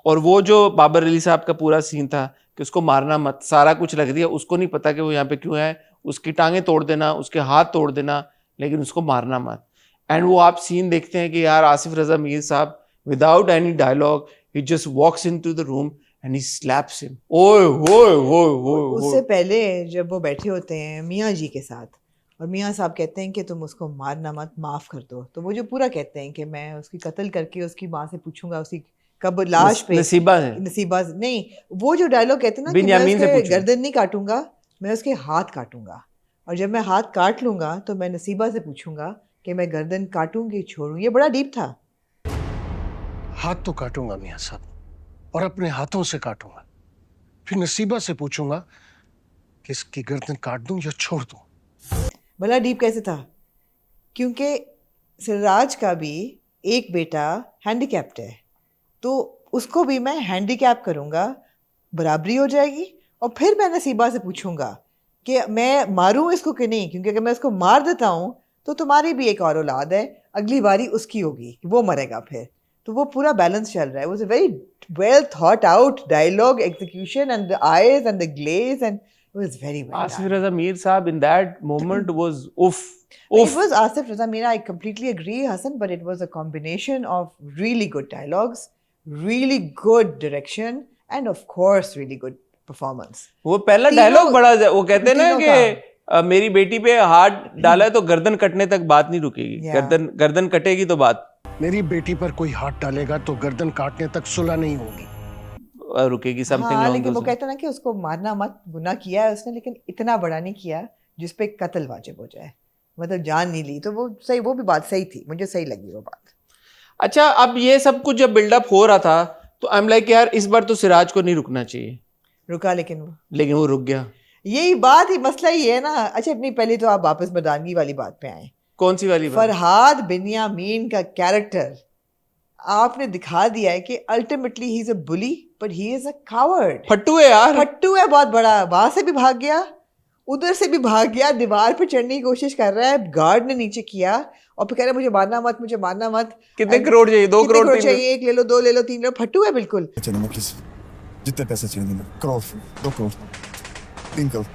और वो जो बाबर अली साहब का पूरा सीन था कि उसको मारना मत, सारा कुछ रख दिया, उसको नहीं पता कि वो यहाँ पे क्यों है, उसकी टांगे तोड़ देना, उसके हाथ तोड़ देना, लेकिन उसको मारना मत. एंड वो आप सीन देखते हैं कि यार आसिफ रजा मीर साहब without any dialogue he just walks into the room and he slaps him. ओए ओए ओए ओए. उससे पहले जब वो बैठे होते हैं मियाँ जी के साथ और मियाँ साहब कहते हैं कि तुम उसको मारना मत, माफ कर दो, तो वो जो पूरा कहते हैं कि मैं उसकी कत्ल करके उसकी माँ से पूछूंगा उसकी कब लाश पे नसीबा है, नसीबा नहीं, वो जो डायलॉग कहते हैं ना कि मैं बिन्यामीन से उसके पूछो. गर्दन नहीं काटूंगा, मैं उसके हाथ काटूंगा, और जब मैं हाथ काट लूंगा तो मैं नसीबा से पूछूंगा कि मैं गर्दन काटूंगी छोड़ूं. ये बड़ा डीप था. हाथ तो काटूंगा मियाँ साहब, और अपने हाथों से काटूंगा, फिर नसीबा से पूछूंगा कि इसकी गर्दन काट दूं या छोड़ दूं. बड़ा डीप कैसे था? क्योंकि सिराज का भी एक बेटा हैंडीकैप्ड है, तो उसको भी मैं हैंडीकैप करूंगा, बराबरी हो जाएगी. और फिर मैं नसीबा से पूछूंगा कि मैं मारूं इसको कि नहीं, क्योंकि अगर मैं इसको मार देता हूं तो तुम्हारी भी एक और औलाद है, अगली बारी उसकी होगी, वो मरेगा फिर. तो वो पूरा बैलेंस चल रहा है. Was a very well thought out dialogue execution and the eyes and the glaze and it was very well Asif done. Raza Mir Saab in that moment was oof. It was Asif Raza Mir. I completely agree, Hassan, but it was a combination of really good dialogues, really good direction, and of course, really good performance. वो पहला dialogue बड़ा, वो कहते हैं ना कि मेरी बेटी पे हाथ डाला है तो गर्दन कटने तक बात नहीं रुकेगी. गर्दन कटेगी तो बात मेरी बेटी पर कोई हाथ डालेगा तो गर्दन काटने तक सुलह नहीं होगी, रुकेगी. समथिंग हाँ, लॉन्ग लेकिन वो दोस. कहता ना कि उसको मारना मत, गुनाह किया है उसने, लेकिन इतना बड़ा नहीं किया जिस पे कत्ल वाजिब हो जाए, मतलब जान नहीं ली. तो वो सही, वो भी बात सही थी, मुझे सही लगी वो बात. अच्छा, अब ये सब कुछ जब बिल्डअप हो रहा था तो आई एम लाइक यार इस बार तो सिराज को नहीं रुकना चाहिए, रुका, लेकिन वो रुक गया. यही बात ही, मसला ही है ना. अच्छा, अपनी पहले तो आप वापस मर्दानगी वाली बात पे आए. कौन सी वाली बात? फरहाद बिन्यामीन का कैरेक्टर आपने दिखा दिया है कि ultimately he is a bully but he is a coward. फट्टू है यार, फट्टू है बहुत बड़ा। वहां से भी भाग गया, उधर से भी भाग गया, दीवार पे चढ़ने की कोशिश कर रहा है, गार्ड ने नीचे किया और फिर कह रहा है मुझे मारना मत, मुझे मारना मत। कितने करोड़ चाहिए? 2 कितने करोड़ करोड़ 3 चाहिए? 1 ले लो, 2 ले लो, 3 ले लो। फट्टू है बिल्कुल। जितने पैसे चाहिए करोड़, 2 करोड़, 3 करोड़।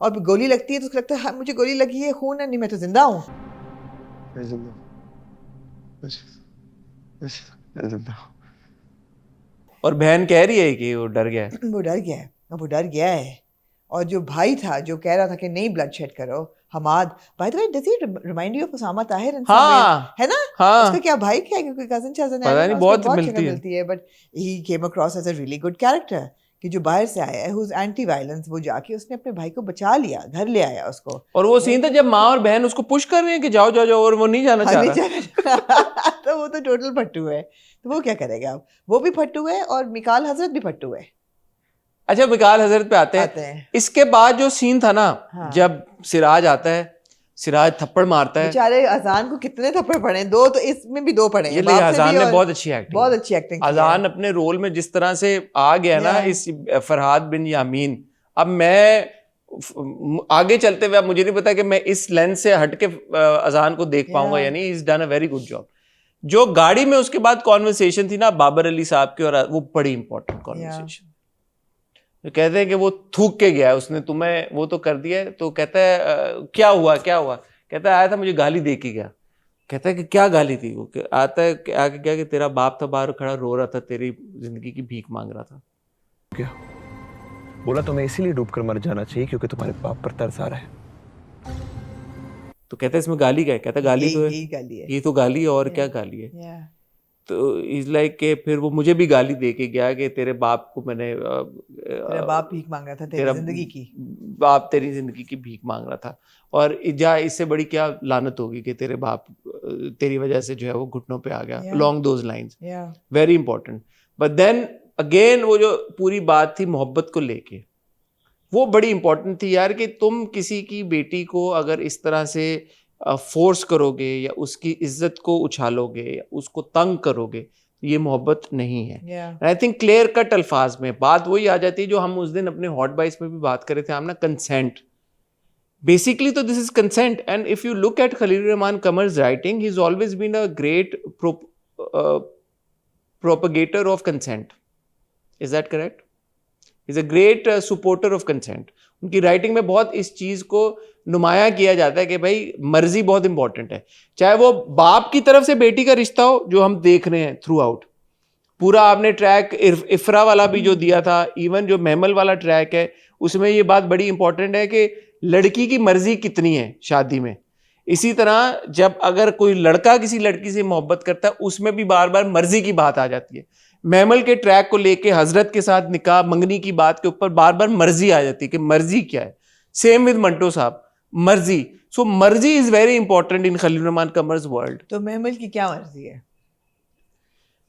और फिर गोली लगती है तो उसको लगता है हाँ मुझे गोली लगी है, खून है, नहीं मैं तो जिंदा हूँ। और बहन कह रही है कि वो डर गया है। वो डर गया है, वो डर गया है। और जो भाई था जो कह रहा था कि नहीं ब्लड शेड करो, Hammad, by the way does he remind you of Usama Tahir in some हाँ, है ना? हाँ, उसका क्या भाई क्या है, क्योंकि कजन चजन है, पता नहीं, बहुत मिलती है, but he came across as a really good character कि जो बाहर से आया है, हु इज एंटी वायलेंस, वो जाके उसने अपने भाई को बचा लिया, घर ले आया उसको। और वो सीन था जब माँ और बहन उसको पुश कर रहे हैं कि जाओ जाओ जाओ, और वो नहीं जाना चाह रहा। तो वो तो टोटल फट्टू है, तो वो क्या करेगा अब? वो भी फट्टू है और मिकाल हजरत भी फट्टू है। अच्छा, मिकाल हजरत पे आते हैं। इसके बाद जो सीन था ना, हाँ। जब सिराज आता है, सिराज थप्पड़ मारता है। बेचारे अजान को कितने थप्पड़ पड़े, 2 तो इसमें भी 2 पड़े हैं। ये अजान ने बहुत अच्छी एक्टिंग, अजान अपने रोल में जिस तरह से आ गया ना इस फरहाद बिन यामीन। अब मैं आगे चलते हुए, अब मुझे नहीं पता कि मैं इस लेंस से हट के अजान को देख पाऊंगा या नहीं। Is done a very good job. जो गाड़ी में उसके बाद कॉन्वर्सेशन थी ना बाबर अली साहब की, और वो बड़ी इंपॉर्टेंट कॉन्वर्सेशन। तो कहते हैं कि वो थूक के गया, उसने तुम्हें वो तो कर दिया है। तो कहता है क्या हुआ क्या हुआ? कहता है आया था मुझे गाली दे के गया। कहता है कि क्या गाली थी? वो आता है आगे क्या कि तेरा बाप था बाहर खड़ा रो रहा था, तेरी जिंदगी की भीख मांग रहा था। क्या बोला? तुम्हें इसीलिए डूबकर मर जाना चाहिए क्योंकि तुम्हारे बाप पर तरस आ रहा है। तो कहता है इसमें गाली क्या है? कहता गाली तो है, ये तो गाली है, और क्या गाली है? तो इज लाइक के फिर वो मुझे भी गाली दे के गया कि तेरे बाप को मैंने तेरा बाप भीख मांग रहा था, तेरी जिंदगी की, बाप तेरी जिंदगी की भीख मांग रहा था। और जा इससे बड़ी क्या लानत होगी कि तेरे बाप तेरी वजह से जो है वो घुटनों पे आ गया। along those lines, very important. But then again वो जो पूरी बात थी मोहब्बत को लेके, वो बड़ी इंपॉर्टेंट थी यार, कि तुम किसी की बेटी को अगर इस तरह से फोर्स करोगे या उसकी इज्जत को उछालोगे या उसको तंग करोगे, ये मोहब्बत नहीं है। आई थिंक क्लियर कट अल्फाज में बात वही आ जाती है जो हम उस दिन अपने हॉट बाइट्स में भी बात कर रहे थे हम ना, कंसेंट। बेसिकली तो this is consent. And if you look at Khalil Rahman Qamar's writing, he is always been a great propagator of consent. Is that correct? Is a great supporter of consent. उनकी राइटिंग में बहुत इस चीज को नुमाया किया जाता है कि भाई मर्जी बहुत इंपॉर्टेंट है, चाहे वो बाप की तरफ से बेटी का रिश्ता हो, जो हम देख रहे हैं थ्रू आउट। पूरा आपने ट्रैक इफ्रा वाला भी जो दिया था, इवन जो महमल वाला ट्रैक है, उसमें ये बात बड़ी इंपॉर्टेंट है कि लड़की की मर्जी कितनी है शादी में। इसी तरह जब अगर कोई लड़का किसी लड़की से मोहब्बत करता है, उसमें भी बार बार मर्जी की बात आ जाती है। महमल के ट्रैक को लेके हजरत के साथ निकाह मंगनी की बात के ऊपर बार बार मर्जी आ जाती है कि मर्जी क्या है। सेम विद मंटो साहब, मर्जी। सो मर्जी is very important in Khalil Rahman Qamar's world. तो महमल की क्या मर्जी है?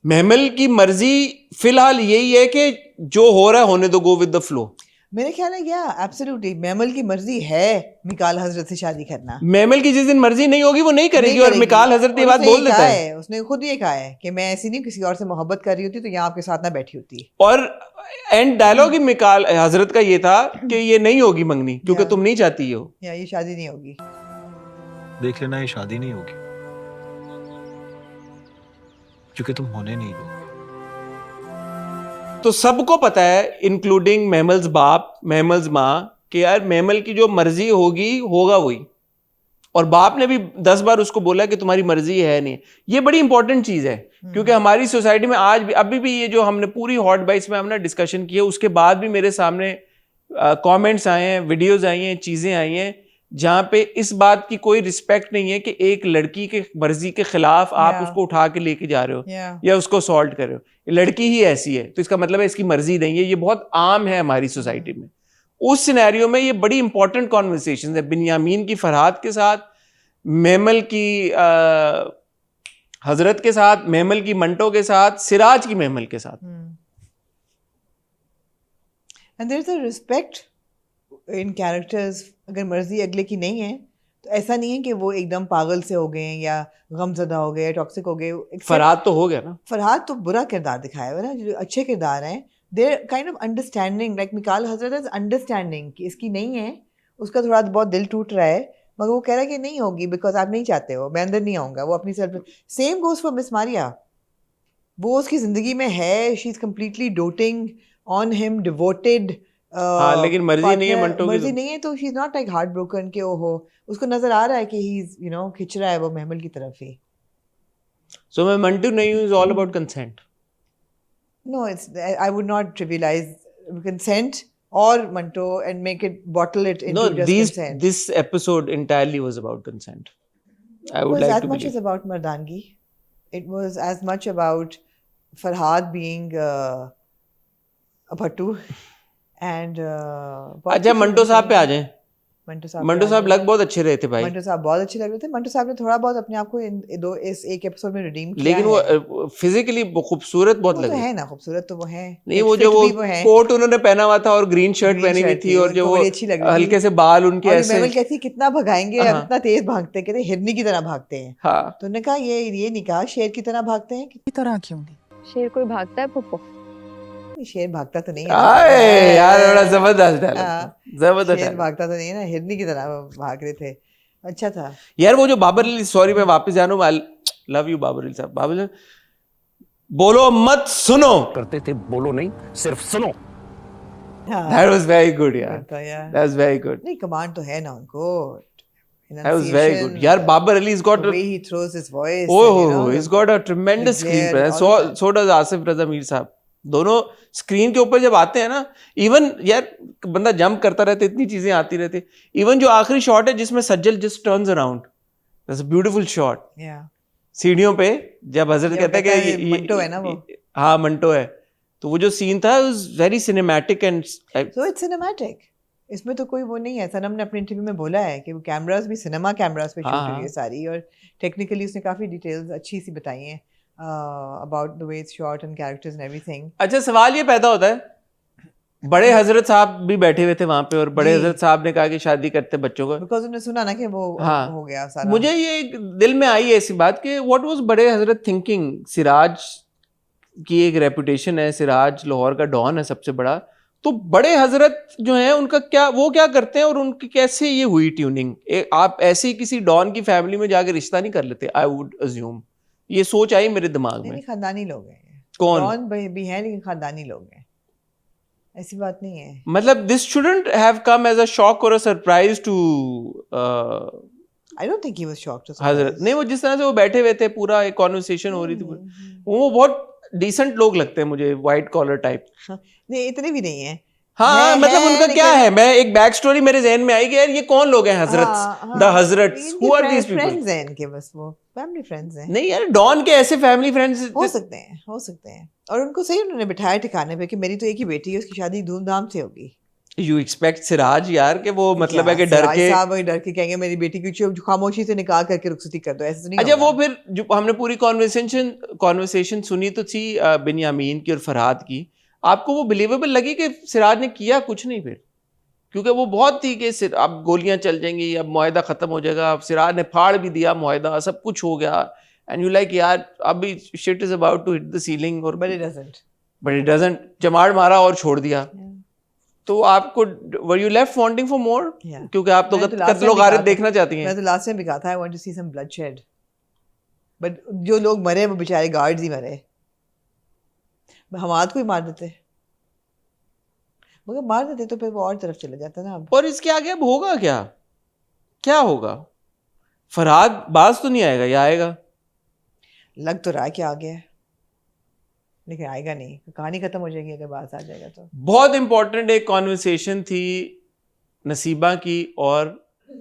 महमल की मर्जी फिलहाल यही है कि जो हो रहा है होने दो, गो विद द फ्लो। मेरे ख्याल है क्या एब्सोल्युटली महमल की मर्जी है मिकाल हजरत से शादी करना। महमल की जिस दिन मर्जी नहीं होगी वो नहीं करेगी, और मिकाल हजरत ये बात बोल देता है। उसने खुद ये कहा है कि मैं ऐसी नहीं किसी और से मोहब्बत कर रही होती तो यहाँ आपके साथ ना बैठी होती। और एंड डायलॉग ही मिकाल हजरत का ये था कि ये नहीं होगी मंगनी क्योंकि तुम नहीं चाहती हो, या ये शादी नहीं होगी। देख लेना ये शादी नहीं होगी क्योंकि तुम होने नहीं दो। तो सबको पता है इंक्लूडिंग महमल्स बाप, महमल्स माँ, कि यार महमल की जो मर्जी होगी होगा वही। और बाप ने भी 10 बार उसको बोला कि तुम्हारी मर्जी है नहीं। ये बड़ी इंपॉर्टेंट चीज है क्योंकि हमारी सोसाइटी में आज भी अभी भी ये जो हमने पूरी हॉट बाइट्स में हमने डिस्कशन किया, उसके बाद भी मेरे सामने कमेंट्स आए हैं, वीडियोस आई हैं, चीजें आई हैं जहां पे इस बात की कोई रिस्पेक्ट नहीं है कि एक लड़की के मर्जी के खिलाफ आप उसको उठा के लेके जा रहे हो या उसको असॉल्ट कर रहे हो। लड़की ही ऐसी है तो इसका मतलब है इसकी मर्जी नहीं है। ये बहुत आम है हमारी सोसाइटी में। उस सिनेरियो में ये बड़ी इंपॉर्टेंट कॉन्वर्सेशन है बिन्यामीन की फरहाद के साथ, महमल की हजरत के साथ, महमल की मंटो के साथ, सिराज की महमल के साथ। And there is a respect in characters. अगर मर्जी अगले की नहीं है तो ऐसा नहीं है कि वो एकदम पागल से हो गए हैं या गमज़दा हो गए या टॉक्सिक हो गए। फरहाद तो हो गया ना, फरहाद तो बुरा किरदार दिखाया हुआ है ना, जो अच्छे किरदार हैं there kind of understanding, like Mikaal Hazrat is understanding कि इसकी नहीं है, उसका थोड़ा बहुत दिल टूट रहा है, मगर वो कह रहा है कि नहीं होगी बिकॉज आप नहीं चाहते हो, मैं अंदर नहीं आऊँगा। वो अपनी self same goes for miss Maria, वो उसकी ज़िंदगी में है, she is completely doting on him, devoted. हाँ, लेकिन मर्जी नहीं है मंटो की, मर्जी नहीं है तो she is not like heart broken के ओहो, उसको नज़र आ रहा है कि ही इज़ खिंच रहा है वो महमल की तरफ ही। सो मैं मंटो नहीं हूँ, is all about consent. No, I would not trivialize consent or Manto and make it bottle it into just consent. This episode entirely was about consent. I would like to believe. It was as much as about Mardangi. It was as much about Farhad being a bhattu and अच्छा Manto साहब पे आ जाएं। मंटो साहब लग बहुत अच्छे रहे थे भाई। मंटो साहब बहुत अच्छे लग रहे थे। मंटो साहब ने थोड़ा बहुत अपने आप को इस एक एपिसोड में रिडीम किया, लेकिन वो फिजिकली खूबसूरत बहुत लग रहे है ना, खूबसूरत तो वो है नहीं, वो जो वो कोट उन्होंने पहना हुआ था और ग्रीन शर्ट पहनी हुई थी और जो वो हल्के से बाल उनके ऐसे, मैं कहती कितना भगाएंगे, इतना तेज भागते, कहते हिरनी की तरह भागते हैं। हाँ, तो उन्होंने कहा ये नहीं कहा शेर की तरह भागते हैं, की तरह क्यों नहीं, शेर कोई भागता है पुप्पो, शेर भागता तो नहीं है यार, बड़ा जबरदस्त है, जबरदस्त शेर भागता तो नहीं है ना, हिरनी की तरह भाग रहे थे, अच्छा था यार। वो जो बाबर अली, सॉरी मैं वापस जा रहा हूँ, लव यू बाबर अली साहब, बाबर अली बोलो मत सुनो करते थे, बोलो नहीं सिर्फ सुनो। That was very good यार, that was very good। नहीं कमांड तो है ना उनको, that was very good यार। Babar Ali has got the way he throws his voice, oh he's got a tremendous screen presence, so does Asif Raza Mir साहब। दोनों स्क्रीन के ऊपर जब आते हैं ना, इवन यार बंदा जंप करता रहता है, इतनी चीजें आती रहती, इवन जो आखिरी शॉट है जिसमें सज्जल just turns around, that's a beautiful shot, सीढ़ियों पे जब हजरत कहता है कि मंटो है ना वो, हाँ मंटो है, तो वो जो सीन था was very cinematic and so it's cinematic. इसमें तो कोई वो नहीं है, सनम ने अपने इंटरव्यू में बोला है कि वो कैमरास भी सिनेमा कैमरास पे शूट हुई है सारी, और टेक्निकली उसने काफी डिटेल्स अच्छी सी बताई हैं about the way it's shot and characters and everything। अच्छा सवाल ये पैदा होता है, बड़े हजरत साहब भी बैठे हुए थे वहां पे और बड़े हजरत साहब ने कहा कि शादी करते बच्चों को, बिकॉज उन्होंने सुना ना कि वो हो गया सारा। मुझे ये दिल में आई ऐसी बात कि व्हाट वाज बड़े हजरत थिंकिंग। सिराज की एक रेपुटेशन है, सिराज लाहौर का डॉन है सबसे बड़ा, तो बड़े हजरत जो हैं उनका क्या, वो क्या करते हैं और उनकी कैसे ये हुई ट्यूनिंग? आप ऐसे ही किसी डॉन की फैमिली में जाके रिश्ता नहीं कर लेते, आई वुड अज्यूम। ये सोच आई मेरे दिमाग में। खानदानी लोग हैं, कौन डॉन भी हैं लेकिन खानदानी लोग हैं, ऐसी बात नहीं है। मतलब this shouldn't have come as a shock और a surprise to I don't think he was shocked Hazrat. नहीं, वो जिस तरह से वो बैठे हुए थे, पूरा एक कॉन्वर्सेशन हो रही थी, वो बहुत डिसेंट लोग लगते हैं मुझे, व्हाइट कॉलर टाइप। नहीं इतने भी नहीं है। हाँ, मतलब उनका क्या है, मैं एक बैक स्टोरी मेरे जहन में आई कि यार ये कौन लोग हैं Hazrat, the Hazrats, who are these people? Friends हैं इनके, बस वो फैमिली फ्रेंड्स हैं। नहीं यार, डॉन के ऐसे फैमिली फ्रेंड्स हो सकते हैं, हो सकते हैं। और उनको सही उन्होंने बिठाया ठिकाने पे कि मेरी तो एक ही बेटी है, उसकी शादी धूमधाम से होगी। यू एक्सपेक्ट सिराज यार कि वो मतलब है कि डर के डर के कहेंगे मेरी बेटी की खामोशी से निकाह करके रुखसती कर दो, ऐसे तो नहीं। अच्छा, वो फिर जो हमने पूरी कॉन्वर्सेशन सुनी तो थी बिन्यामीन की और फरहाद की, आपको वो बिलीवेबल लगी कि सिराज ने किया कुछ नहीं फिर? क्योंकि वो बहुत थी कि अब गोलियां चल जाएंगी, अब मुआहदा खत्म हो जाएगा, अब सिराज ने फाड़ भी दिया मुआहदा, सब कुछ हो गया, एंड यू लाइक यार अभी shit is about to hit the ceiling, और बट इट डजंट चमाड़ मारा और छोड़ दिया। तो आपको where you left wanting for more? क्योंकि आप तो कत्ल और गारत देखना चाहती हैं। मैं तो लास्ट में भी कहा था I want to see some bloodshed, but जो लोग मरे वो बेचारे गार्ड्स ही मरे, हमाद को ही मार देते, मगर मार देते तो फिर वो और तरफ चले जाता ना। अब और इसके आगे अब होगा क्या? क्या होगा? फरहाद बाज तो नहीं आएगा या आएगा? लग तो रहा है कि आ गया, लेकिन आएगा नहीं, कहानी खत्म हो जाएगी अगर बाज आ जाएगा तो। बहुत इंपॉर्टेंट एक कॉन्वर्सेशन थी नसीबा की और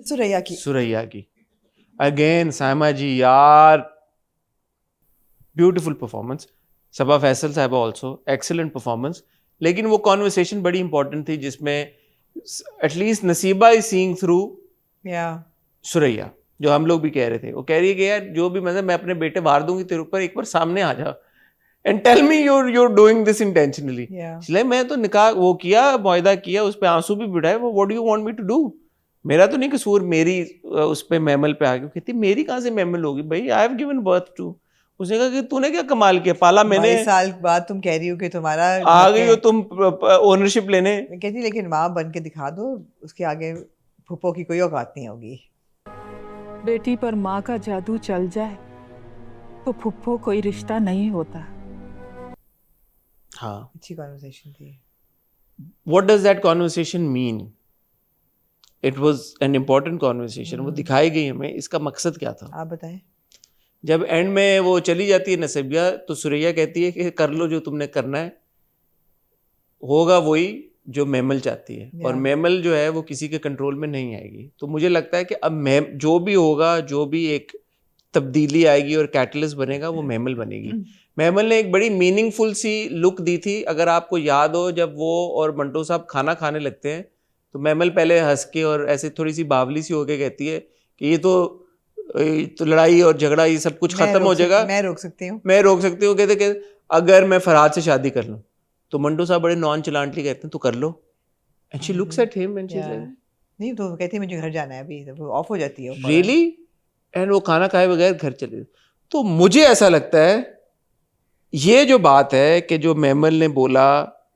सुरैया की। अगेन साइमा जी यार, ब्यूटीफुल परफॉर्मेंस। सबा फैसल साहबा ऑल्सो एक्सीलेंट परफॉर्मेंस। लेकिन वो कॉन्वर्सेशन बड़ी इंपॉर्टेंट थी जिसमें एटलीस्ट नसीबा इज सीइंग थ्रू सुरैया, जो हम लोग भी कह रहे थे। वो कह रही है कि यार जो भी मतलब मैं अपने बेटे मार दूंगी तेरे ऊपर, एक बार सामने आ जा and tell me you're doing this intentionally। इसलिए मैं तो निकाह वो किया, मुआहदा किया, उस पे आंसू भी बिठाए, वो what do you want me to do? मेरा तो नहीं कसूर, मेरी उस पे मैमल पे आ गई। कहती मेरी कहाँ से मैमल होगी भाई, I have given birth to. उसने कहा कि तूने क्या कमाल किया, पाला मैंने। 22 साल बाद तुम कह रही हो कि तुम्हारा आ गई हो तुम ओनरशिप लेने। मैं कहती लेकिन माँ बन के दिखा दो, उसके आगे फूफो की कोई औकात नहीं होगी। बेटी पर माँ का जादू चल जाए तो फुफ्फो कोई रिश्ता नहीं होता। हाँ, अच्छी कॉन्वर्सेशन थी। What does that conversation mean? It was an important conversation. वो दिखाई गई हमें, इसका मकसद क्या था? आप बताएं। जब एंड में वो चली जाती है नसीबिया, तो सुरैया कहती है कि कर लो जो तुमने करना है, होगा वही जो मैमल चाहती है। और मैमल जो है वो किसी के कंट्रोल में नहीं आएगी। तो मुझे लगता है कि अब जो भी होगा, जो भी एक तब्दीली आएगी और कैटलिस्ट बनेगा, वो मैमल बनेगी। मैमल ने एक बड़ी मीनिंगफुल सी लुक दी थी। अगर आपको याद हो, जब वो और मंटो साहब खाना खाने लगते हैं तो मैमल पहले हंस के और ऐसे थोड़ी सी बावली सी होके कहती है कि ये तो लड़ाई और झगड़ा ये सब कुछ खत्म हो जाएगा, मैं रोक सकती हूँ, मैं रोक सकती हूँ। कहते अगर मैं फरहाद से शादी कर लूँ, तो मंटो साहब बड़े नॉन चलांटली कहते हैं तो कर लो। And she looks at him and she is like, नहीं तो कहती है मुझे घर जाना है अभी, वो ऑफ हो जाती है रियली। एंड वो खाना खाए बगैर घर चले। तो मुझे ऐसा लगता है ये जो बात है कि जो मैमल ने बोला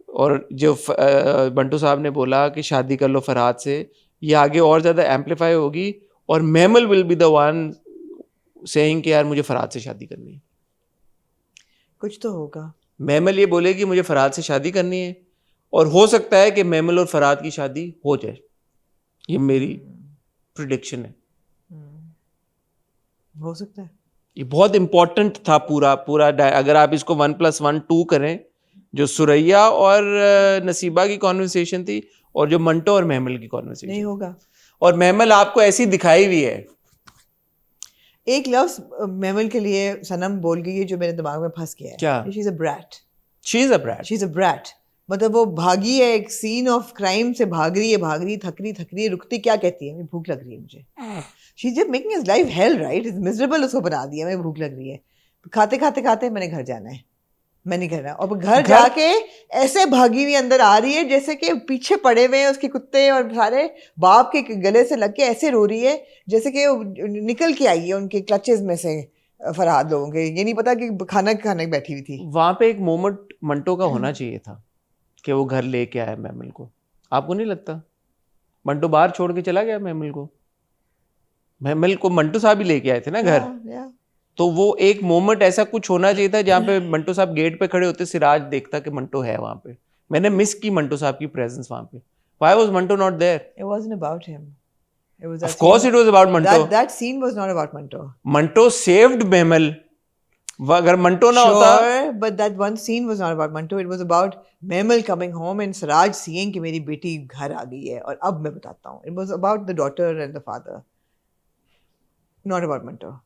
और जो बंटू साहब ने बोला कि शादी कर लो फरहाद से, ये आगे और ज़्यादा एम्पलीफाई होगी और mammal will be the one saying कि यार मुझे फरहाद से शादी करनी है। कुछ तो होगा। मैमल ये बोलेगी मुझे फरहाद से शादी करनी है, और हो सकता है कि मैमल और फरहाद की शादी हो जाए। ये मेरी प्रिडिक्शन है। हो सकता है। ये बहुत इंपॉर्टेंट था पूरा अगर आप इसको 1+1 2 करें, जो सुरैया और नसीबा की कॉन्वर्सेशन थी और जो मंटो और महमल की कॉन्वर्सेशन। नहीं होगा। और महमल आपको ऐसी दिखाई हुई है। एक लफ्ज महमल के लिए सनम बोल गई है जो मेरे दिमाग में फंस गया है। क्या? She is a brat. She is a brat. She is a brat. मतलब वो भागी है, एक सीन ऑफ क्राइम से भाग रही है, थक रही है, रुकती क्या कहती है, भूख लग रही है मुझे। She just making his life hell, right? Is miserable, उसको बना दिया, मैं भूख लग रही है, खाते मैंने घर जाना है, मैं नहीं करना। और घर जाके ऐसे भागी हुई अंदर आ रही है जैसे कि पीछे पड़े हुए हैं उसके कुत्ते और सारे, बाप के गले से लग के ऐसे रो रही है जैसे कि निकल के आई है उनके क्लचेस में से फरहाद लोगों के। ये नहीं पता कि खाना खाने बैठी हुई थी। वहां पे एक मोमेंट मंटो का होना चाहिए था कि वो घर लेके आया महमल को। आपको नहीं लगता? मंटो बाहर छोड़ के चला गया महमल को मंटो साहब ही लेके आए थे ना घर। तो वो एक मोमेंट ऐसा कुछ होना चाहिए था जहाँ पे मंटो साहब गेट पे खड़े होते, सिराज देखता कि मंटो है वहां पे। मैंने मिस की मंटो साहब की प्रेजेंस वहां पे। Why was Manto not there? It wasn't about him. It was of course it was about Manto. That scene was not about Manto. Manto saved Memel. अगर मंटो ना होता, but that one scene was not about Manto. It was about Memel coming home and Siraj seeing कि मेरी बेटी घर आ गई है और अब मैं बताता हूँ. It was about the daughter and the father, not about Manto.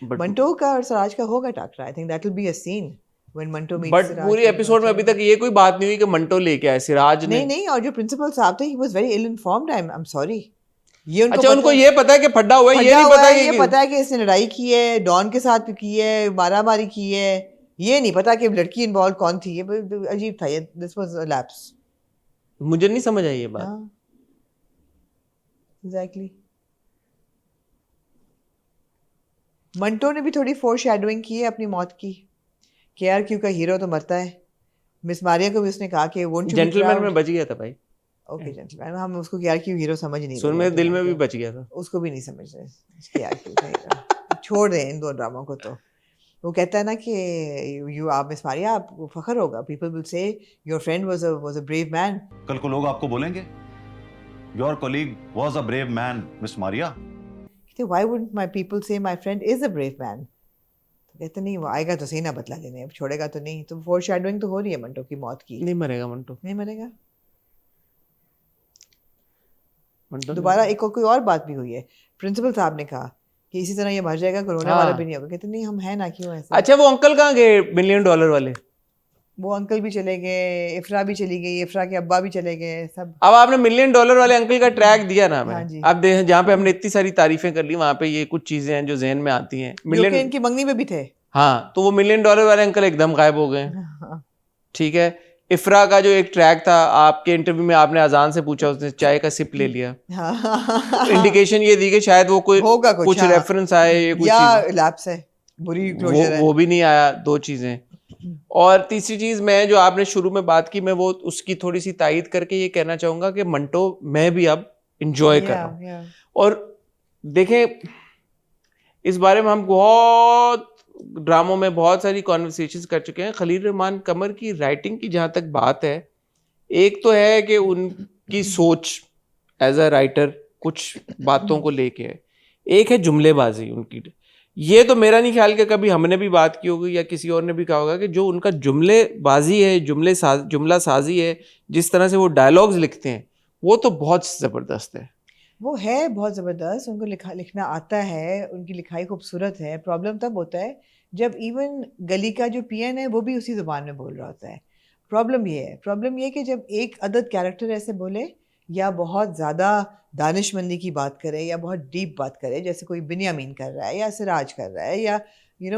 But Manto का और Siraj का होगा टाकरा. I think that will be a scene when Manto meets Siraj. But पूरी एपिसोड में अभी तक ये कोई बात नहीं हुई कि मंटो लेके आए सिराज ने। नहीं, और जो प्रिंसिपल साहब थे, he was very ill informed. I'm sorry. अच्छा, उनको ये पता है कि फड्डा हुआ है, ये नहीं पता ये पता है कि इसने लड़ाई की है, डॉन के साथ की है, मारामारी की है, ये नहीं पता कि लड़की इन्वॉल्व कौन थी। ये अजीब था, ये दिस वाज अ लैप्स। मुझे नहीं समझ आई ये बात। एग्जैक्टली। मंटो ने भी थोड़ी फोरशैडोइंग की है अपनी मौत की। KRQ का हीरो तो मरता है। मिस मारिया को भी उसने कहा कि वो जेंटलमैन में बच गया था भाई। ओके जेंटलमैन, हम उसको KRQ हीरो समझ नहीं रहे। सुन, मेरे दिल में भी बच गया था। उसको भी नहीं समझ रहे KRQ का हीरो। छोड़ दें इन दो ड्रामों को। तो वो कहता है ना कि यू आप मिस मारिया, आपको फख्र होगा, people will say your friend was a brave man. कल को लोग आपको बोलेंगे your colleague was a brave man miss Maria. Why wouldn't my people say my friend is a brave man? तो कहते नहीं, वो आएगा तो सही ना बदला लेने, अब छोड़ेगा तो नहीं। तो फोरशैडोइंग तो हो रही है मंटो की मौत की। नहीं मरेगा मंटो, नहीं मरेगा। दोबारा एक कोई और बात भी हुई है, प्रिंसिपल साहब ने कहा कि इसी तरह ये मर जाएगा, कोरोना वाला भी नहीं होगा। कहते नहीं, हम है ना, क्यों ऐसा। अच्छा, वो अंकल कहाँ गए $1 मिलियन वाले? वो अंकल भी चले गए, इफ्रा भी चली गई, इफ्रा के अब्बा भी चले गए, सब। अब आपने $1 मिलियन वाले अंकल का ट्रैक दिया ना हमें। हाँ जी। अब देखें, जहाँ पे हमने इतनी सारी तारीफें कर ली, वहां पे ये कुछ चीजें हैं जो जहन में आती हैं। मिलियन इनकी मंगनी में भी थे। हाँ, तो वो $1 मिलियन वाले अंकल एकदम गायब हो गए। ठीक है, इफ्रा का जो एक ट्रैक था, आपके इंटरव्यू में आपने अजान से पूछा, उसने चाय का सिप ले लिया, इंडिकेशन ये दी कि शायद वो कोई होगा कुछ हाँ। रेफरेंस आए या कुछ या चीज़। लैप्स है, बुरी क्लोजर है। वो भी नहीं आया, दो चीजें। और तीसरी चीज, मैं जो आपने शुरू में बात की, मैं वो उसकी थोड़ी सी तायीद करके ये कहना चाहूंगा कि मंटो मैं भी अब इंजॉय कर रहा हूँ। और देखें, इस बारे में हम बहुत ड्रामों में बहुत सारी कॉन्वर्सेशंस कर चुके हैं। खलील रहमान कमर की राइटिंग की जहाँ तक बात है, एक तो है कि उनकी सोच एज अ राइटर कुछ बातों को लेके है, एक है जुमलेबाजी उनकी। ये तो मेरा नहीं ख्याल कि कभी हमने भी बात की होगी या किसी और ने भी कहा होगा कि जो उनका जुमलेबाजी है, जुमला साजी है, जिस तरह से वो डायलॉग्स लिखते हैं, वो तो बहुत ज़बरदस्त है। वो है बहुत ज़बरदस्त, उनको लिखना आता है, उनकी लिखाई खूबसूरत है। प्रॉब्लम तब होता है जब इवन गली का जो पीएन है वो भी उसी ज़ुबान में बोल रहा होता है। प्रॉब्लम ये है कि जब एक अदद कैरेक्टर ऐसे बोले या बहुत ज़्यादा दानिशमंदी की बात करे या बहुत डीप बात करे, जैसे कोई बिन्यामीन कर रहा है या सिराज कर रहा है या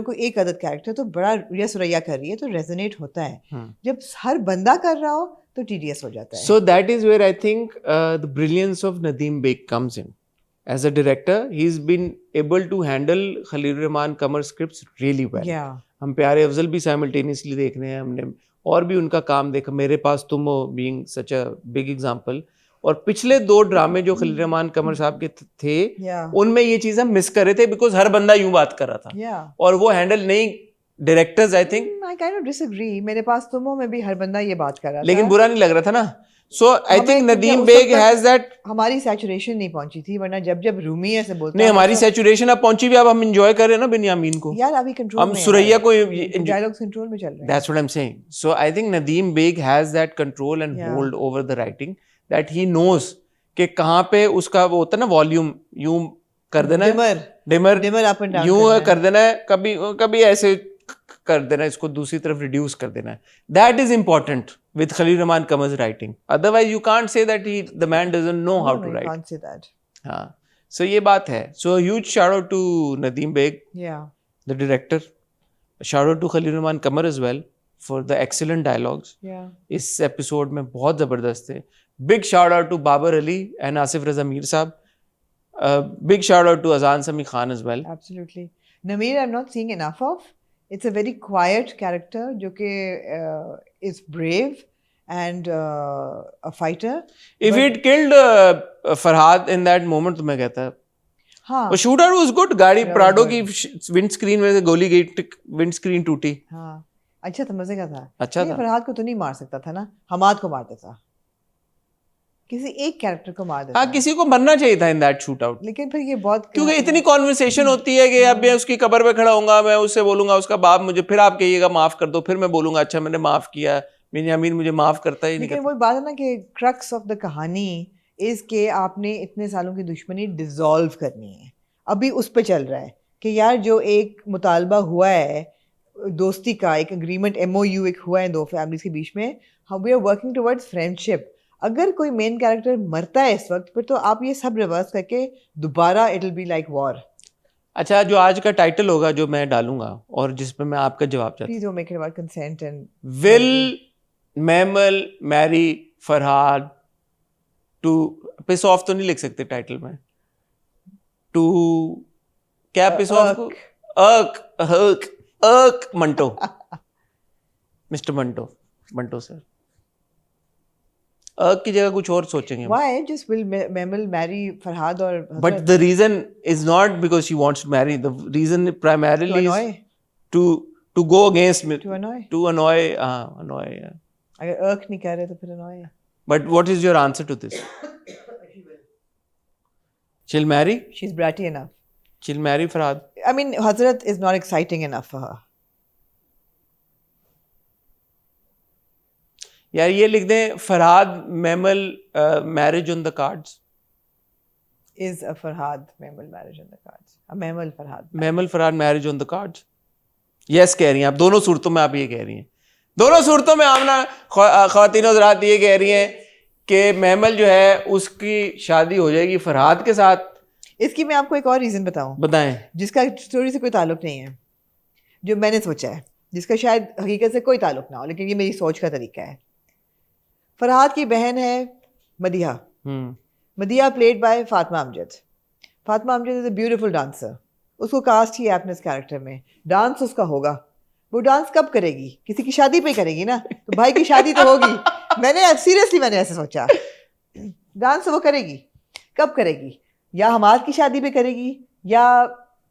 कोई एक अदद कैरेक्टर तो बड़ा, या सुरैया कर रही है तो रेजोनेट होता है। जब हर बंदा कर रहा हो तो टीडीएस हो जाता है। So that is where I think the brilliance of Nadeem Baig comes in. As a director, he's been able to handle Khalil Rahman Qamar scripts really well. Yeah. हम प्यारे अफजल भी simultaneously देख रहे हैं, हमने और भी उनका काम देखा, मेरे पास तुम हो being such a big example. और पिछले 2 ड्रामे जो खलील रहमान कमर साहब के थे, उनमें ये चीज़ हम मिस कर रहे थे, बिकॉज हर बंदा यूं बात कर रहा था और वो हैंडल नहीं directors. I think I kind of disagree, मेरे पास तुम हो में भी हर बंदा ये बात कर रहा था, लेकिन बुरा नहीं लग रहा था ना। So I think Nadeem Baig has that, हमारी सैचुरेशन नहीं पहुंची थी, वरना जब रूमी ऐसे बोलता नहीं, हमारी सैचुरेशन अब पहुंची भी, अब हम एंजॉय कर रहे हैं ना बिन्यामीन को यार, अभी कंट्रोल हम सुरैया को डायलॉग्स कंट्रोल में चल रहे हैं। That's what I am saying. So I think Nadeem Baig has that control and hold over the writing, that he knows कि कहाँ पे उसका वो होता है ना वॉल्यूम, यूं कर देना है, डिमर अप एंड डाउन यूं कर देना है, कभी ऐसे कर देना है, इसको दूसरी तरफ रिड्यूस कर देना है। That is important with Khalil Rahman Qamar's writing, otherwise you can't say that he the man doesn't know how to write. Can't say that. हाँ, सो ये बात है। So huge shout out to Nadeem Baig the director, shout out to Khalil Rahman Qamar as well for the excellent dialogues. इस episode में बहुत जबरदस्त थे। Big shout out to Babar Ali and Asif Raza Mir Saab. Big shout out to Azan Sami Khan as well. Absolutely. Nameer, I'm not seeing enough of. It's a very quiet character, जो कि is brave and a fighter. If he'd killed Farhad in that moment, तो मैं कहता हाँ, वो shootout was good. गाड़ी Prado की windscreen में से गोली गई, windscreen टूटी। हाँ, अच्छा था, मजे का था। अच्छा था। फरहाद को तो नहीं मार सकता था ना, हमाद को मारता था, किसी एक कैरेक्टर को मार देता। हाँ, किसी को मरना चाहिए था इन दैट शूट आउट। लेकिन फिर ये बहुत, क्योंकि इतनी कॉन्वर्सेशन होती है कि अब मैं उसकी कब्र पे खड़ा होऊंगा, मैं उससे बोलूंगा उसका बाप मुझे, फिर आप कहिएगा माफ कर दो, फिर मैं बोलूंगा अच्छा मैंने माफ किया, बिन्यामीन मुझे माफ करता ही नहीं। लेकिन वो बात है ना कि क्रक्स ऑफ द कहानी इज के आपने इतने सालों की दुश्मनी डिसॉल्व करनी है। अभी उस पे चल रहा है कि यार जो एक मुतालबा हुआ है दोस्ती का, एक एग्रीमेंट MOU एक हुआ है 2 फैमिलीज के बीच में, how we are working towards friendship. अगर कोई मेन कैरेक्टर मरता है इस वक्त, फिर तो आप ये सब रिवर्स करके दोबारा it will be like war. अच्छा, जो आज का टाइटल होगा जो मैं डालूंगा और जिसमें मैं आपका जवाब चाहता हूं, please don't make it about consent and will Mehmal marry Farhad too, piss off तो नहीं लिख सकते टाइटल में, टू क्या पिस ऑफ को, अर्क मंटो, मिस्टर मंटो सर। की जगह कुछ और सोचेंगे। Why? Just will Memel marry Farhad or Hazrat? But the reason is not because she wants to marry. The reason primarily is to go against me. To annoy. To annoy. Yeah. अगर irk नहीं कर रहे तो फिर annoy है। But what is your answer to this? She'll marry? She's bratty enough. She'll marry Farhad. I mean, Hazrat is not exciting enough for her. यार ये लिख दें, Farhad mammal marriage on the cards. Is a Farhad Memel marriage on the cards? A Memel Farhad. Mammal Farhad marriage on the cards. Yes कह रही हैं आप, दोनों सूरतों में आप ये कह रही हैं, दोनों सूरतों में आमना ख्वातीन हज़रात ये कह रही हैं कि मेमल जो है उसकी शादी हो जाएगी फरहाद के साथ। इसकी मैं आपको एक और रीज़न बताऊं, बताएं, जिसका स्टोरी से कोई ताल्लुक नहीं है, जो मैंने सोचा है, जिसका शायद हकीकत से कोई ताल्लुक ना हो, लेकिन ये मेरी सोच का तरीका है। फरहाद की बहन है Madiha. Madiha played by Fatima Amjad. Fatima Amjad is a beautiful dancer. उसको कास्ट ही आपने इस कैरेक्टर में, डांस उसका होगा। वो डांस कब करेगी? किसी की शादी पे करेगी ना, तो भाई की शादी तो होगी। मैंने सीरियसली मैंने ऐसे सोचा, डांस तो वो करेगी। कब करेगी? या हमाद की शादी पे करेगी या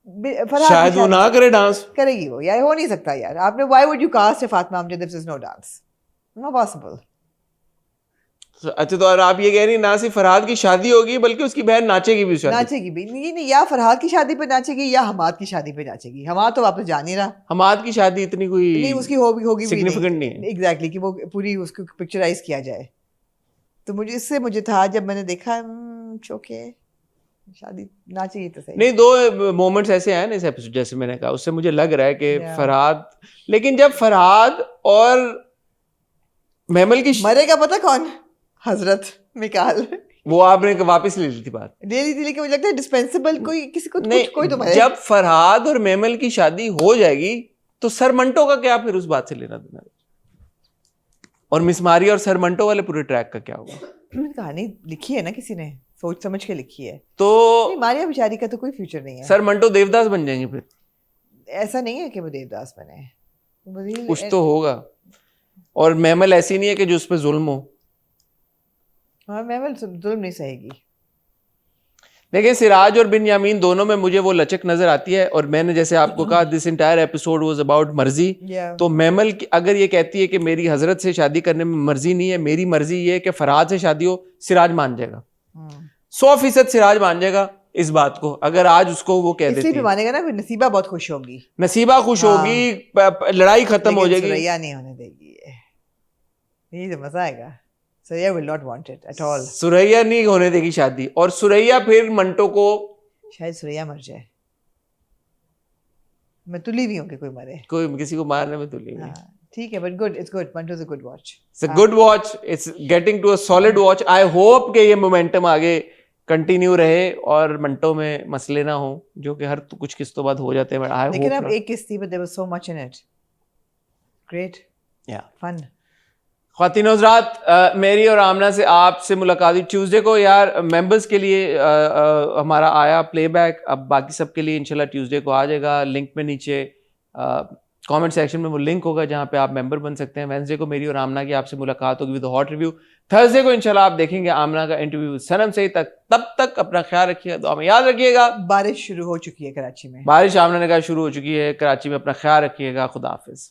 शायद वो ना करे डांस, करेगी वो, या हो नहीं सकता यार। आपने why would you cast a Fatima Amjad if there is no dance? Not possible. अच्छा, तो और आप ये कह रही ना सिर्फ फरहाद की शादी होगी बल्कि उसकी बहन नाचेगी भी, नाचेगी भी नहीं, या फरहाद की शादी पे नाचेगी या हमाद की शादी पे नाचेगी। हमाद तो वापस जा नहीं रहा। हमाद की शादी इतनी कोई नहीं, उसकी होगी सिग्निफिकेंट नहीं है एग्जैक्टली कि वो पूरी उसको पिक्चराइज किया जाए। तो मुझे था जब मैंने देखा ओके शादी नाचेगी तो सही। नहीं, दो मोमेंट्स ऐसे हैं ना इस एपिसोड, जैसे मैंने कहा, उससे मुझे लग रहा है कि फरहाद, लेकिन जब फरहाद और महमल की मरेगा पता कौन? हजरत मिकाल। वो आपने वापस ले ली थी बात, ले ली थी, लेकिन मुझे लगता है डिस्पेंसिबल कोई किसी को नहीं, कोई तो मरे। जब फरहाद और महमल की शादी हो जाएगी तो सर मंटो का क्या फिर उस बात से लेना देना, और मिस मारी और सर मंटो वाले पूरे ट्रैक का क्या होगा? कहानी लिखी है ना किसी ने, सोच समझ के लिखी है। तो मारिया बेचारी का तो कोई फ्यूचर नहीं है। सर मंटो देवदास बन जाएंगे फिर? ऐसा नहीं है कि वो देवदास बने, कुछ तो होगा। और महमल ऐसी नहीं है कि जो उस पर जुल्म हो। हाँ, महमल जुल्म नहीं सहेगी। देखिए, सिराज और बिन्यामीन दोनों में मुझे वो लचक नजर आती है। और मैंने जैसे आपको कहा, this entire episode was about मर्जी। तो महमल अगर ये कहती है कि मेरी हजरत से शादी करने में मर्जी नहीं है, मेरी मर्जी ये है कि फरहाद से शादी हो, सिराज मान जाएगा 100% सिराज मान जाएगा इस बात को, अगर आज उसको वो कह देती है। मानेगा ना, नसीबा बहुत खुश होगी। नसीबा खुश होगी, लड़ाई खत्म हो जाएगी। सुरैया नहीं होने देगी, ये तो मजा आएगा। Suraiya will not want it at all। Suraiya नहीं होने देगी शादी, और सुरैया फिर मंटो को, शायद सुरैया मर जाए। मैं तुली भी हूँ कि कोई मरे, कोई किसी को मारने में तुली हुई। ठीक है, but good, it's good. Manto is a good watch. It's a good watch, it's getting to a solid watch. I hope कि ये मोमेंटम आगे कंटिन्यू रहे और मंटो में मसले ना हो, जो कि हर कुछ किस्तों बाद हो जाते हैं। लेकिन अब एक किस्त थी, but there was so much in it। Great, yeah, fun। ख्वातीन हज़रात, मेरी और आमना से आपसे मुलाकात हुई ट्यूसडे को। यार, मेंबर्स के लिए हमारा आया प्लेबैक, अब बाकी सब के लिए इंशाल्लाह ट्यूसडे को आ जाएगा। लिंक में नीचे कमेंट सेक्शन में वो लिंक होगा जहाँ पे आप मेंबर बन सकते हैं। वेडनेसडे को मेरी और आमना की आपसे मुलाकात होगी विद हॉट रिव्यू। थर्सडे को इंशाल्लाह आप देखेंगे आमना का इंटरव्यू सनम से। तब तक अपना ख्याल रखिएगा, दुआ में याद रखिएगा। बारिश शुरू हो चुकी है कराची में। बारिश आमना ने कहा शुरू हो चुकी है कराची में, अपना ख्याल रखिएगा। खुदा हाफिज।